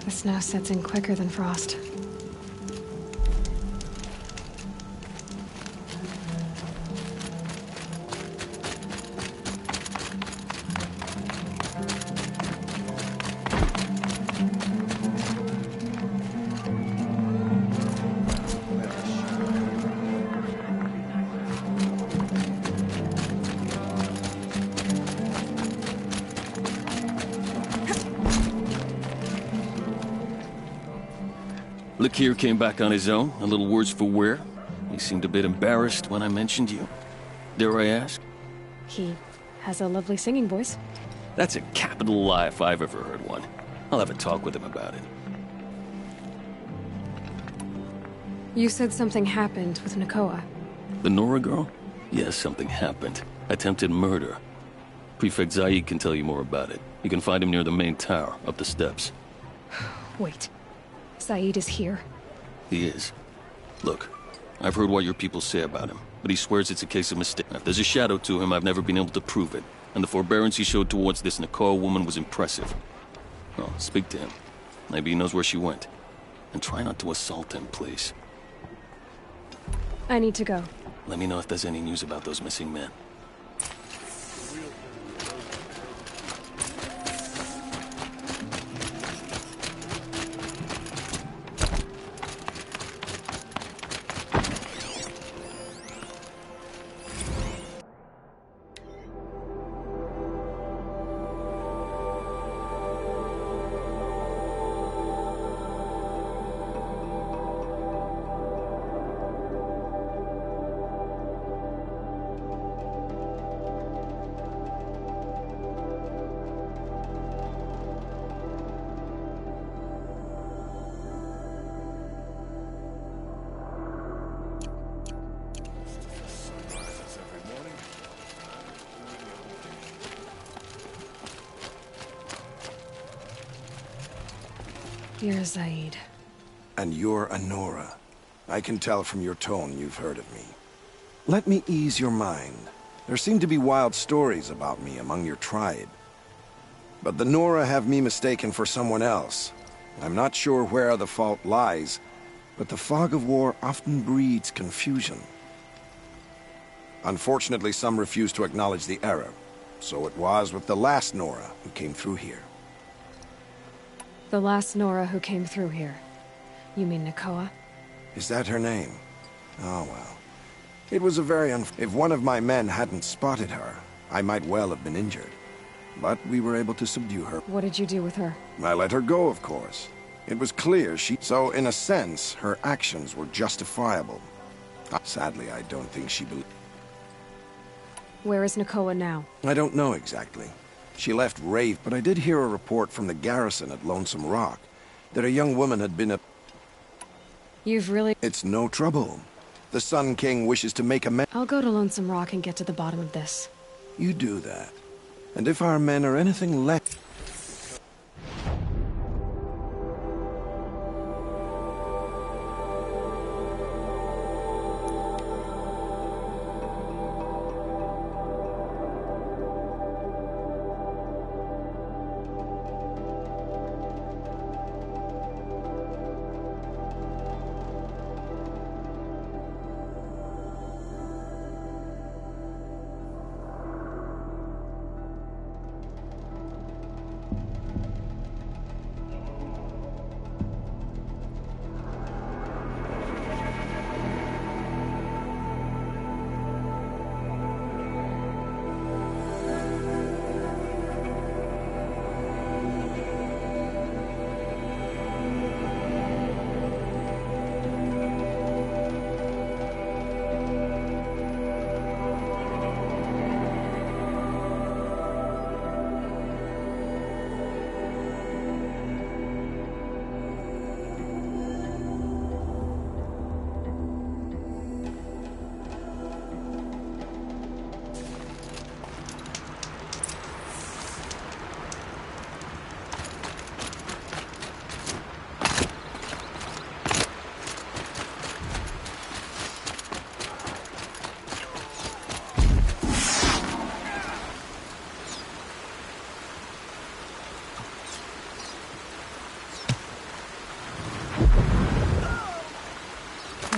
Speaker 2: The snow sets in quicker than frost.
Speaker 22: Lakir came back on his own, a little worse for wear. He seemed a bit embarrassed when I mentioned you. Dare I ask?
Speaker 2: He has a lovely singing voice.
Speaker 22: That's a capital lie if I've ever heard one. I'll have a talk with him about it.
Speaker 2: You said something happened with Nakoa.
Speaker 22: The Nora girl? Yes, something happened. Attempted murder. Prefect Zaid can tell you more about it. You can find him near the main tower, up the steps.
Speaker 2: Wait. Zaid is here.
Speaker 22: He is. Look, I've heard what your people say about him, but he swears it's a case of mistake. If there's a shadow to him, I've never been able to prove it, and the forbearance he showed towards this Nakoa woman was impressive. Well, speak to him. Maybe he knows where she went. And try not to assault him, please.
Speaker 2: I need to go.
Speaker 22: Let me know if there's any news about those missing men.
Speaker 2: Dear Zaid.
Speaker 9: And you're a Nora. I can tell from your tone you've heard of me. Let me ease your mind. There seem to be wild stories about me among your tribe. But the Nora have me mistaken for someone else. I'm not sure where the fault lies, but the fog of war often breeds confusion. Unfortunately, some refuse to acknowledge the error. So it was with the last Nora who came through here.
Speaker 2: The last Nora who came through here. You mean Nakoa?
Speaker 9: Is that her name? Oh, well. It was a very If one of my men hadn't spotted her, I might well have been injured. But we were able to subdue her.
Speaker 2: What did you do with her?
Speaker 9: I let her go, of course. It was clear So, in a sense, her actions were justifiable. Sadly, I don't think she believed.
Speaker 2: Where is Nakoa now?
Speaker 9: I don't know exactly. She left Rave, but I did hear a report from the garrison at Lonesome Rock that a young woman had been
Speaker 2: You've really...
Speaker 9: It's no trouble. The Sun King wishes to make amends.
Speaker 2: I'll go to Lonesome Rock and get to the bottom of this.
Speaker 9: You do that. And if our men are anything less...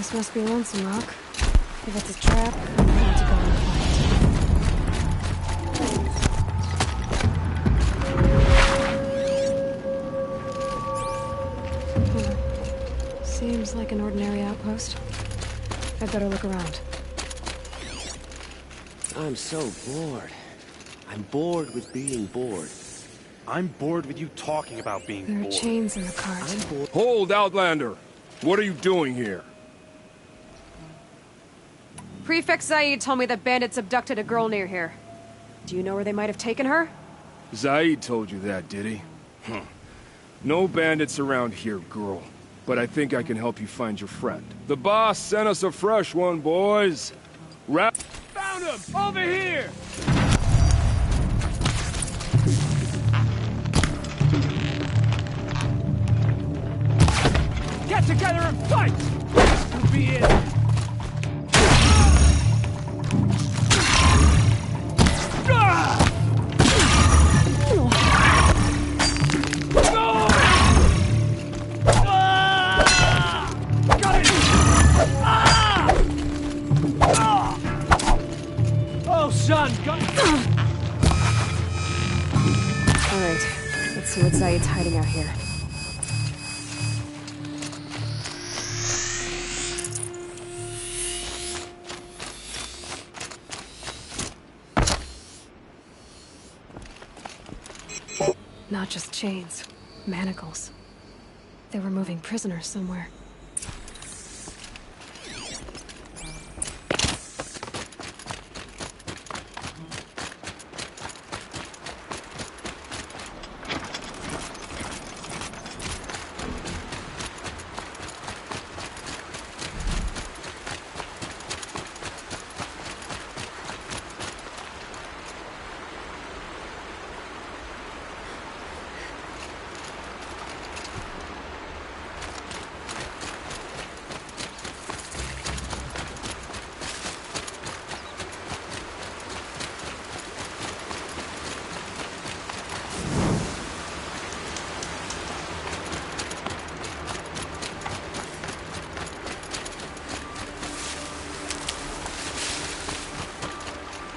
Speaker 2: This must be Lonesome Rock. If it's a trap, I'm gonna have to go and fight. Seems like an ordinary outpost. I'd better look around.
Speaker 10: I'm so bored. I'm bored with being bored.
Speaker 6: I'm bored with you talking about being
Speaker 2: There are
Speaker 6: bored.
Speaker 2: chains in the cart.
Speaker 16: Hold, Outlander! What are you doing here?
Speaker 2: Prefect Zaid told me that bandits abducted a girl near here. Do you know where they might have taken her?
Speaker 16: Zaid told you that, did he? No bandits around here, girl. But I think I can help you find your friend. The boss sent us a fresh one, boys. Found him! Over here!
Speaker 18: Get together and fight! You'll be in.
Speaker 8: Oh, son!
Speaker 2: Alright, let's see what Zaid's hiding out here. Not just chains, manacles. They were moving prisoners somewhere.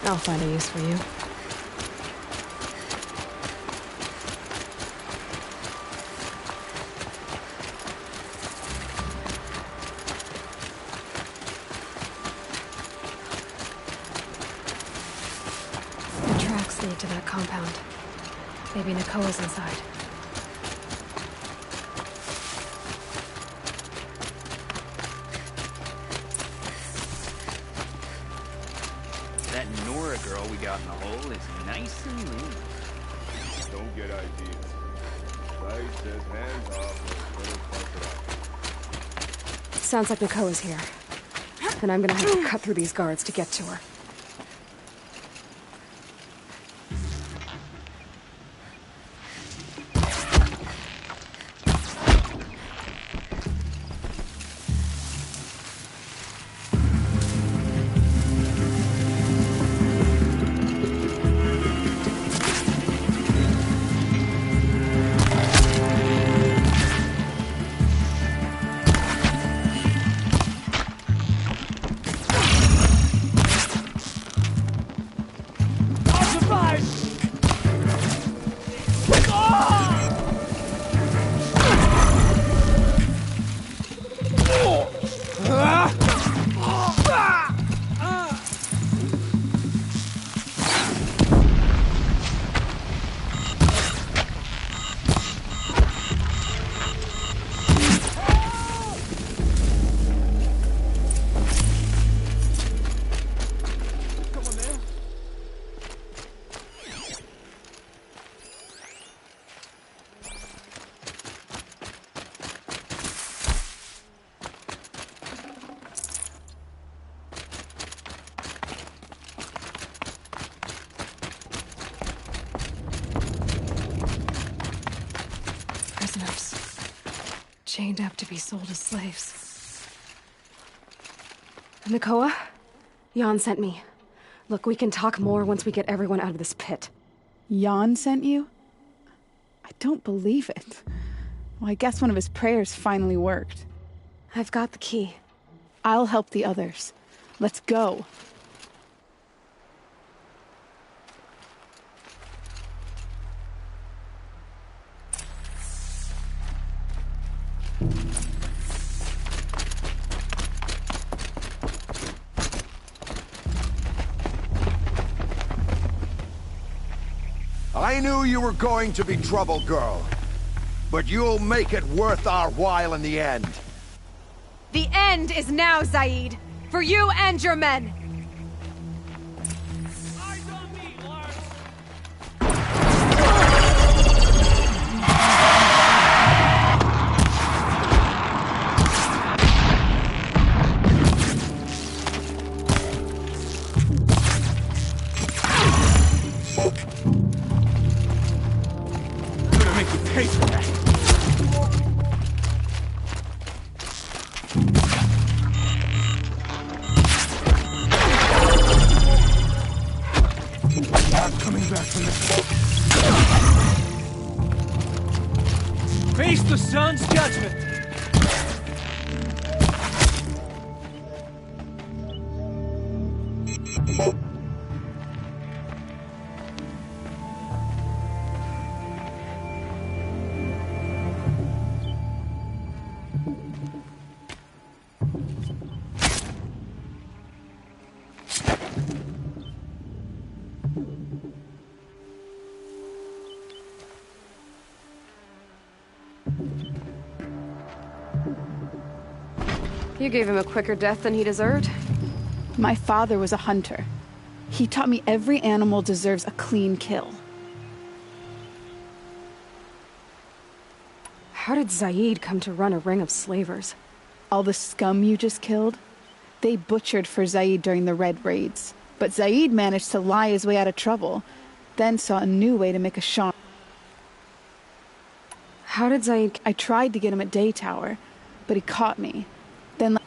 Speaker 2: I'll find a use for you. The tracks lead to that compound. Maybe Nakoa's inside.
Speaker 8: That Nora girl we got in the hole is nice and lean.
Speaker 16: Don't get ideas. Right says hands off or it'll fuck it up.
Speaker 2: Sounds like Nakoa's here. And I'm gonna have to cut through these guards to get to her. Chained up to be sold as slaves. Nakoa? Jan sent me. Look, we can talk more once we get everyone out of this pit.
Speaker 23: Jan sent you? I don't believe it. Well, I guess one of his prayers finally worked.
Speaker 2: I've got the key.
Speaker 23: I'll help the others. Let's go.
Speaker 9: I knew you were going to be trouble, girl. But you'll make it worth our while in the end.
Speaker 2: The end is now, Zaid. For you and your men.
Speaker 18: Face the sun's judgment!
Speaker 2: You gave him a quicker death than he deserved.
Speaker 23: My father was a hunter. He taught me every animal deserves a clean kill.
Speaker 2: How did Zaid come to run a ring of slavers?
Speaker 23: All the scum you just killed? They butchered for Zaid during the Red Raids. But Zaid managed to lie his way out of trouble, then saw a new way to make a shot.
Speaker 2: How did Zaid...
Speaker 23: I tried to get him at Day Tower, but he caught me. Then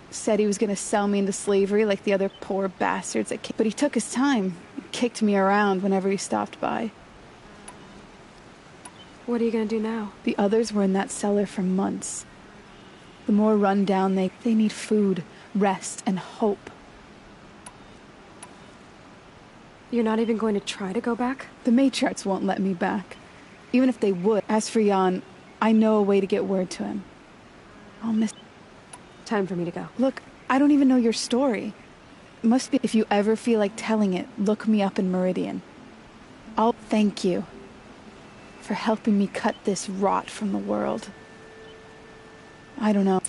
Speaker 23: said he was going to sell me into slavery like the other poor bastards that came. But he took his time and kicked me around whenever he stopped by.
Speaker 2: What are you going to do now?
Speaker 23: The others were in that cellar for months. The more run down they need food, rest, and hope.
Speaker 2: You're not even going to try to go back?
Speaker 23: The matriarchs won't let me back. Even if they would. As for Jan, I know a way to get word to him. I'll miss...
Speaker 2: Time for me to go.
Speaker 23: Look, I don't even know your story. It must be... If you ever feel like telling it, look me up in Meridian. I'll thank you for helping me cut this rot from the world. I don't know.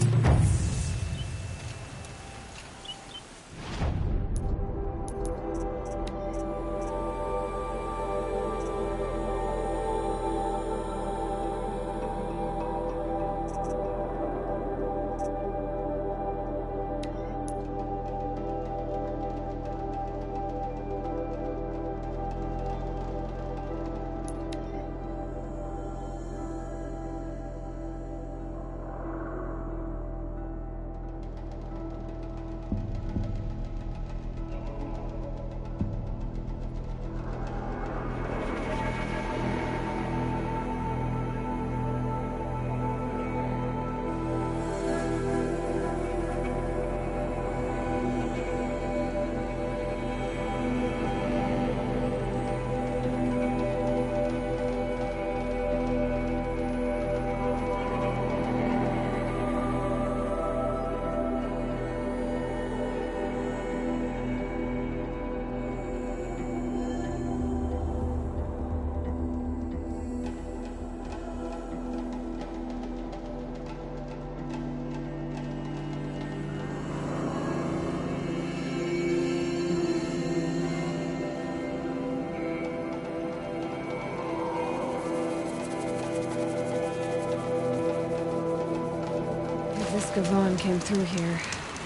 Speaker 2: Gavon came through here.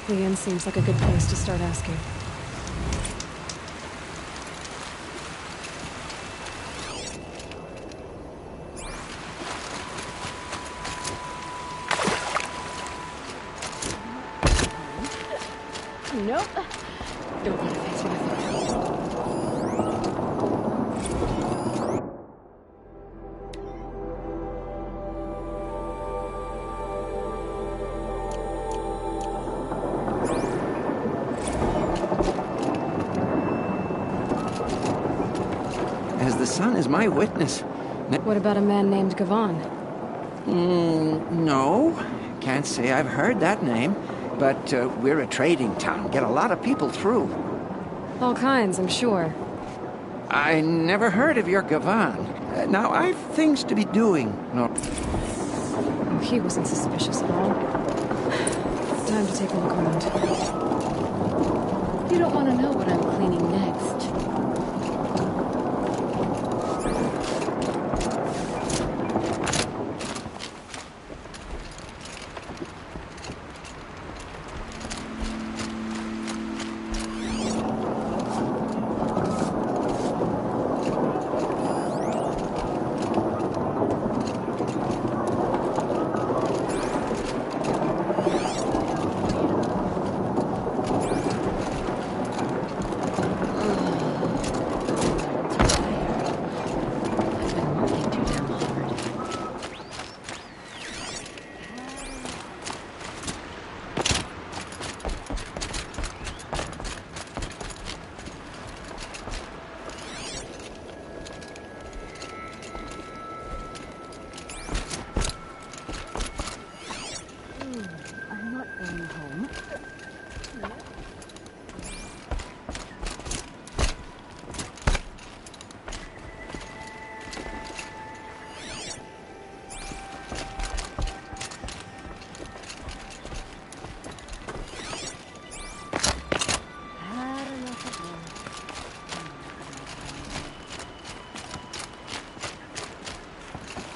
Speaker 2: The inn seems like a good place to start asking. Nope. Don't want to face my father.
Speaker 11: as the sun is my witness.
Speaker 2: What about a man named Gavan?
Speaker 11: No. Can't say I've heard that name. But we're a trading town. Get a lot of people through.
Speaker 2: All kinds, I'm sure.
Speaker 11: I never heard of your Gavan. Now, I've things to be doing. No.
Speaker 2: Oh, he wasn't suspicious at all. Time to take a look around.
Speaker 21: You don't want to know what I'm cleaning next.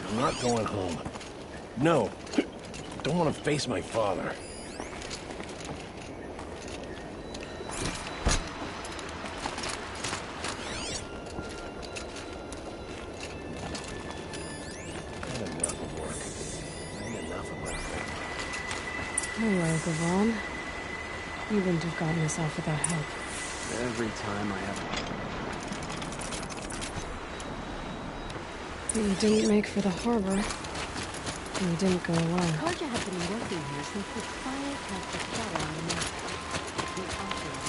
Speaker 14: I'm not going home. No. Don't want to face my father.
Speaker 2: Hello, Gavan. You wouldn't have gotten us off without help.
Speaker 10: Every time I have...
Speaker 2: You didn't make for the harbor. And you didn't go alone.
Speaker 21: Karja had been working here since the fire cast a shadow on the map. The author of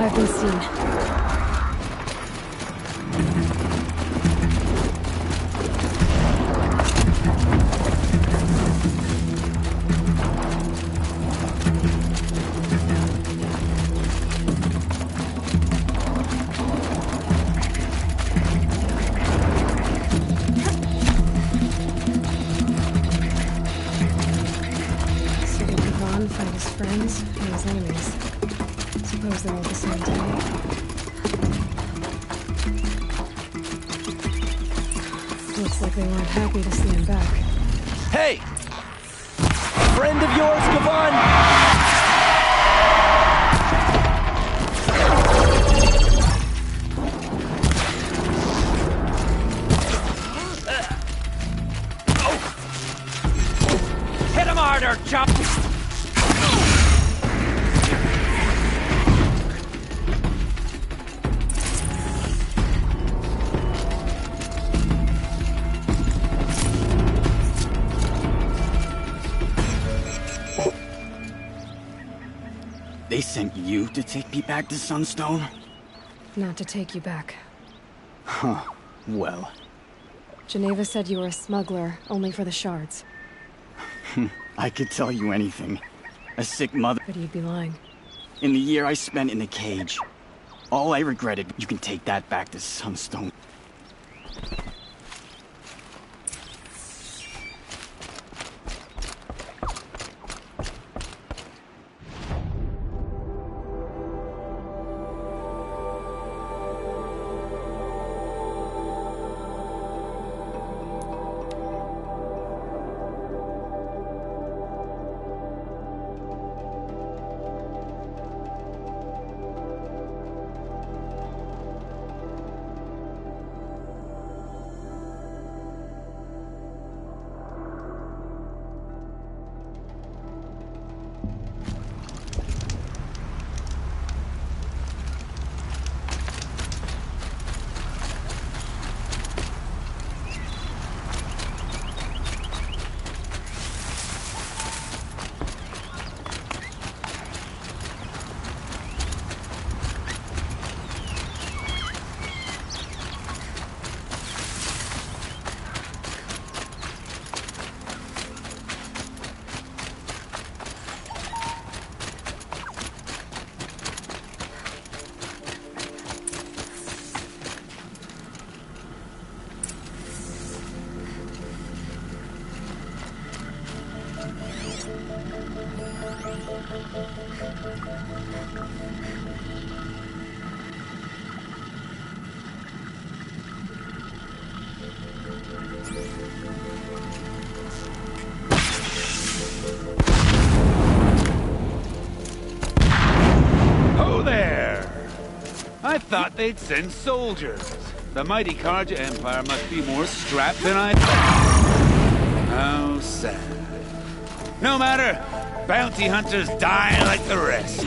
Speaker 2: I've been seen. So did Gavan fight his friends and his enemies? Suppose they're all the same to me. Looks like they weren't happy to see him back.
Speaker 10: Hey! Friend of yours, Gavan? Hit him harder, chop!
Speaker 15: They sent you to take me back to Sunstone?
Speaker 2: Not to take you back.
Speaker 15: Huh. Well.
Speaker 2: Geneva said you were a smuggler, only for the shards.
Speaker 15: I could tell you anything. A sick mother...
Speaker 2: But you'd be lying.
Speaker 15: In the year I spent in the cage. All I regretted, you can take that back to Sunstone.
Speaker 8: I thought they'd send soldiers. The mighty Karja Empire must be more strapped than I thought. How sad. No matter. Bounty hunters die like the rest.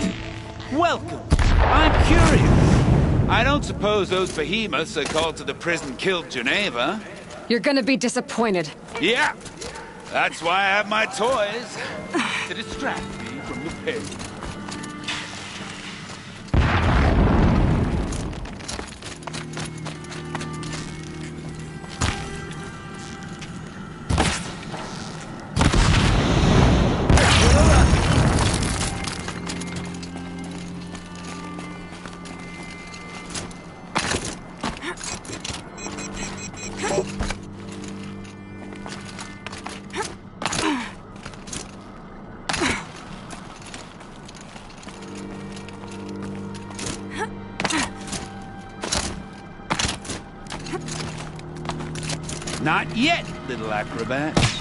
Speaker 8: Welcome. I'm curious. I don't suppose those behemoths that called to the prison killed Geneva.
Speaker 2: You're gonna be disappointed.
Speaker 8: Yeah. That's why I have my toys. To distract me from the pain. Not yet, little acrobat.